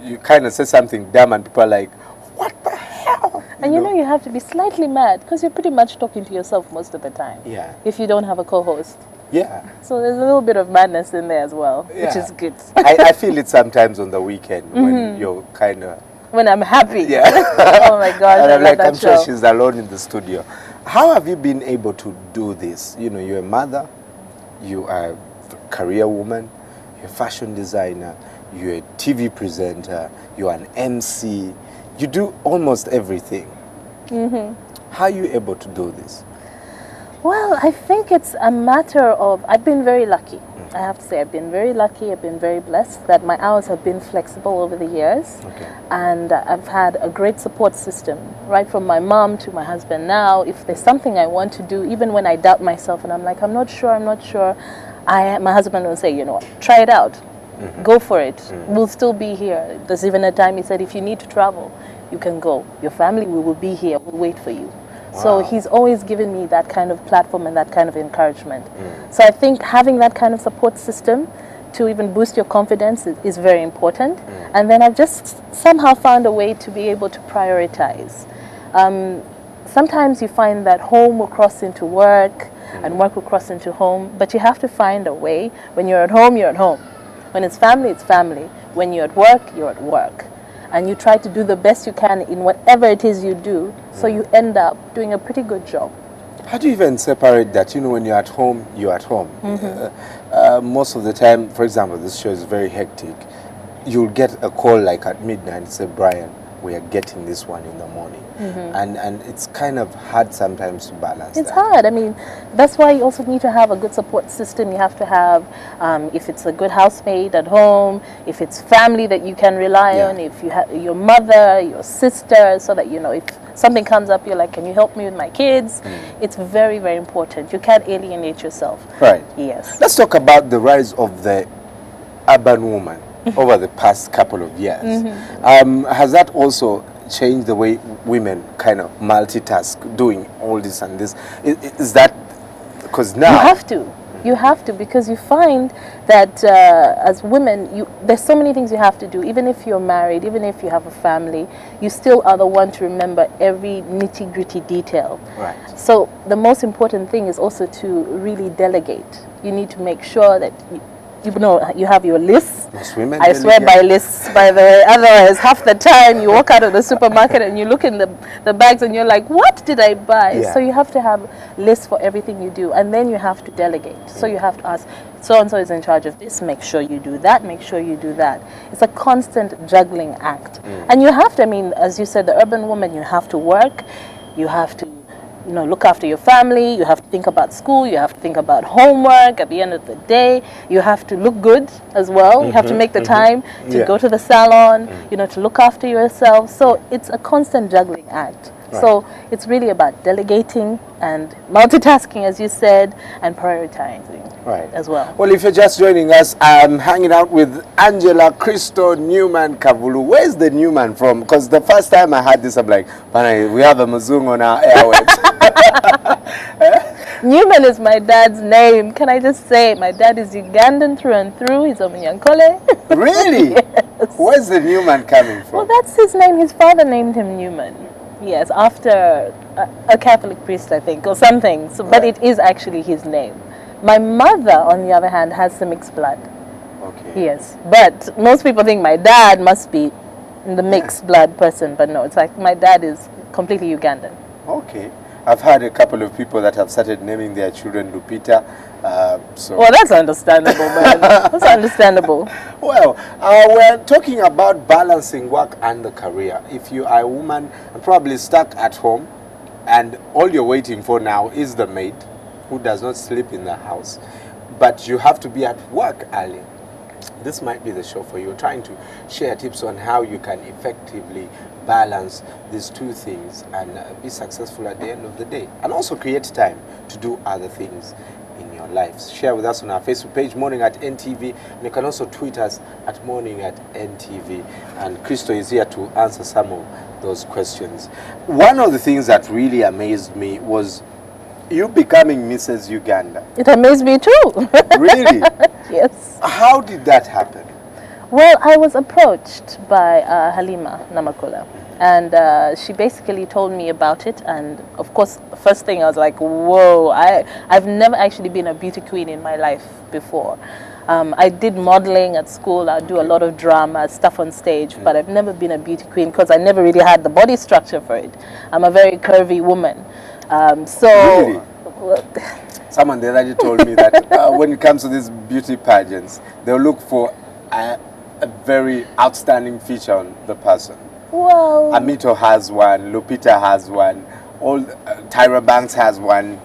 you kind of say something dumb and people are like, what the hell? And you have to be slightly mad because you're pretty much talking to yourself most of the time. Yeah. If you don't have a co-host. Yeah. So there's a little bit of madness in there as well, which is good. I feel it sometimes on the weekend when you're kind of... When I'm happy. Yeah. Oh my gosh, and I'm like, I'm show. sure she's alone in the studio. How have you been able to do this? You're a mother, you are a career woman, you're a fashion designer, you're a TV presenter, you're an MC. You do almost everything. How are you able to do this? Well, I think it's a matter of, I've been very lucky. I have to say, I've been very lucky, I've been very blessed that my hours have been flexible over the years. Okay. And I've had a great support system, right from my mom to my husband now. If there's something I want to do, even when I doubt myself and I'm like, I'm not sure, my husband will say, try it out, go for it. We'll still be here. There's even a time he said, if you need to travel, you can go. Your family, we will be here, we'll wait for you. So he's always given me that kind of platform and that kind of encouragement. So I think having that kind of support system to even boost your confidence is very important. And then I've just somehow found a way to be able to prioritize. Sometimes you find that home will cross into work and work will cross into home, but you have to find a way. When you're at home, you're at home. When it's family, it's family. When you're at work, you're at work. And you try to do the best you can in whatever it is you do, so you end up doing a pretty good job. How do you even separate that? You know, when you're at home, you're at home. Most of the time, for example, this show is very hectic. You'll get a call like at midnight and say, Brian, we are getting this one in the morning. And it's kind of hard sometimes to balance It's that. hard. I mean, that's why you also need to have a good support system. You have to have, if it's a good housemaid at home, if it's family that you can rely on, if you have your mother, your sister, so that, you know, if something comes up, you're like, can you help me with my kids? It's very, very important. You can't alienate yourself. Right. Yes. Let's talk about the rise of the urban woman over the past couple of years. Has that also changed the way women kind of multitask, doing all this and this? Is that because now you have to, because you find that as women, there's so many things you have to do. Even if you're married, even if you have a family, you still are the one to remember every nitty-gritty detail. Right. So the most important thing is also to really delegate. You need to make sure that you know, you have your lists. I swear by lists, by the way. Otherwise, half the time you walk out of the supermarket and you look in the bags and you're like, what did I buy? So you have to have lists for everything you do, and then you have to delegate. So you have to ask, so-and-so is in charge of this, make sure you do that, make sure you do that. It's a constant juggling act. And you have to, I mean, as you said, the urban woman, you have to work, you have to, you know, look after your family, you have to think about school, you have to think about homework at the end of the day, you have to look good as well, you have to make the time to go to the salon, you know, to look after yourself. So it's a constant juggling act. So it's really about delegating and multitasking, as you said, and prioritizing as well. Well, if you're just joining us, I'm hanging out with Angela Christo Newman Kavulu. Where's the Newman from? Because the first time I had this, I'm like, we have a Muzungu on our airwaves. Newman is my dad's name. Can I just say, my dad is Ugandan through and through. He's a Munyankole. Really? Yes. Where's the Newman coming from? Well, that's his name. His father named him Newman. Yes, after a Catholic priest, I think, or something. So, but it is actually his name. My mother, on the other hand, has the mixed blood. Okay. Yes, but most people think my dad must be the mixed blood person, but no, it's like my dad is completely Ugandan. Okay. I've had a couple of people that have started naming their children Lupita. Well, that's understandable, man. That's understandable. Well, we're talking about balancing work and the career. If you are a woman and probably stuck at home, and all you're waiting for now is the maid who does not sleep in the house, but you have to be at work early, this might be the show for you. We're trying to share tips on how you can effectively balance these two things and be successful at the end of the day, and also create time to do other things in your lives. Share with us on our Facebook page, Morning at NTV, and you can also tweet us at Morning at NTV, and Christo is here to answer some of those questions. One of the things that really amazed me was you becoming Mrs. Uganda. It amazed me too. Really? Yes. How did that happen? Well, I was approached by Halima Namakula, and she basically told me about it. And of course, the first thing I was like, whoa, I've never actually been a beauty queen in my life before. I did modeling at school. I do a lot of drama, stuff on stage, but I've never been a beauty queen because I never really had the body structure for it. I'm a very curvy woman. Really? Someone the other day told me that when it comes to these beauty pageants, they'll look for a very outstanding feature on the person. Well, Amito has one, Lupita has one, Tyra Banks has one,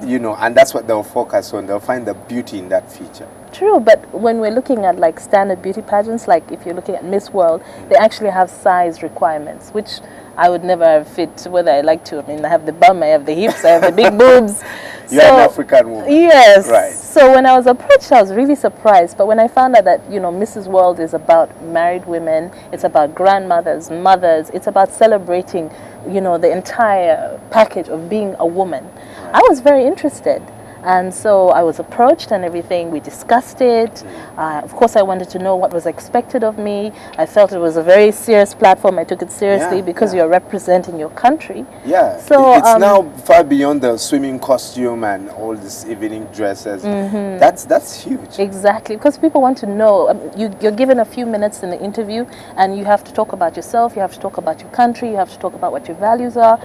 you know, and that's what they'll focus on. They'll find the beauty in that feature. True, but when we're looking at like standard beauty pageants, like if you're looking at Miss World, they actually have size requirements, which I would never fit whether I like to. I mean, I have the bum, I have the hips, I have the big boobs. You're an African woman. Yes. Right. So when I was approached, I was really surprised. But when I found out that, you know, Mrs. World is about married women, it's about grandmothers, mothers, it's about celebrating, you know, the entire package of being a woman, I was very interested. And so I was approached and everything. We discussed it. Of course, I wanted to know what was expected of me. I felt it was a very serious platform. I took it seriously because you're representing your country. Yeah, so it's now far beyond the swimming costume and all these evening dresses. That's huge. Exactly, because people want to know. You're given a few minutes in the interview, and you have to talk about yourself. You have to talk about your country. You have to talk about what your values are.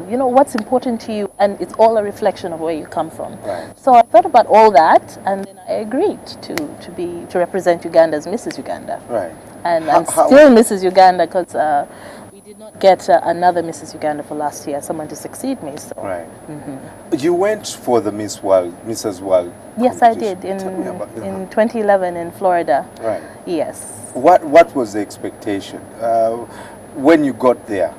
You know what's important to you, and it's all a reflection of where you come from. Right. So I thought about all that, and then I agreed to represent Uganda as Mrs. Uganda. Right. And I'm still Mrs. Uganda because we did not get another Mrs. Uganda for last year, someone to succeed me. So. Right. You went for the Mrs. World. Yes, I did in 2011 in Florida. Right. Yes. What was the expectation when you got there?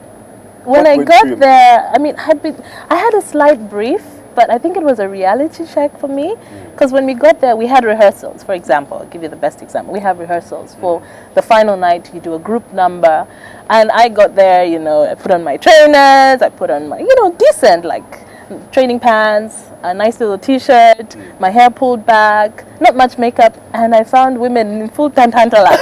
When I got there, I mean, I had a slight brief, but I think it was a reality check for me. Because when we got there, we had rehearsals. For example, I'll give you the best example. We have rehearsals for the final night. You do a group number. And I got there, you know, I put on my trainers, I put on my, you know, decent, like, training pants, a nice little t-shirt, my hair pulled back, not much makeup, and I found women in full tantantala.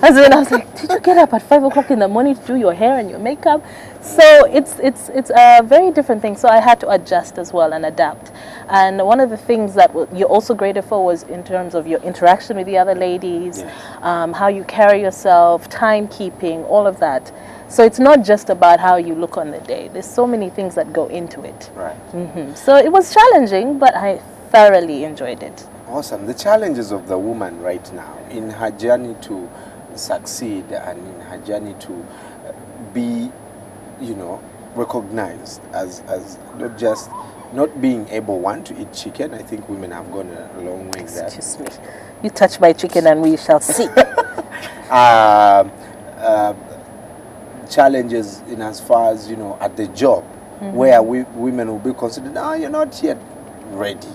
As in, I was like, did you get up at 5 o'clock in the morning to do your hair and your makeup? So it's a very different thing. So I had to adjust as well and adapt. And one of the things that you're also graded for was in terms of your interaction with the other ladies, how you carry yourself, timekeeping, all of that. So it's not just about how you look on the day. There's so many things that go into it. Right. So it was challenging, but I thoroughly enjoyed it. Awesome. The challenges of the woman right now in her journey to succeed and in her journey to be, you know, recognized as not just not being able, one, to eat chicken. I think women have gone a long way there. Excuse me. You touch my chicken and we shall see. Challenges in as far as, you know, at the job, where women will be considered, you're not yet ready.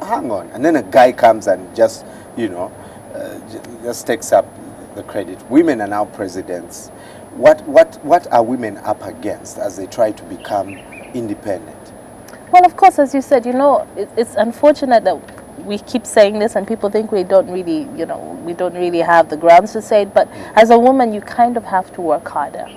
Hang on. And then a guy comes and just, you know, just takes up the credit. Women are now presidents. What are women up against as they try to become independent? Well, of course, as you said, you know, it's unfortunate that we keep saying this and people think we don't really, you know, we don't really have the grounds to say it, but as a woman, you kind of have to work harder.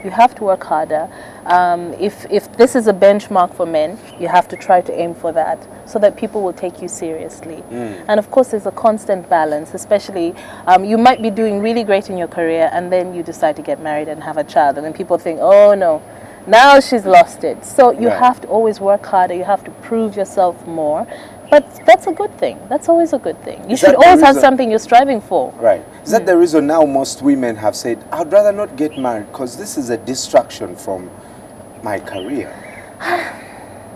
You have to work harder. If this is a benchmark for men, you have to try to aim for that so that people will take you seriously. And of course, there's a constant balance, especially you might be doing really great in your career and then you decide to get married and have a child. And then people think, oh no, now she's lost it. So you have to always work harder. You have to prove yourself more. But that's a good thing. That's always a good thing. You should always have something you're striving for. Right. Is that the reason now most women have said, I'd rather not get married because this is a distraction from my career?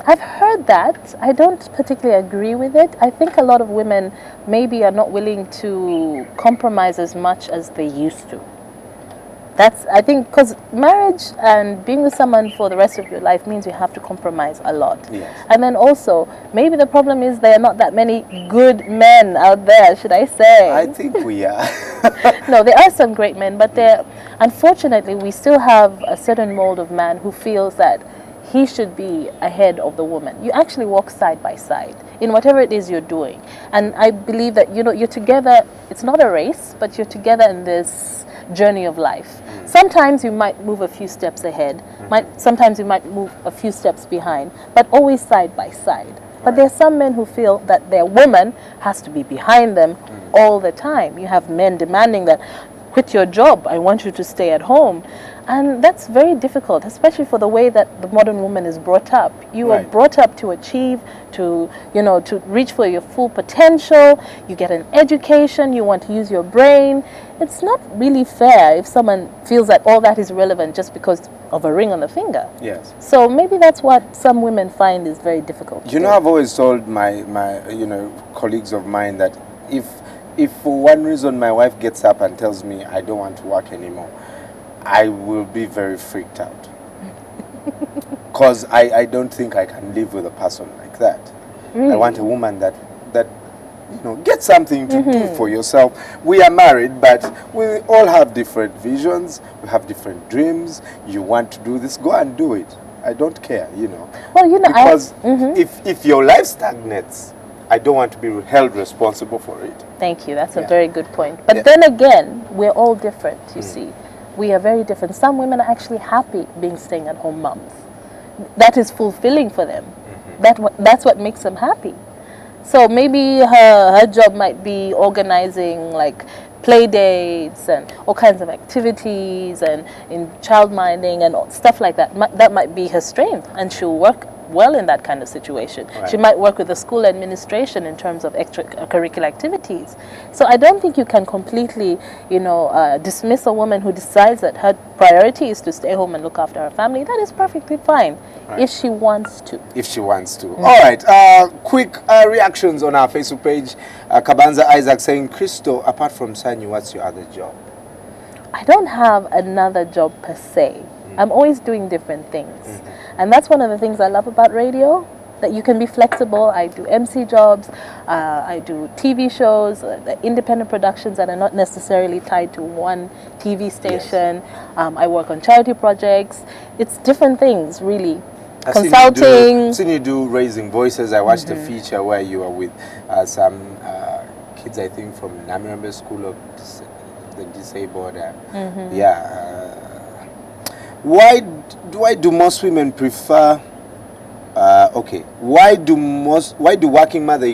I've heard that. I don't particularly agree with it. I think a lot of women maybe are not willing to compromise as much as they used to. That's, I think, because marriage and being with someone for the rest of your life means you have to compromise a lot. Yes. And then also, maybe the problem is there are not that many good men out there, should I say? I think we are. No, there are some great men, but unfortunately, we still have a certain mold of man who feels that he should be ahead of the woman. You actually walk side by side in whatever it is you're doing. And I believe that, you know, you're together, it's not a race, but you're together in this journey of life. Sometimes you might move a few steps ahead, sometimes you might move a few steps behind, but always side by side. But there are some men who feel that their woman has to be behind them all the time. You have men demanding that, quit your job, I want you to stay at home. And that's very difficult, especially for the way that the modern woman is brought up. You are brought up to achieve, to, you know, to reach for your full potential. You get an education, you want to use your brain. It's not really fair if someone feels that all that is relevant just because of a ring on the finger. Yes. So maybe that's what some women find is very difficult. You know, I've always told my you know, colleagues of mine that if for one reason my wife gets up and tells me I don't want to work anymore, I will be very freaked out. Because I don't think I can live with a person like that. I want a woman that you know, get something to do for yourself. We are married, but we all have different visions. We have different dreams. You want to do this, go and do it. I don't care, you know. Well, you know, because if your life stagnates, I don't want to be held responsible for it. Thank you. That's a very good point. But then again, we're all different, you see. We are very different. Some women are actually happy being staying-at-home moms. That is fulfilling for them. That's what makes them happy. So maybe her job might be organizing like play dates and all kinds of activities and in child minding and stuff like that. That might be her strength, and she'll work well in that kind of situation. Right. She might work with the school administration in terms of extracurricular activities. So I don't think you can completely, you know, dismiss a woman who decides that her priority is to stay home and look after her family. That is perfectly fine, if she wants to. If she wants to. All right. Quick reactions on our Facebook page. Kabanza Isaac saying, Crystal, apart from Sanyu, what's your other job? I don't have another job per se. I'm always doing different things. And that's one of the things I love about radio, that you can be flexible. I do MC jobs, I do TV shows, independent productions that are not necessarily tied to one TV station. I work on charity projects. It's different things, really. Consulting. I've seen you do Raising Voices. I watched a feature where you were with some kids, I think, from Namirembe School of the Disabled. Why do most women prefer? Why do working mothers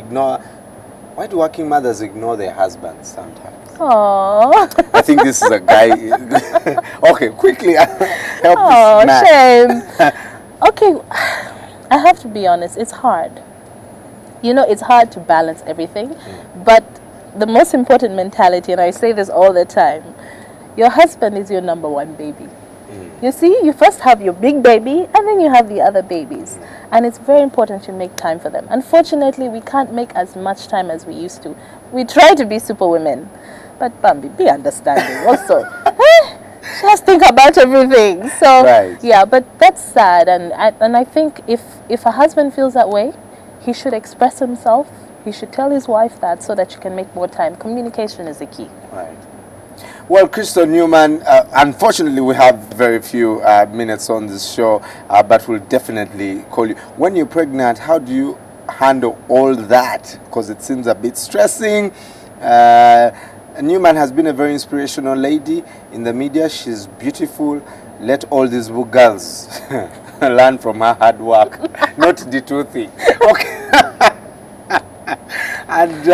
ignore their husbands sometimes? Aww. I think this is a guy. Okay, quickly help Oh, this man. shame. Okay, I have to be honest. It's hard. You know, it's hard to balance everything. But the most important mentality, and I say this all the time, your husband is your number one baby. You see, you first have your big baby, and then you have the other babies. And it's very important to make time for them. Unfortunately, we can't make as much time as we used to. We try to be super women. But Bambi, be understanding also. Just think about everything. So, yeah, but that's sad. And I think if a husband feels that way, he should express himself. He should tell his wife that so that she can make more time. Communication is the key. Right. Well, Crystal Newman, unfortunately we have very few minutes on this show, but we'll definitely call you. When you're pregnant, how do you handle all that? Because it seems a bit stressing. Newman has been a very inspirational lady in the media. She's beautiful. Let all these girls learn from her hard work, not the two things. Okay. And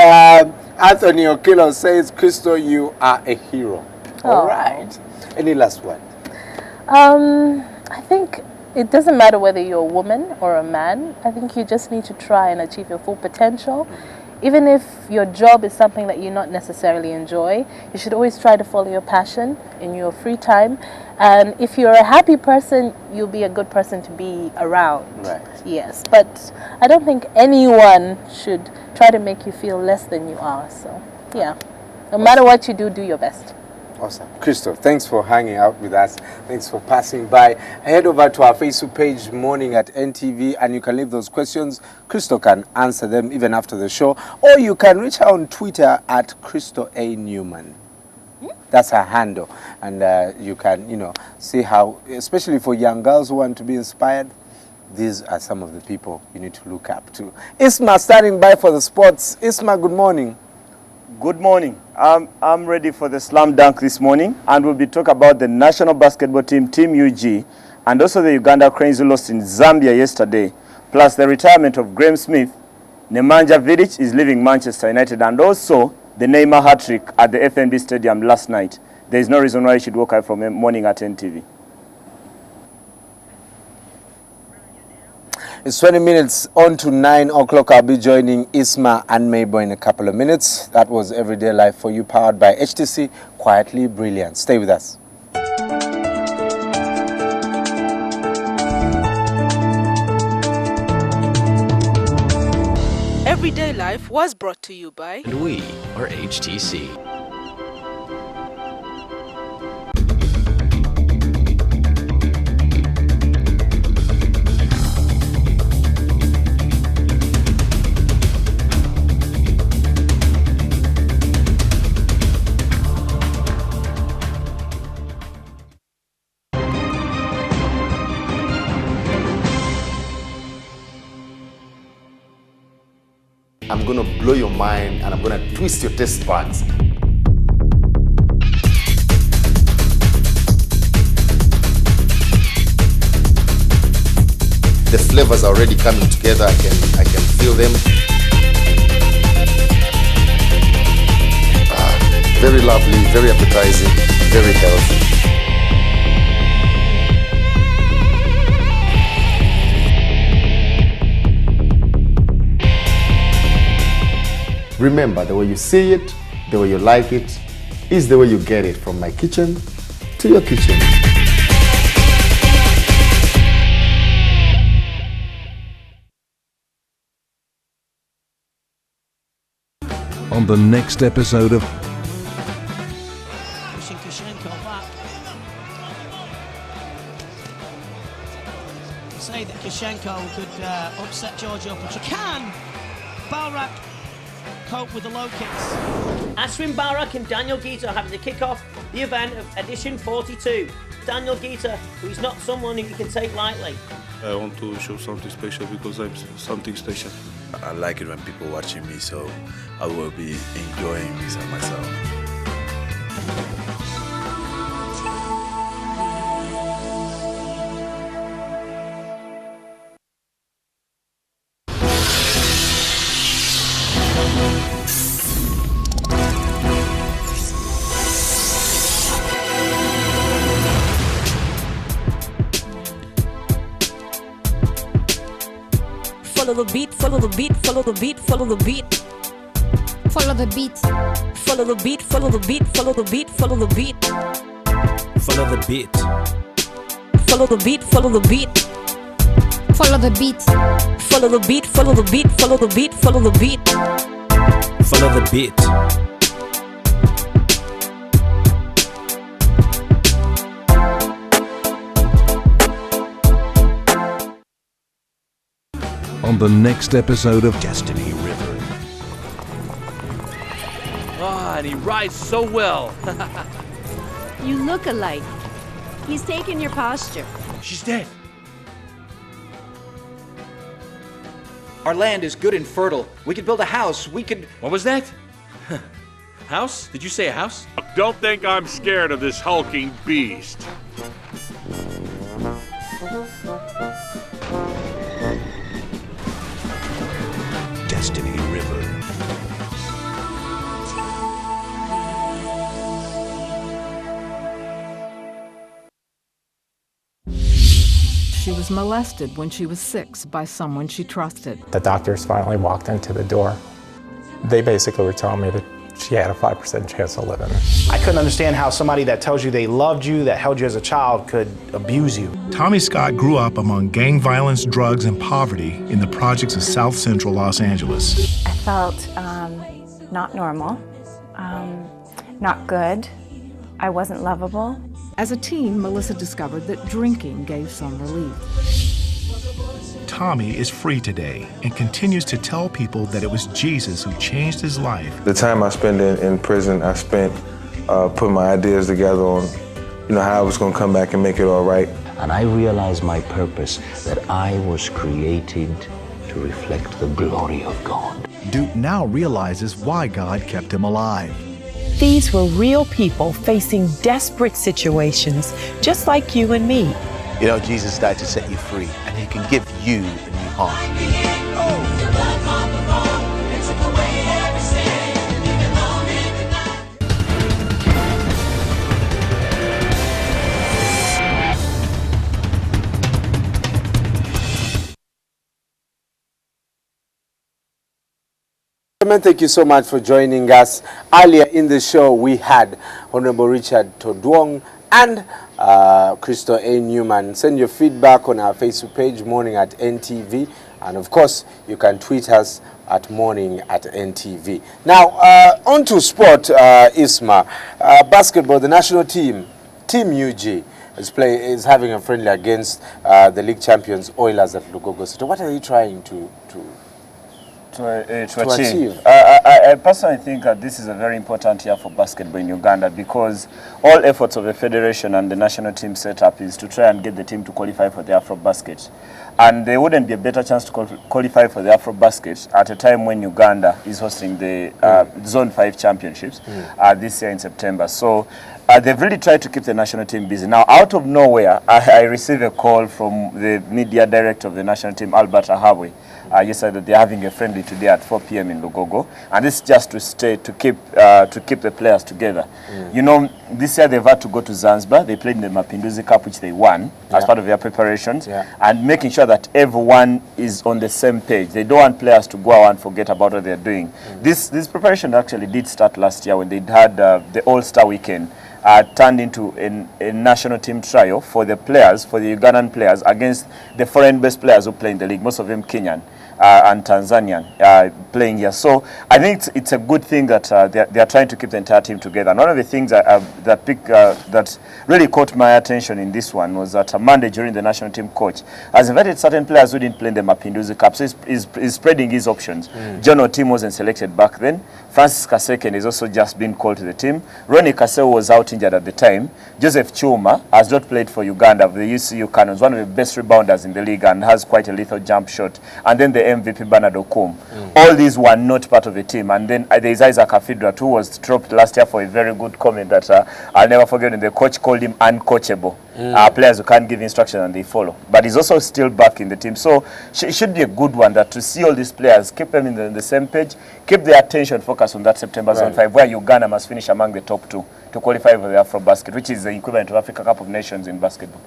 Anthony Okilo says, Crystal, you are a hero. All right. Any last word? I think it doesn't matter whether you're a woman or a man. I think you just need to try and achieve your full potential. Even if your job is something that you not necessarily enjoy, you should always try to follow your passion in your free time. And if you're a happy person, you'll be a good person to be around. Right. Yes, but I don't think anyone should try to make you feel less than you are. So, yeah, no matter what you do, do your best. Awesome. Crystal, thanks for hanging out with us. Thanks for passing by. Head over to our Facebook page, Morning at NTV, and you can leave those questions. Crystal can answer them even after the show. Or you can reach her on Twitter at Crystal A. Newman. That's her handle. And you can, you know, see how, especially for young girls who want to be inspired, these are some of the people you need to look up to. Isma standing by for the sports. Isma, good morning. Good morning. I'm ready for the slam dunk this morning, and we'll be talking about the national basketball team, Team UG, and also the Uganda Cranes who lost in Zambia yesterday, plus the retirement of Graham Smith. Nemanja Vidic is leaving Manchester United, and also the Neymar hat-trick at the FNB Stadium last night. There is no reason why you should walk out from Morning at NTV. It's 20 minutes on to 9 o'clock. I'll be joining Isma and Mabel in a couple of minutes. That was Everyday Life for You, powered by HTC. Quietly brilliant. Stay with us. Everyday Life was brought to you by... And we are HTC. I'm going to blow your mind and I'm going to twist your taste buds. The flavors are already coming together. I can feel them. Very lovely, very appetizing, very healthy. Remember, the way you see it, the way you like it, is the way you get it from my kitchen to your kitchen. On the next episode of Say that Kishenko could upset Giorgio Petrosyan. Can Balrak cope with the low kicks? Ashwin Barak and Daniel Geeta are having to kick off the event of edition 42. Daniel Geeta, who's not someone who you can take lightly. I want to show something special because I'm something special. I like it when people watching me, so I will be enjoying this myself. Follow the beat, follow the beat, follow the beat, follow the beat. Follow the beat. Follow the beat, follow the beat, follow the beat, follow the beat. Follow the beat. Follow the beat, follow the beat. Follow the beat. Follow the beat, follow the beat, follow the beat, follow the beat. Follow the beat. on the next episode of Destiny River. Ah, and he rides so well. You look alike. He's taken your posture. She's dead. Our land is good and fertile. We could build a house. We could... What was that? House? Did you say a house? Don't think I'm scared of this hulking beast. Destiny River. She was molested when she was 6 by someone she trusted. The doctors finally walked into the door. They basically were telling me that she had a 5% chance of living. I couldn't understand how somebody that tells you they loved you, that held you as a child, could abuse you. Tommy Scott grew up among gang violence, drugs, and poverty in the projects of South Central Los Angeles. I felt not normal, not good. I wasn't lovable. As a teen, Melissa discovered that drinking gave some relief. Tommy is free today and continues to tell people that it was Jesus who changed his life. The time I spent in prison, I spent putting my ideas together on, how I was going to come back and make it all right. And I realized my purpose, that I was created to reflect the glory of God. Duke now realizes why God kept him alive. These were real people facing desperate situations, just like you and me. Jesus died to set you free, and he can give you a new heart. Thank you so much for joining us. Earlier in the show, we had Honorable Richard Todwong and Crystal A. Newman. Send your feedback on our Facebook page, Morning at NTV. And of course, you can tweet us at Morning at NTV. Now, on to sport, Isma. Basketball, the national team, Team UG, is having a friendly against the league champions, Oilers at Lugogo City. What are you trying to achieve? I I personally think that this is a very important year for basketball in Uganda because all efforts of the federation and the national team setup is to try and get the team to qualify for the AfroBasket. And there wouldn't be a better chance to qualify for the AfroBasket at a time when Uganda is hosting the Zone 5 Championships this year in September. So they've really tried to keep the national team busy. Now, out of nowhere, I received a call from the media director of the national team, Albert Ahabwe. Yesterday that they're having a friendly today at 4 p.m. in Lugogo, and this is just to keep the players together. You know, this year they've had to go to Zanzibar. They played in the Mapinduzi Cup, which they won as part of their preparations, and making sure that everyone is on the same page. They don't want players to go out and forget about what they're doing. This preparation actually did start last year when they had the All-Star weekend. Turned into a national team trial for the players, for the Ugandan players, against the foreign-based players who play in the league, most of them Kenyan and Tanzanian playing here. So I think it's a good thing that they are trying to keep the entire team together. And one of the things that really caught my attention in this one was that Monday, during the national team, coach has invited certain players who didn't play in the Mapinduzi Cup. So he's spreading his options. John Otim wasn't selected back then. Francis Kaseken has also just been called to the team. Ronnie Kaseo was out injured at the time. Joseph Chuma has not played for Uganda, the UCU Cannons, one of the best rebounders in the league and has quite a lethal jump shot. And then the MVP Bernard Okum. All these were not part of the team. And then there's Isaac Afidrat, who was dropped last year for a very good comment that I'll never forget when the coach called him uncoachable. Players who can't give instruction and they follow. But he's also still back in the team. So it should be a good one that to see all these players, keep them in the same page, keep their attention focused on that September Zone 5, where Uganda must finish among the top 2 to qualify for the AfroBasket, which is the equivalent of Africa Cup of Nations in basketball.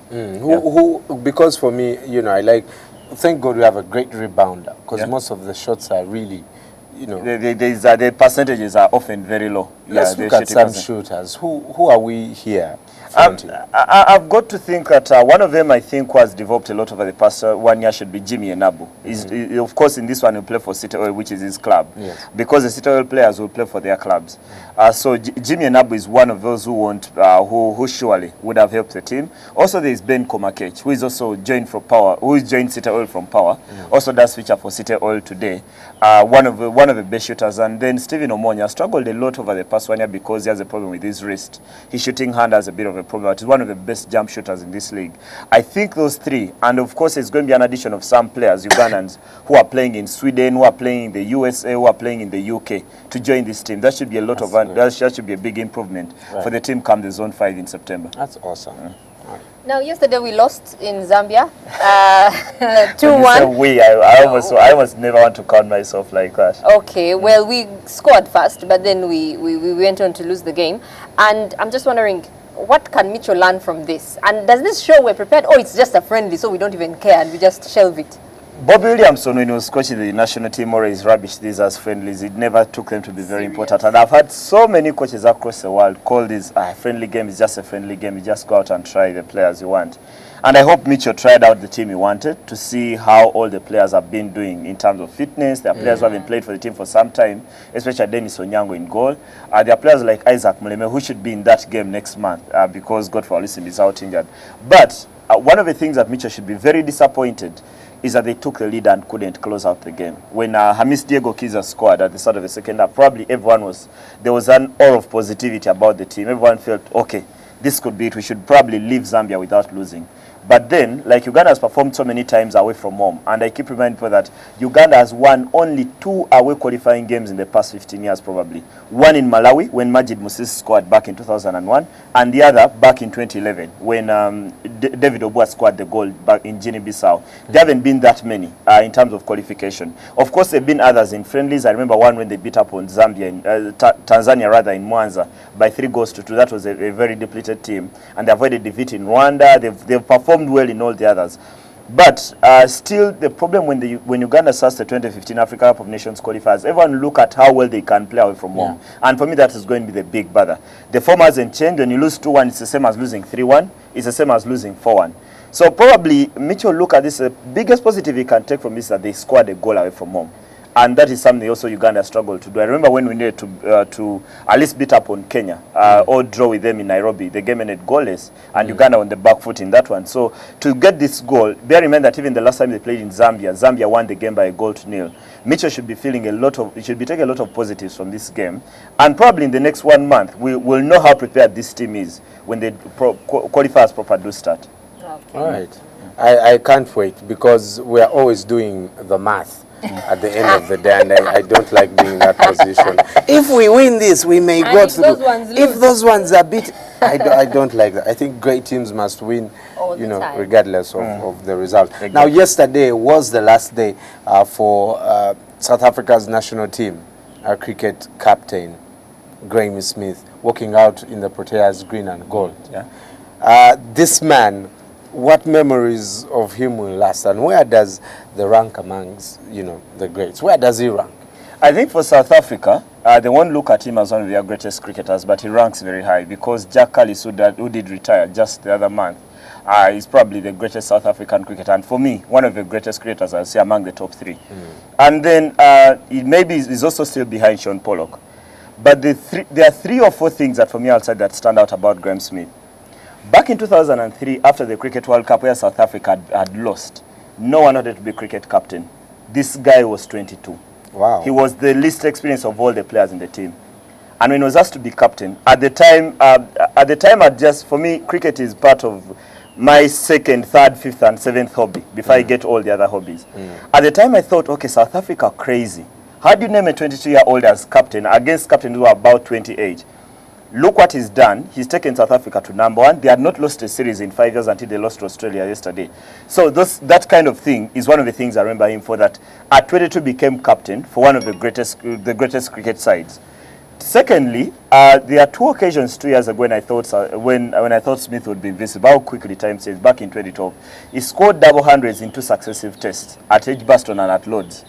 Because for me, you know, thank God we have a great rebounder, because most of the shots are really, you know, the percentages are often very low. Let's look at some shooters. Who are we here? I've got to think that one of them, I think, was developed a lot over the past 1 year should be Jimmy Enabu. Of course, in this one, he'll play for City Oil, which is his club, because the City Oil players will play for their clubs. So Jimmy Enabu is one of those who surely would have helped the team. Also, there is Ben Komakech, who is also joined from Power, who is joined City Oil from Power. Also does feature for City Oil today. One of the best shooters. And then Stephen Omonya struggled a lot over the past 1 year because he has a problem with his wrist. His shooting hand has a bit of a problem, but he's one of the best jump shooters in this league. I think those three, and of course it's going to be an addition of some players, Ugandans, who are playing in Sweden, who are playing in the USA, who are playing in the UK, to join this team. That should be a lot that should be a big improvement for the team come the Zone 5 in September. That's awesome. Now, yesterday we lost in Zambia, 2-1. I almost never want to count myself like that. Okay, well, we scored first, but then we went on to lose the game. And I'm just wondering, what can Mitchell learn from this? And does this show we're prepared, or it's just a friendly, so we don't even care and we just shelve it? Bobby Williamson, when he was coaching the national team, always rubbish these as friendlies. It never took them to be very important. And I've had so many coaches across the world call this friendly game is just a friendly game. You just go out and try the players you want. And I hope Mitchell tried out the team he wanted to see how all the players have been doing in terms of fitness. There are players who haven't played for the team for some time, especially Dennis Onyango in goal. There are players like Isaac Muleme who should be in that game next month because Godfrey Olusim is out injured. But one of the things that Mitchell should be very disappointed is that they took the lead and couldn't close out the game. When Hamis Diego Kiza scored at the start of the second half, probably there was an aura of positivity about the team. Everyone felt, okay, this could be it. We should probably leave Zambia without losing. But then, like Uganda has performed so many times away from home, and I keep reminding people that Uganda has won only 2 away qualifying games in the past 15 years probably. One in Malawi, when Majid Musis scored back in 2001, and the other back in 2011, when David Obua scored the goal back in Guinea-Bissau. There haven't been that many in terms of qualification. Of course, there have been others in friendlies. I remember one when they beat up on Tanzania rather, in Mwanza by 3-2. That was a very depleted team, and they avoided defeat in Rwanda. They've performed well in all the others. But still, the problem when Uganda starts the 2015 Africa Cup of Nations qualifiers, everyone look at how well they can play away from home. And for me, that is going to be the big bother. The form hasn't changed. When you lose 2-1, it's the same as losing 3-1. It's the same as losing 4-1. So probably Mitchell look at this. The biggest positive he can take from this is that they scored a goal away from home. And that is something also Uganda struggled to do. I remember when we needed to at least beat up on Kenya or draw with them in Nairobi. The game ended goalless, and Uganda on the back foot in that one. So to get this goal, bear in mind that even the last time they played in Zambia, Zambia won the game by 1-0. Mitchell should be feeling taking a lot of positives from this game. And probably in the next 1 month, we will know how prepared this team is when the qualifiers proper do start. Okay. All right. I can't wait, because we are always doing the math at the end of the day, and I don't like being in that position. If we win this, we may go through. If those ones are beat, I don't like that. I think great teams must win, regardless of the result. Exactly. Now, yesterday was the last day for South Africa's national team. Our cricket captain, Graeme Smith, walking out in the Proteas green and gold. Yeah. This man, what memories of him will last, and where does the rank amongst the greats? Where does he rank? I think for South Africa, they won't look at him as one of their greatest cricketers, but he ranks very high, because Jack Callis, who did retire just the other month, is probably the greatest South African cricketer, and for me, one of the greatest cricketers, I'll say, among the top 3. And then he's also still behind Sean Pollock. But there are 3 or 4 things that for me outside that stand out about Graeme Smith. Back in 2003, after the Cricket World Cup, where South Africa had lost, no one wanted to be cricket captain. This guy was 22. Wow. He was the least experienced of all the players in the team. And when he was asked to be captain, at the time, for me, cricket is part of my 2nd, 3rd, 5th, and 7th hobby, before I get all the other hobbies. At the time, I thought, okay, South Africa crazy. How do you name a 22-year-old as captain against captains who are about 28? Look what he's done. He's taken South Africa to #1. They had not lost a series in 5 years until they lost to Australia yesterday. So that kind of thing is one of the things I remember him for, that at 22 became captain for one of the greatest cricket sides. Secondly, there are 2 occasions 2 years ago when I thought Smith would be invincible. How quickly time says. Back in 2012, he scored double hundreds in 2 successive tests at Edgbaston and at Lords,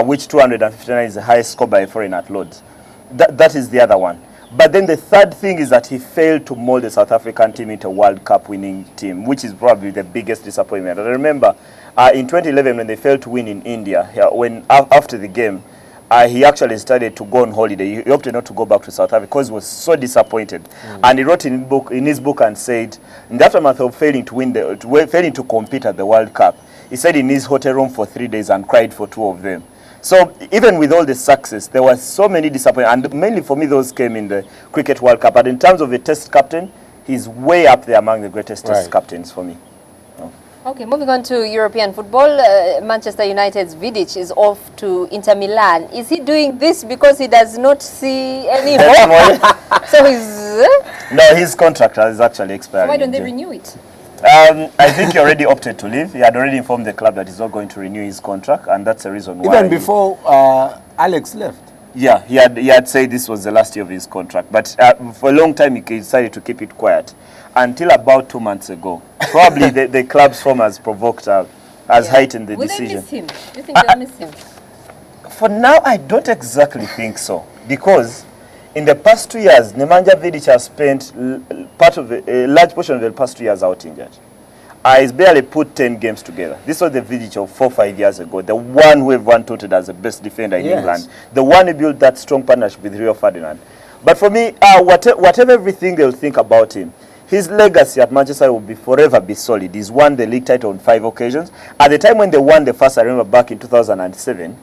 which 259 is the highest score by a foreign at Lords. That is the other one. But then the third thing is that he failed to mold the South African team into a World Cup winning team, which is probably the biggest disappointment. I remember in 2011 when they failed to win in India, after the game, he actually started to go on holiday. He opted not to go back to South Africa because he was so disappointed. And he wrote in his book and said, in the aftermath of failing to compete at the World Cup, he said in his hotel room for 3 days and cried for 2 of them. So even with all the success, there were so many disappointments, and mainly for me those came in the Cricket World Cup. But in terms of a test captain, he's way up there among the greatest test captains for me. Okay, moving on to European football, Manchester United's Vidic is off to Inter Milan. Is he doing this because he does not see any hope? So No, his contract is actually expiring. So why don't they renew it? I think he already opted to leave. He had already informed the club that he's not going to renew his contract, and that's the reason why. Even before Alex left? Yeah, he had said this was the last year of his contract, but for a long time he decided to keep it quiet until about 2 months ago. Probably the club's form has provoked, has heightened the decision. Will they miss him? Do you think they'll miss him? For now, I don't exactly think so, because in the past 2 years, Nemanja Vidic has spent a large portion of the past 2 years out injured. He's barely put 10 games together. This was the Vidic of 4 or 5 years ago, the one who everyone touted as the best defender in England, the one who built that strong partnership with Rio Ferdinand. But for me, whatever everything they'll think about him, his legacy at Manchester will forever be solid. He's won the league title on 5 occasions. At the time when they won the first, I remember back in 2007,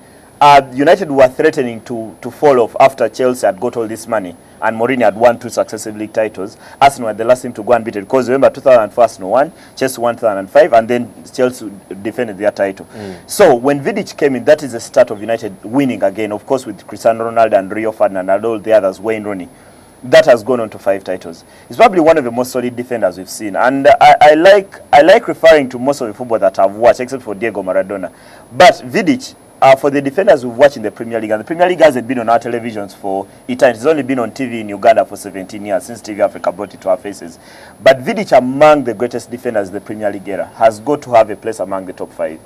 United were threatening to fall off after Chelsea had got all this money and Mourinho had won 2 successive league titles. Arsenal had the last team to go unbeaten, because remember 2004 Arsenal won, Chelsea won 2005, and then Chelsea defended their title. So when Vidic came in, that is the start of United winning again, of course with Cristiano Ronaldo and Rio Ferdinand and all the others, Wayne Rooney. That has gone on to 5 titles. He's probably one of the most solid defenders we've seen, and I like referring to most of the football that I've watched, except for Diego Maradona. But Vidic, for the defenders we've watched in the Premier League, and the Premier League hasn't been on our televisions for eternity. It's only been on TV in Uganda for 17 years, since TV Africa brought it to our faces. But Vidic, among the greatest defenders in the Premier League era, has got to have a place among the top 5.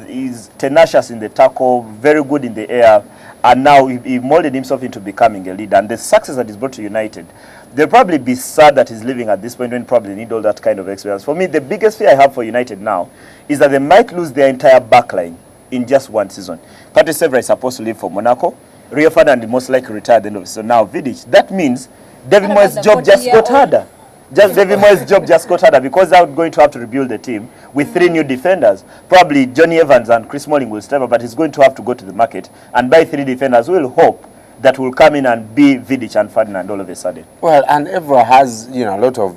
He's tenacious in the tackle, very good in the air, and now he molded himself into becoming a leader. And the success that he's brought to United, they'll probably be sad that he's leaving at this point when probably need all that kind of experience. For me, the biggest fear I have for United now is that they might lose their entire backline in just one season. Patrice Evra is supposed to leave for Monaco. Rio Ferdinand most likely retired at the end of it. So now Vidic. That means David Moyes' job just got harder. David Moyes' job just got harder because they're going to have to rebuild the team with 3 new defenders. Probably Johnny Evans and Chris Smalling will step up, but he's going to have to go to the market and buy 3 defenders. We'll hope that will come in and be Vidic and Ferdinand all of a sudden. Well, and Evra has, a lot of,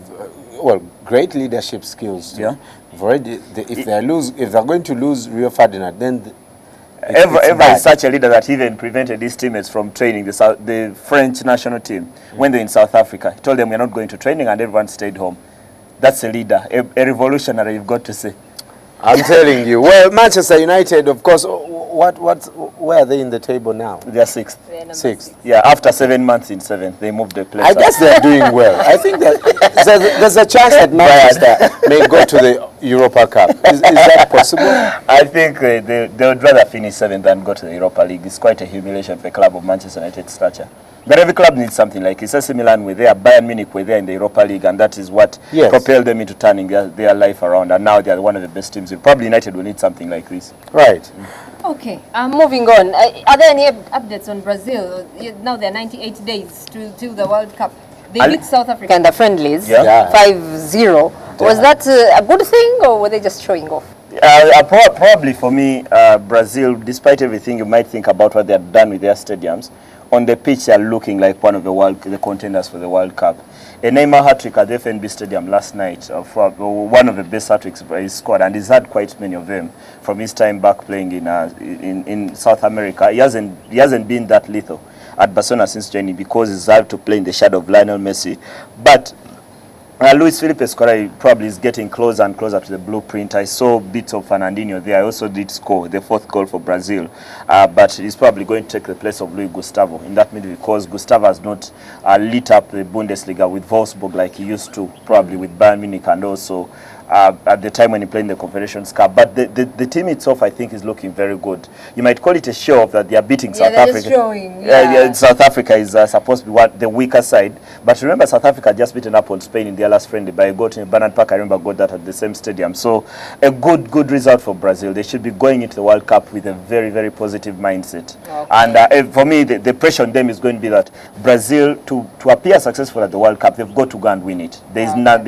great leadership skills. Yeah. Already, if they're going to lose Rio Ferdinand, then Evra is such a leader that he even prevented his teammates from training the French national team when they're in South Africa. He told them, we're not going to training, and everyone stayed home. That's a leader, a revolutionary, you've got to say. I'm telling you. Well, Manchester United, of course, where are they in the table now? They're 6th. Sixth. Yeah, after 7 months in 7th, they moved the place. I guess they're doing well. I think that there's a chance that Manchester may go to the Europa Cup. Is that possible? I think they would rather finish 7th than go to the Europa League. It's quite a humiliation for a club of Manchester United stature. But every club needs something like it. AC Milan were there, Bayern Munich were there in the Europa League, and that is what propelled them into turning their life around. And now they are one of the best teams. Probably United will need something like this. Right. Okay, moving on. Are there any updates on Brazil? Now there are 98 days to the World Cup. They beat South Africa in the friendlies, 5-0. Was that a good thing, or were they just showing off? Probably for me, Brazil, despite everything you might think about what they have done with their stadiums, on the pitch they are looking like one of the contenders for the World Cup. A Neymar hat-trick at the FNB Stadium last night, one of the best hat-tricks he's scored, and he's had quite many of them from his time back playing in South America. He hasn't been that lethal at Barcelona since joining because he's had to play in the shadow of Lionel Messi. But Luis Felipe Scolari probably is getting closer and closer to the blueprint. I saw bits of Fernandinho there. I also did score the 4th goal for Brazil. But he's probably going to take the place of Luis Gustavo in that middle because Gustavo has not lit up the Bundesliga with Wolfsburg like he used to, probably with Bayern Munich and also at the time when he played in the Confederations Cup. But the team itself, I think, is looking very good. You might call it a show off that they are beating South Africa. South Africa is supposed to be the weaker side. But remember, South Africa just beaten up on Spain in their last friendly by a goal to Bernard Park. I remember got that at the same stadium. So a good result for Brazil. They should be going into the World Cup with a very, very positive mindset. Okay. And for me, the pressure on them is going to be that Brazil, to appear successful at the World Cup, they've got to go and win it. There's no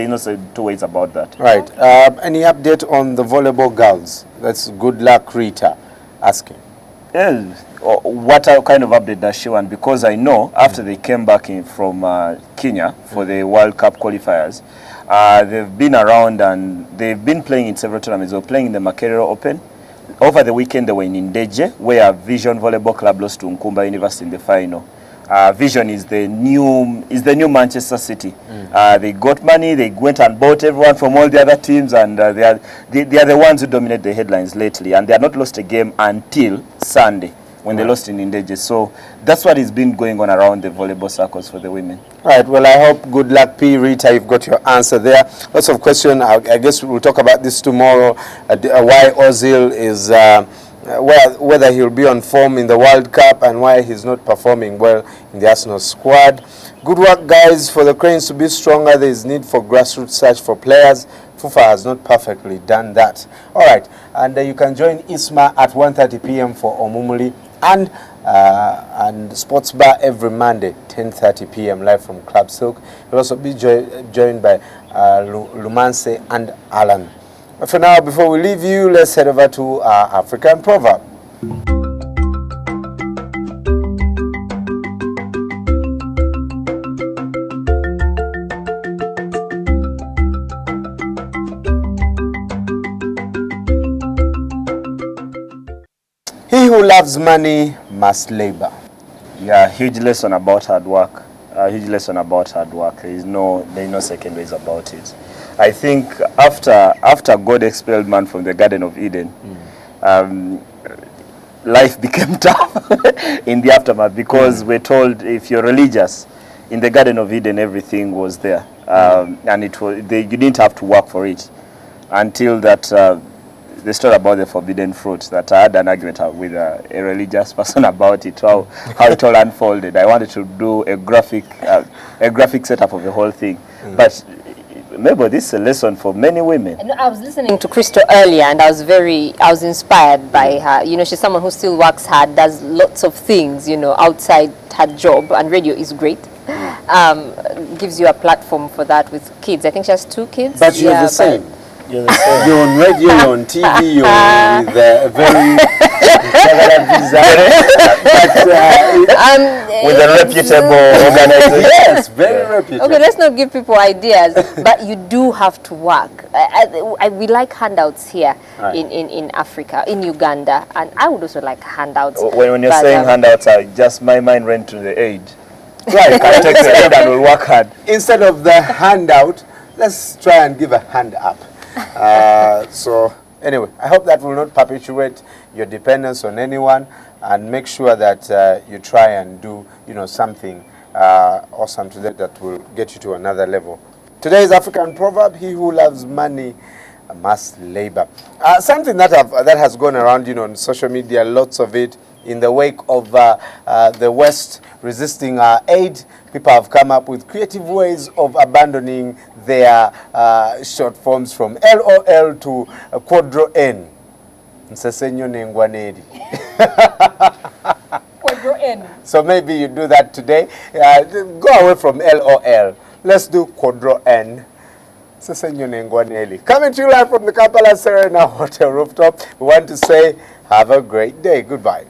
two ways about that. Right. Any update on the volleyball girls? That's Good Luck Rita asking. What kind of update does she want? Because I know after they came back from Kenya for the World Cup qualifiers, they've been around and they've been playing in several tournaments. They were playing in the Makerere Open. Over the weekend, they were in Ndeje, where Vision Volleyball Club lost to Nkumba University in the final. Vision is the new Manchester City. They got money. They went and bought everyone from all the other teams, and they are the ones who dominate the headlines lately. And they have not lost a game until Sunday when they lost in Ndeje. So that's what has been going on around the volleyball circles for the women. Right. Well, I hope Good Luck P. Rita, you've got your answer there. Lots of questions. I guess we'll talk about this tomorrow. Why Ozil is. Whether he'll be on form in the World Cup and why he's not performing well in the Arsenal squad. Good work, guys. For the Cranes to be stronger, there is need for grassroots search for players. FUFA has not perfectly done that. All right, and you can join Isma at 1:30 p.m. for Omumuli and Sports Bar every Monday, 10:30 p.m. live from Club Silk. You'll also be joined by Lumanse and Alan. For now, before we leave you, let's head over to our African proverb. He who loves money must labor. Yeah, huge lesson about hard work. Huge lesson about hard work. There is no second ways about it. I think after God expelled man from the Garden of Eden, life became tough in the aftermath because we're told if you're religious, in the Garden of Eden everything was there, and you didn't have to work for it until that the story about the forbidden fruit that I had an argument with a religious person about it, how it all unfolded. I wanted to do a graphic setup of the whole thing, but maybe this is a lesson for many women. No, I was listening to Crystal earlier, and I was inspired by her. You know, she's someone who still works hard, does lots of things, you know, outside her job, and radio is great. Gives you a platform for that with kids. I think she has 2 kids. But you're the same. You're the same. You're on radio, you're on TV, you're with a very with a reputable organization. Yes, very reputable. Okay, let's not give people ideas, but you do have to work. We like handouts here in Africa, in Uganda, and I would also like handouts. When you're saying handouts, just my mind went to the aid. Right, I take the aid and we'll work hard. Instead of the handout, let's try and give a hand up. So anyway, I hope that will not perpetuate your dependence on anyone, and make sure that you try and do, you know, something awesome today that will get you to another level. Today's African proverb: "He who loves money must labor." Something that has gone around, you know, on social media, lots of it. In the wake of the West resisting aid, people have come up with creative ways of abandoning their short forms from LOL to Quadro N. Nsesenyo nengwanedi. Quadro N. So maybe you do that today. Go away from LOL. Let's do Quadro N. Nsesenyo nengwanedi. Coming to you live from the Kampala Serena Hotel rooftop. We want to say have a great day. Goodbye.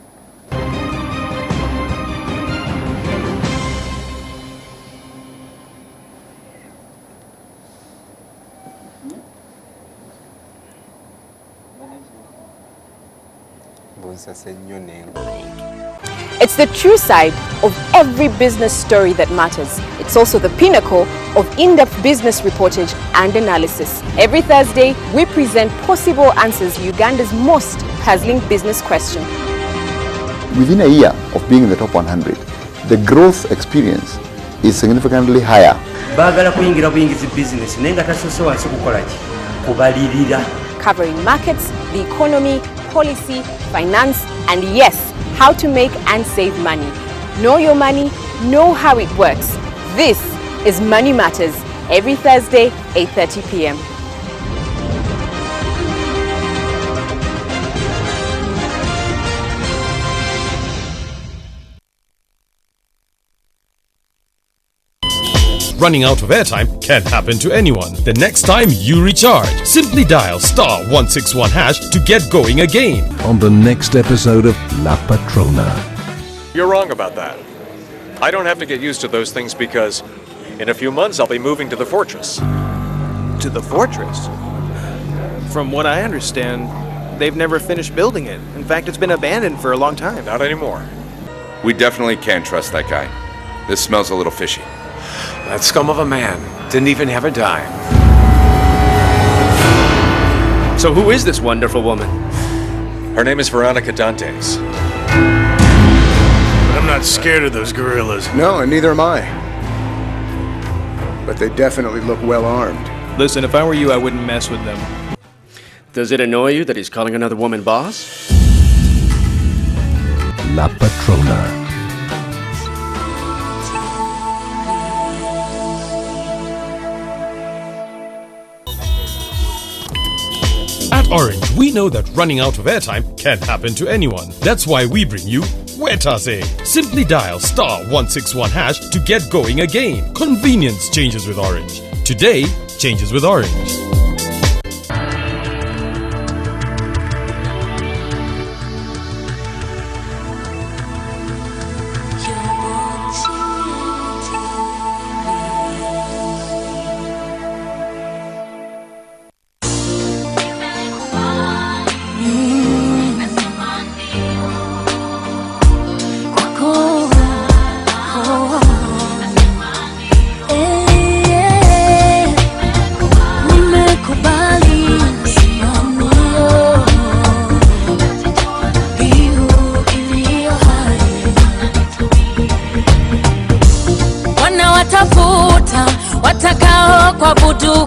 It's the true side of every business story that matters. It's also the pinnacle of in-depth business reportage and analysis. Every Thursday, we present possible answers to Uganda's most puzzling business question. Within a year of being in the top 100, the growth experience is significantly higher. Covering markets, the economy, policy, finance, and yes, how to make and save money. Know your money, know how it works. This is Money Matters, every Thursday, 8:30 p.m. Running out of airtime can happen to anyone. The next time you recharge, simply dial *161# to get going again. On the next episode of La Patrona. You're wrong about that. I don't have to get used to those things because in a few months I'll be moving to the fortress. To the fortress? From what I understand, they've never finished building it. In fact, it's been abandoned for a long time. Not anymore. We definitely can't trust that guy. This smells a little fishy. That scum of a man didn't even have a dime. So who is this wonderful woman? Her name is Veronica Dantes. But I'm not scared of those gorillas. No, and neither am I. But they definitely look well armed. Listen, if I were you, I wouldn't mess with them. Does it annoy you that he's calling another woman boss? La Patrona. At Orange, we know that running out of airtime can happen to anyone. That's why we bring you Wetase. Simply dial *161# to get going again. Convenience changes with Orange. Today changes with Orange.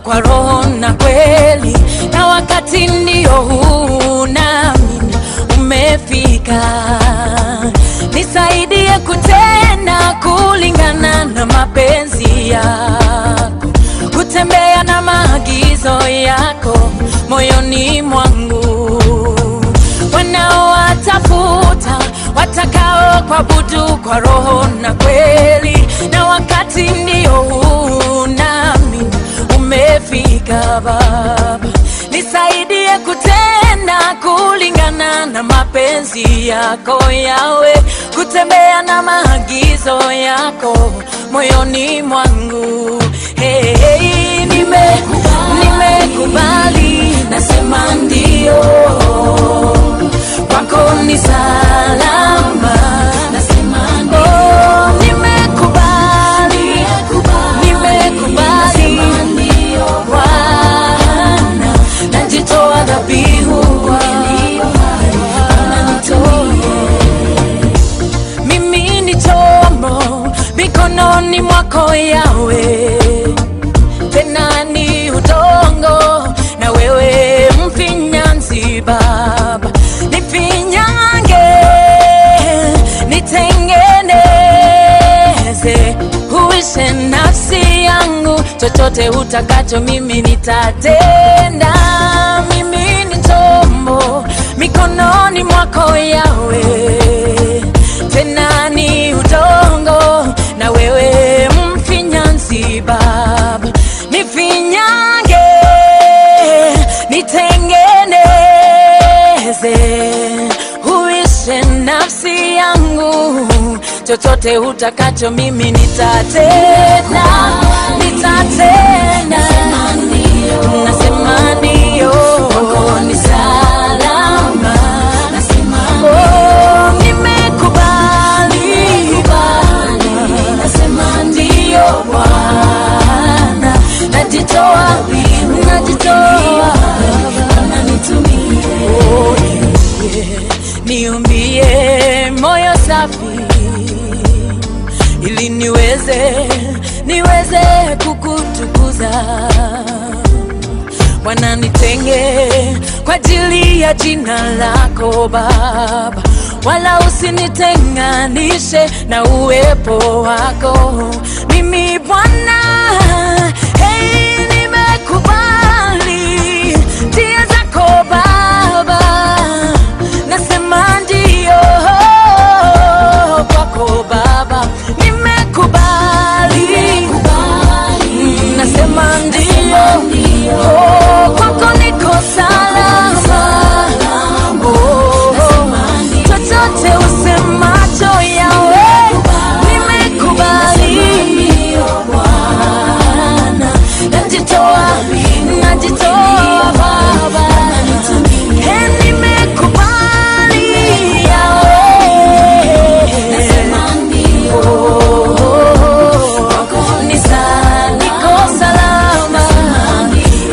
Kwa roho na kweli, na wakati ndio huu nami umefika. Nisaidie kutenda kulingana na mapenzi yako, kutembea na kuabudu kwa roho na kweli, na wakati ndio huu nami umefika Baba. Nisaidie kutenda kulingana na mapenzi yako yawe, kutembea na maagizo yako moyoni mwangu. Hey, hey, nimekubali, nasema ndio, kwako ni salama, nasema ndio. Oh, nimekubali, Bwana, najitoa dhabihu mimi ni chombo mikononi mwako Yawe, tena ni udongo na wewe mfinyanzi Baba. Nifinyange, nitengeneze, huishe nafsi yangu, chochote utakacho mimi nitatenda. Mimi ni chombo mikononi mwako Yawe, tena ni udongo na wewe mfinyanzi Baba. Nifinyange, nitengeneze, huishe nafsi yangu, chochote utakacho mimi nitatenda. Nasema ndio, kwako ni salama, oh, nimekubali, nasema ndio Bwana, najitoa, nitumie, oh, yeah. Niumbie moyo safi ili niweze kukutukuza. Bwana, nitenge kwa ajili ya jina lako Baba, wala usinitenganishe na uwepo wako. Mimi Bwana, hey, nimekubali njia zako Baba, nasema ndio kwako Baba. Nimekubali, nasema ndio, oh, kwako niko salama, oh, chochote usemacho Yawe, nimekubali Bwana, najitoa Baba, nimekubali Yawe, nasema ndio, kwako niko salama,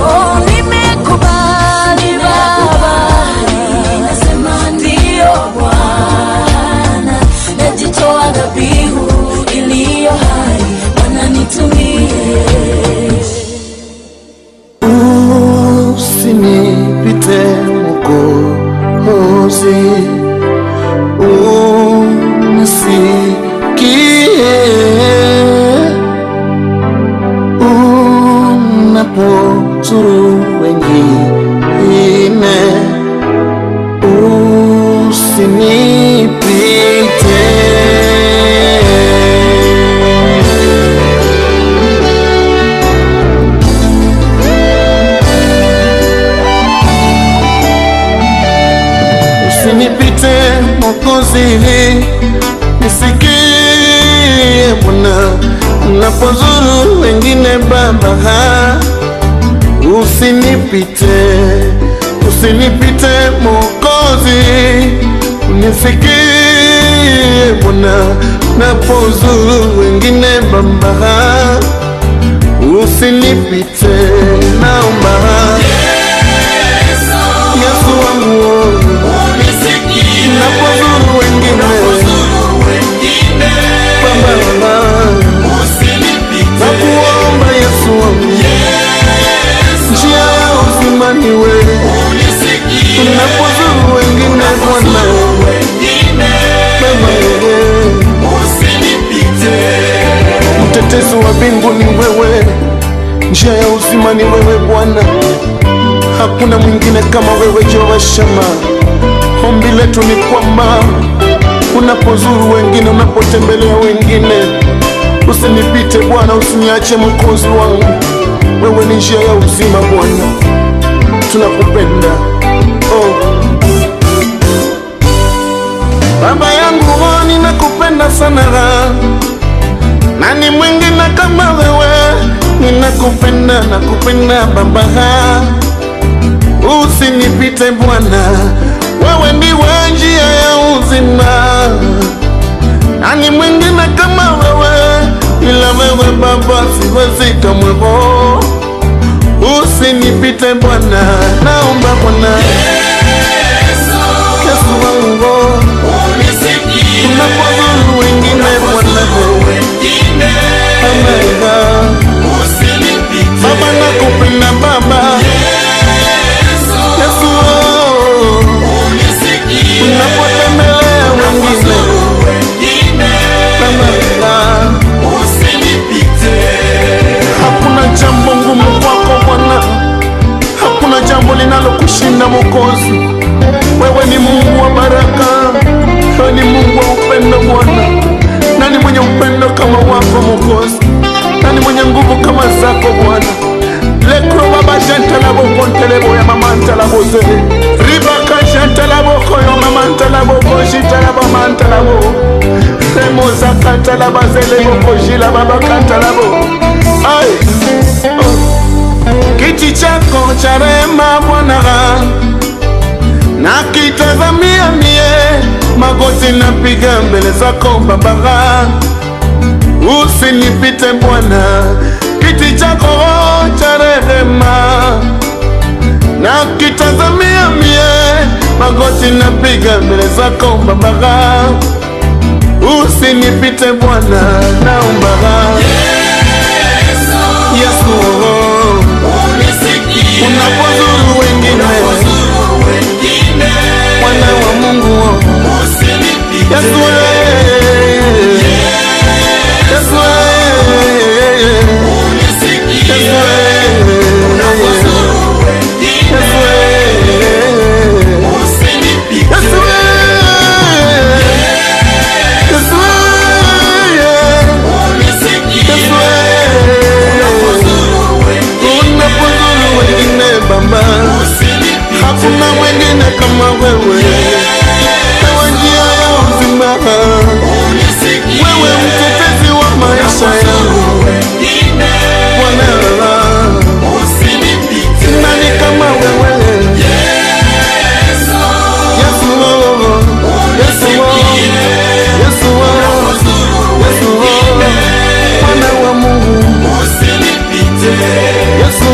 oh, nimekubali Baba, nasema ndio Bwana, najitoa dhabihu iliyo hai, Bwana nitumie. Usinipite Mwokozi, unisikie unapozuru wengine, usinipite. Usinipite Mwokozi, nisikie Bwana, unapozuru wengine Baba, usinipite Mwokozi, unisikie Bwana, unapozuru wengine Baba, usinipite, naomba Yesu wangu, unapozuru wengine Baba, nakuomba Yesu wangu, njia ya uzima ni wewe, unapozuru wengine Bwana, mtetezi wa mbingu ni wewe, njia ya uzima ni wewe Bwana, hakuna mwingine kama wewe Jehova Shama. Ombi letu ni kwamba unapozuru wengine, unapotembelea wengine. Usinipite Bwana, usiniache Mwokozi wangu, wewe ni njia ya uzima Bwana, tunakupenda. Baba yangu ninakupenda sana, nani mwingine kama wewe? Ninakupenda, nakupenda Baba, usinipite Bwana, wewe ndiwe njia ya uzima. Nani mwingine kama wewe? Ila wewe Baba, siwezi kamwe. Usinipite Bwana, naomba Bwana. Yesu wangu, unapozuru wengine Bwana, Baba nakupenda Baba. Yesu, unapotembelea wengine hakuna jambo ngumu kwako Bwana, hakuna jambo linalokushinda Mwokozi. Wewe ni Mungu wa baraka, wewe ni Mungu wa upendo Bwana. Nani mwenye upendo kama wako Mwokozi? Nani mwenye nguvu kama zako Bwana? Lekro baba janta la boko ntelebo ya mama ntala boze, ribaka janta la boko ya mama ntala boko jita la mama ntala bo, remo zakata la bazele boko jila baba kanta la bo. Ay, kiti chako cha rehema Bwana, nakitazamia mie, magoti napiga mbele zako Baba, usinipite Bwana. Kiti chako cha rehema nakitazamia mie, magoti napiga mbele zako Baba, usinipite Bwana, naomba. Yesu, unapozuru wengine Bwana wa Mungu, Yesu, Yesu, hakuna mwingine kama wewe, ewe njia ya uzima, wewe mtetezi wa maisha yangu Bwana, nani kama wewe? Yesu, Yesu, Yesu, Yesu, Yesu, Bwana wa Mungu, Yesu,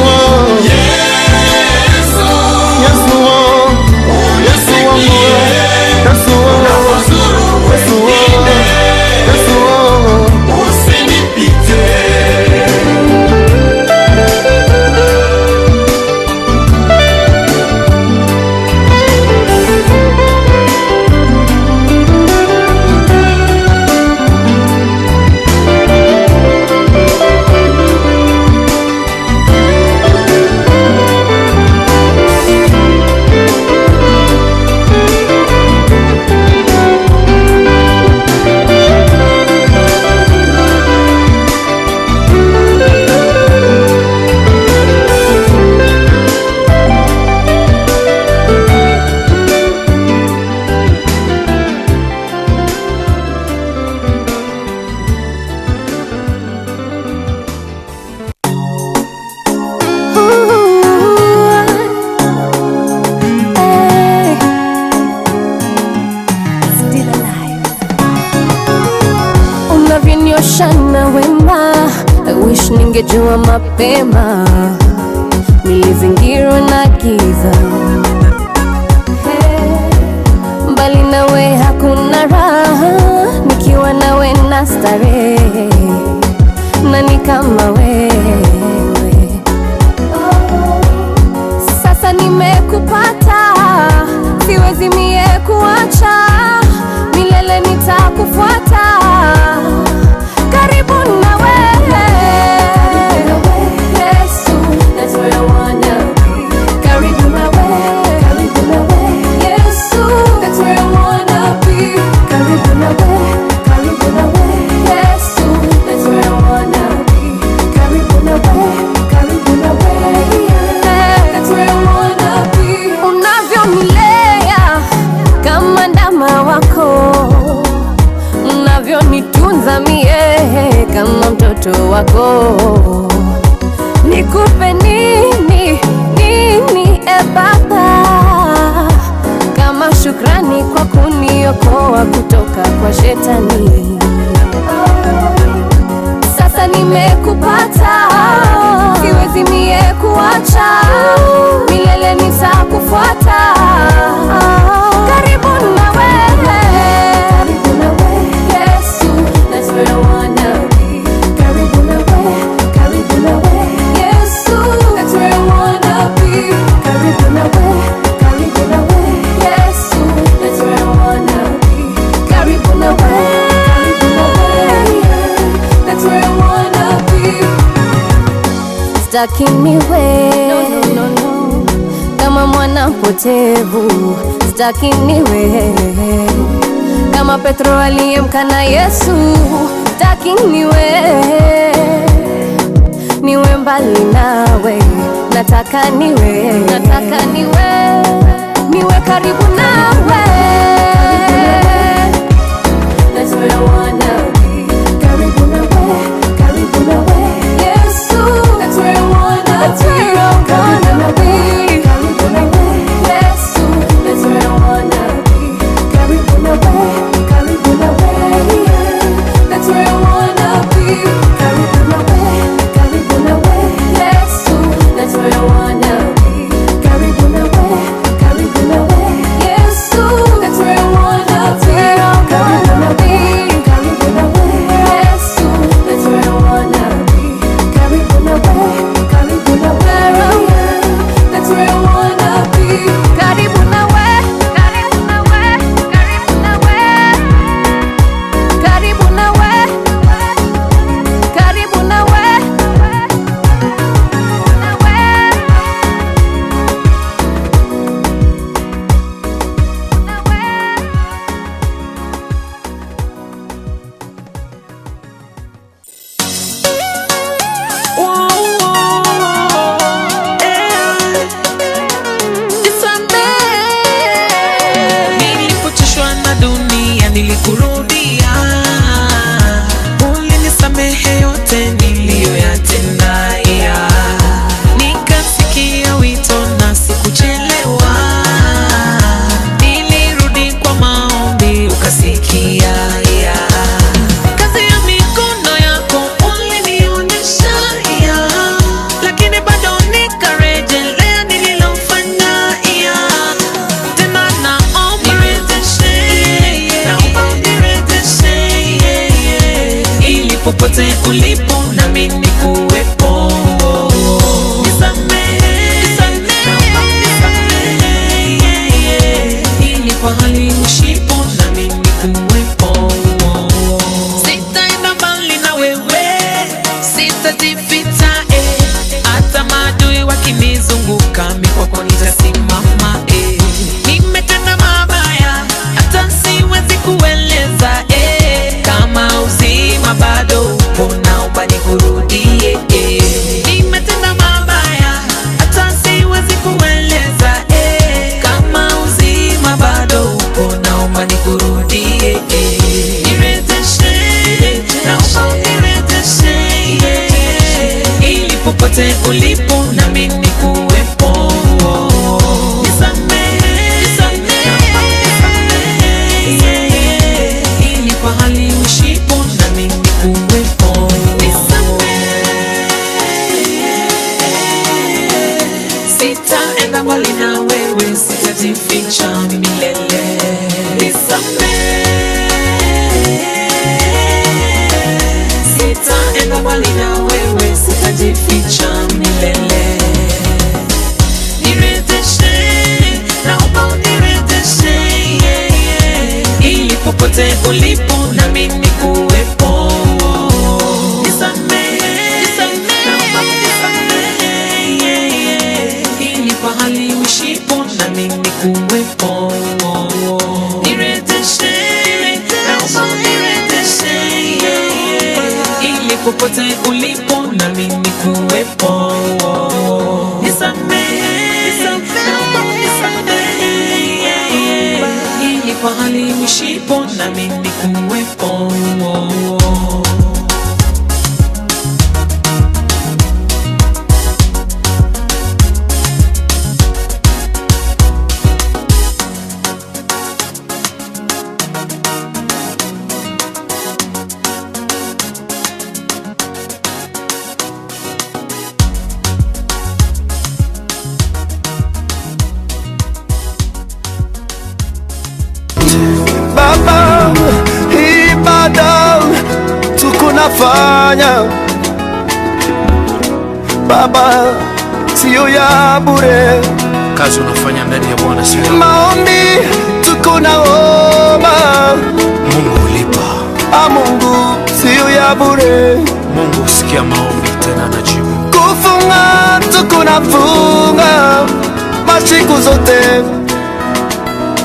unavyonyoshana wema, I wish ningejua mapema, nilizingirwa na giza. Mbali nawe hakuna raha, nikiwa nawe na starehe, nani kama wewe? Sasa nimekupata, siwezi mie kuacha, milele nitakufuata, karibu na wewe. Yesu, that's where I wanna be. Karibu na wewe, Yesu, that's where I wanna be. Karibu nitaka mie kama mtoto wako. Nikupe nini Baba, kama shukrani kwa kuniokoa kutoka kwa shetani. Sasa nimekupata, siwezi mie kuacha, milele nitakufuata. Karibu na wewe, Yesu, that's where I wanna be. Karibu na wewe, Yesu, that's where I wanna be. Karibu na wewe, Yesu, that's where I wanna be. Karibu na wewe, that's where I wanna be. Staki niwe kama mwana mpotevu, staki niwe kama Petro aliyemkana Yesu, staki niwe mbali nawe, nataka niwe karibu nawe. That's where I wanna be. Karibu nawe, Yesu, that's where I wanna be. Karibu nawe, Yesu, that's where I wanna be. Karibu nawe, that's where I wanna be. Karibu nawe, Yesu, that's where I wanna be. Karibu nawe, Yesu, that's where I wanna be. Karibu nawe, Yesu, that's where I wanna be. Karibu nawe, that's where I wanna be. Karibu nawe, Nilipochoshwa na dunia nilikurudia, ulinisamehe yote niliyoyatenda. Nikasikia wito na sikuchelewa, nilirudi kwa maombi ukasikia. Kazi ya mikono yako ulinionyesha, lakini bado nikarejelea nililofanya. Tena naomba ili popote ulipo nami nikuwepo. Ili pahali ushipo nami nikuwepo. Sitaenda mbali na wewe, sitajificha, hata maadui wakinizunguka mimi kwako nitasimama. Nimetenda mabaya hata siwezi kueleza, kama uzima bado upo naomba nikurudie. Nimetenda mabaya hata siwezi kueleza, kama uzima bado upo naomba nikurudie. Nirejeshe, naomba nirejeshe, ili popote ulipo nami nikuwepo. Ili pahali ushipo nami nikuwepo. Sitaenda mbali na wewe, sitajificha milele. Sitaenda mbali na wewe, sitajificha milele. Nirejeshe, naomba unirejeshe, ili popote ulipo nami nikuwepo. Ili pahali ushipo nami nikuwepo. Nirejeshe, naomba unirejeshe, ili popote ulipo nami nikuwepo. Ili pahali ushipo nami nikuwepo. unafanya Baba, sio ya bure. Kazi unafanya ndani ya Bwana sio ya maombi tuko naomba. Mungu ulipa. Mungu sio ya bure. Mungu usikia maombi tena anajibu. Kufunga tuko nafunga masiku zote,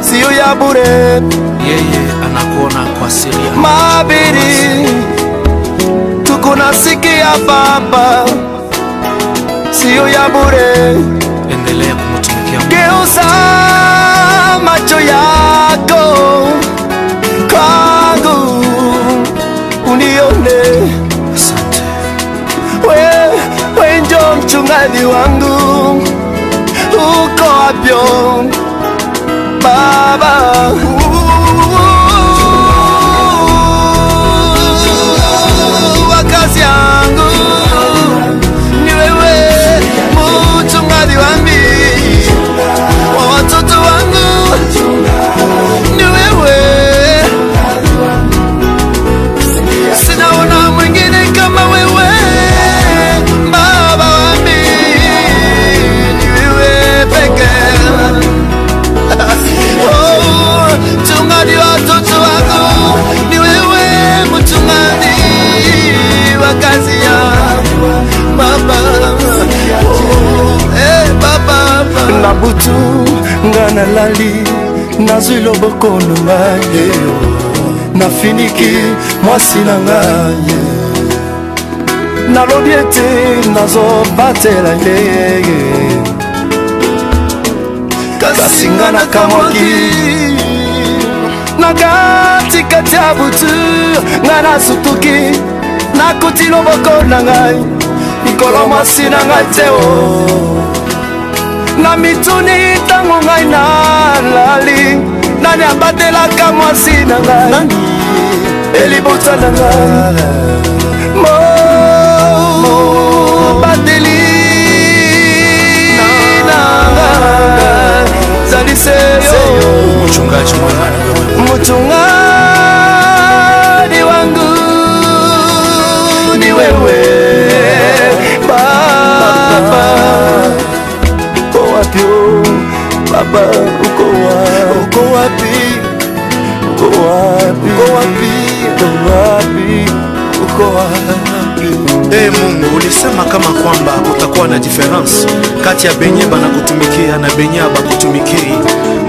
sio ya bure. Yeye anakuona kwa siri. Mabiri tuko nasikia Baba, sio ya bure. Endelea kumtumikia. Geuza macho yako kwangu unione. Asante. We ndio mchungaji wangu, uko wapyo Baba? Wakazi yangu ni wewe, mchungaji wangu, wa watoto wangu ni wewe. Sinaona mwingine kama wewe Baba wangu, ni wewe pekee. Oh, mchungaji wa watoto wangu ni wewe, mchungaji wa kazi yangu Baba. Baba nabutu ngana lali nazwilo bokono ngaye nafiniki mwasi na ngaye nalobi ete nazobatela ye kasi nga nakamwaki na katikati ya butu nga nasutuki nakuti loboko na ngai likolo mwasi na ngai te na mituni ntango ngai nalali nani abatelaka mwasi na ngai elibota na ngai bateli na ngai zaliseyo mchungaji mwema, mchungaji wangu ni wewe Baba. Uko wapi Baba? Uko wapi? Uko wapi? Uko wapi? Uko wapi? Mungu ulisema kama kwamba kutakuwa na difference kati ya benye bana kutumikia na benye abakutumikii.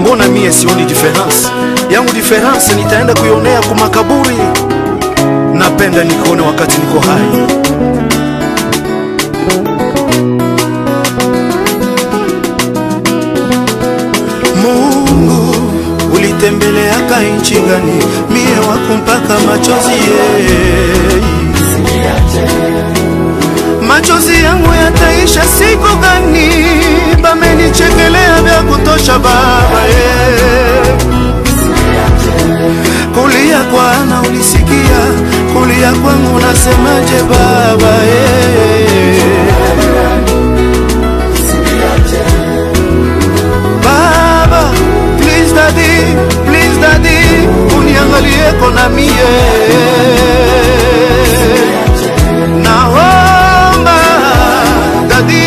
Mbona mie sioni difference? Yangu difference nitaenda kuionea kwa makaburi. Napenda nikuone wakati niko hai. Mungu ulitembeleaka nchi gani? Mie wakumpaka machozi machozi yangu yataisha siku gani? Bamenichekelea vya kutosha Baba kulia kwana ulisikia, kulia kwangu nasemaje Baba Baba, please daddy, uniangalie kona mie naomba daddy,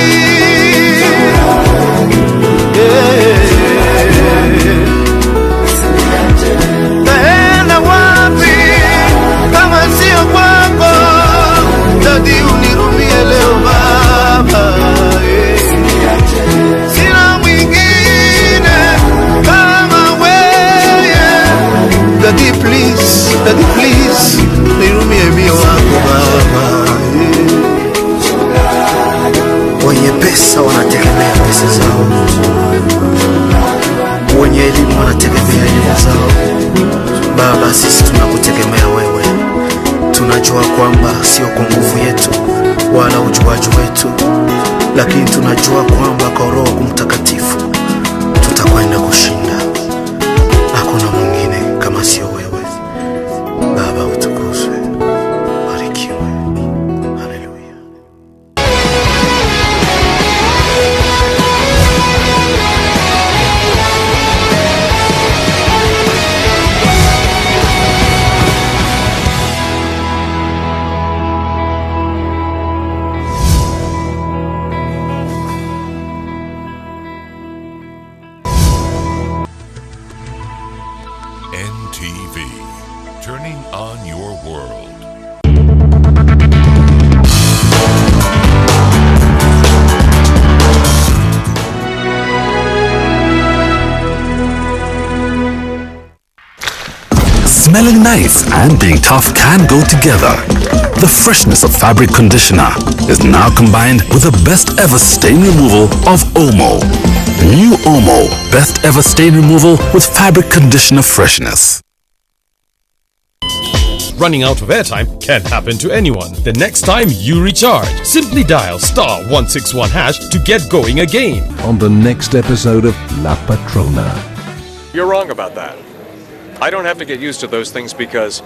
taenda wapi kama sio kwako daddy, unirumie leo Baba, sina mwingine kama wewe daddy, please nirumie mio wako Baba. Wenye pesa wanategemea pesa zao, wenye elimu wanategemea elimu zao. Baba, sisi tunakutegemea wewe. Tunajua kwamba sio kwa nguvu yetu wala ujuaji wetu, lakini tunajua kwamba kwa Roho Mtakatifu tutakwenda kushinda. Hakuna mwingine kama sio wewe. Baba utukuzwe, barikiwe. Haleluya. Smelling nice and being tough can go together. The freshness of fabric conditioner is now combined with the best ever stain removal of Omo. New Omo, best ever stain removal with fabric conditioner freshness. Running out of airtime can happen to anyone. The next time you recharge, simply dial *161# to get going again. On the next episode of La Patrona. You're wrong about that. I don't have to get used to those things because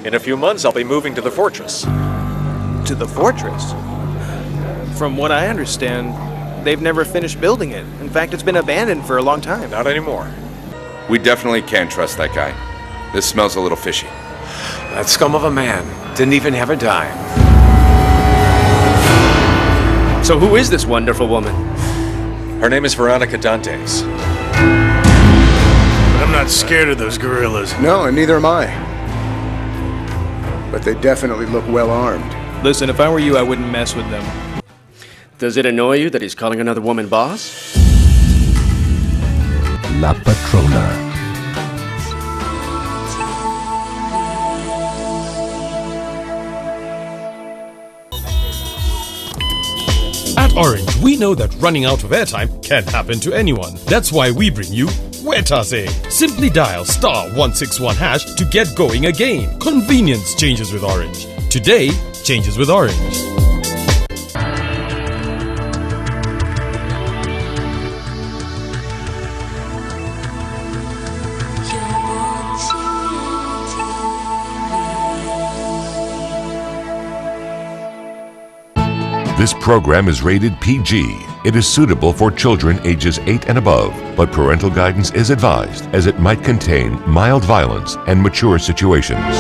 in a few months I'll be moving to the fortress. To the fortress? From what I understand, they've never finished building it. In fact, it's been abandoned for a long time. Not anymore. We definitely can't trust that guy. This smells a little fishy. That scum of a man didn't even have a dime. So who is this wonderful woman? Her name is Veronica Dantes. But I'm not scared of those gorillas. No, and neither am I. But they definitely look well armed. Listen, if I were you, I wouldn't mess with them. Does it annoy you that he's calling another woman boss? La Patrona. At Orange, we know that running out of airtime can happen to anyone. That's why we bring you Wetase. Simply dial *161# to get going again. Convenience changes with Orange. Today changes with Orange. This program is rated PG. It is suitable for children ages 8 and above, but parental guidance is advised as it might contain mild violence and mature situations.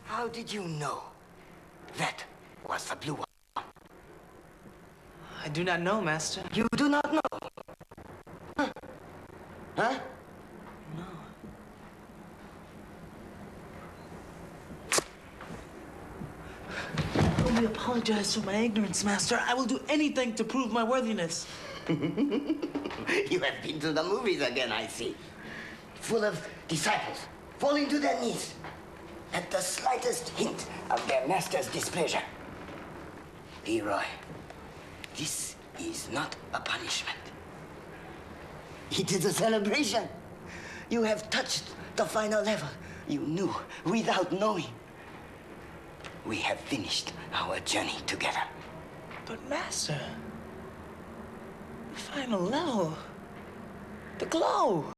How did you know that was the blue one? I do not know, Master. You do not know? Huh? Huh? No. Only apologize for my ignorance, Master. I will do anything to prove my worthiness. You have been to the movies again, I see. Full of disciples falling to their knees at the slightest hint of their master's displeasure. Leroy, this is not a punishment. It is a celebration. You have touched the final level. You knew without knowing. We have finished our journey together. But Master, the final level, the glow.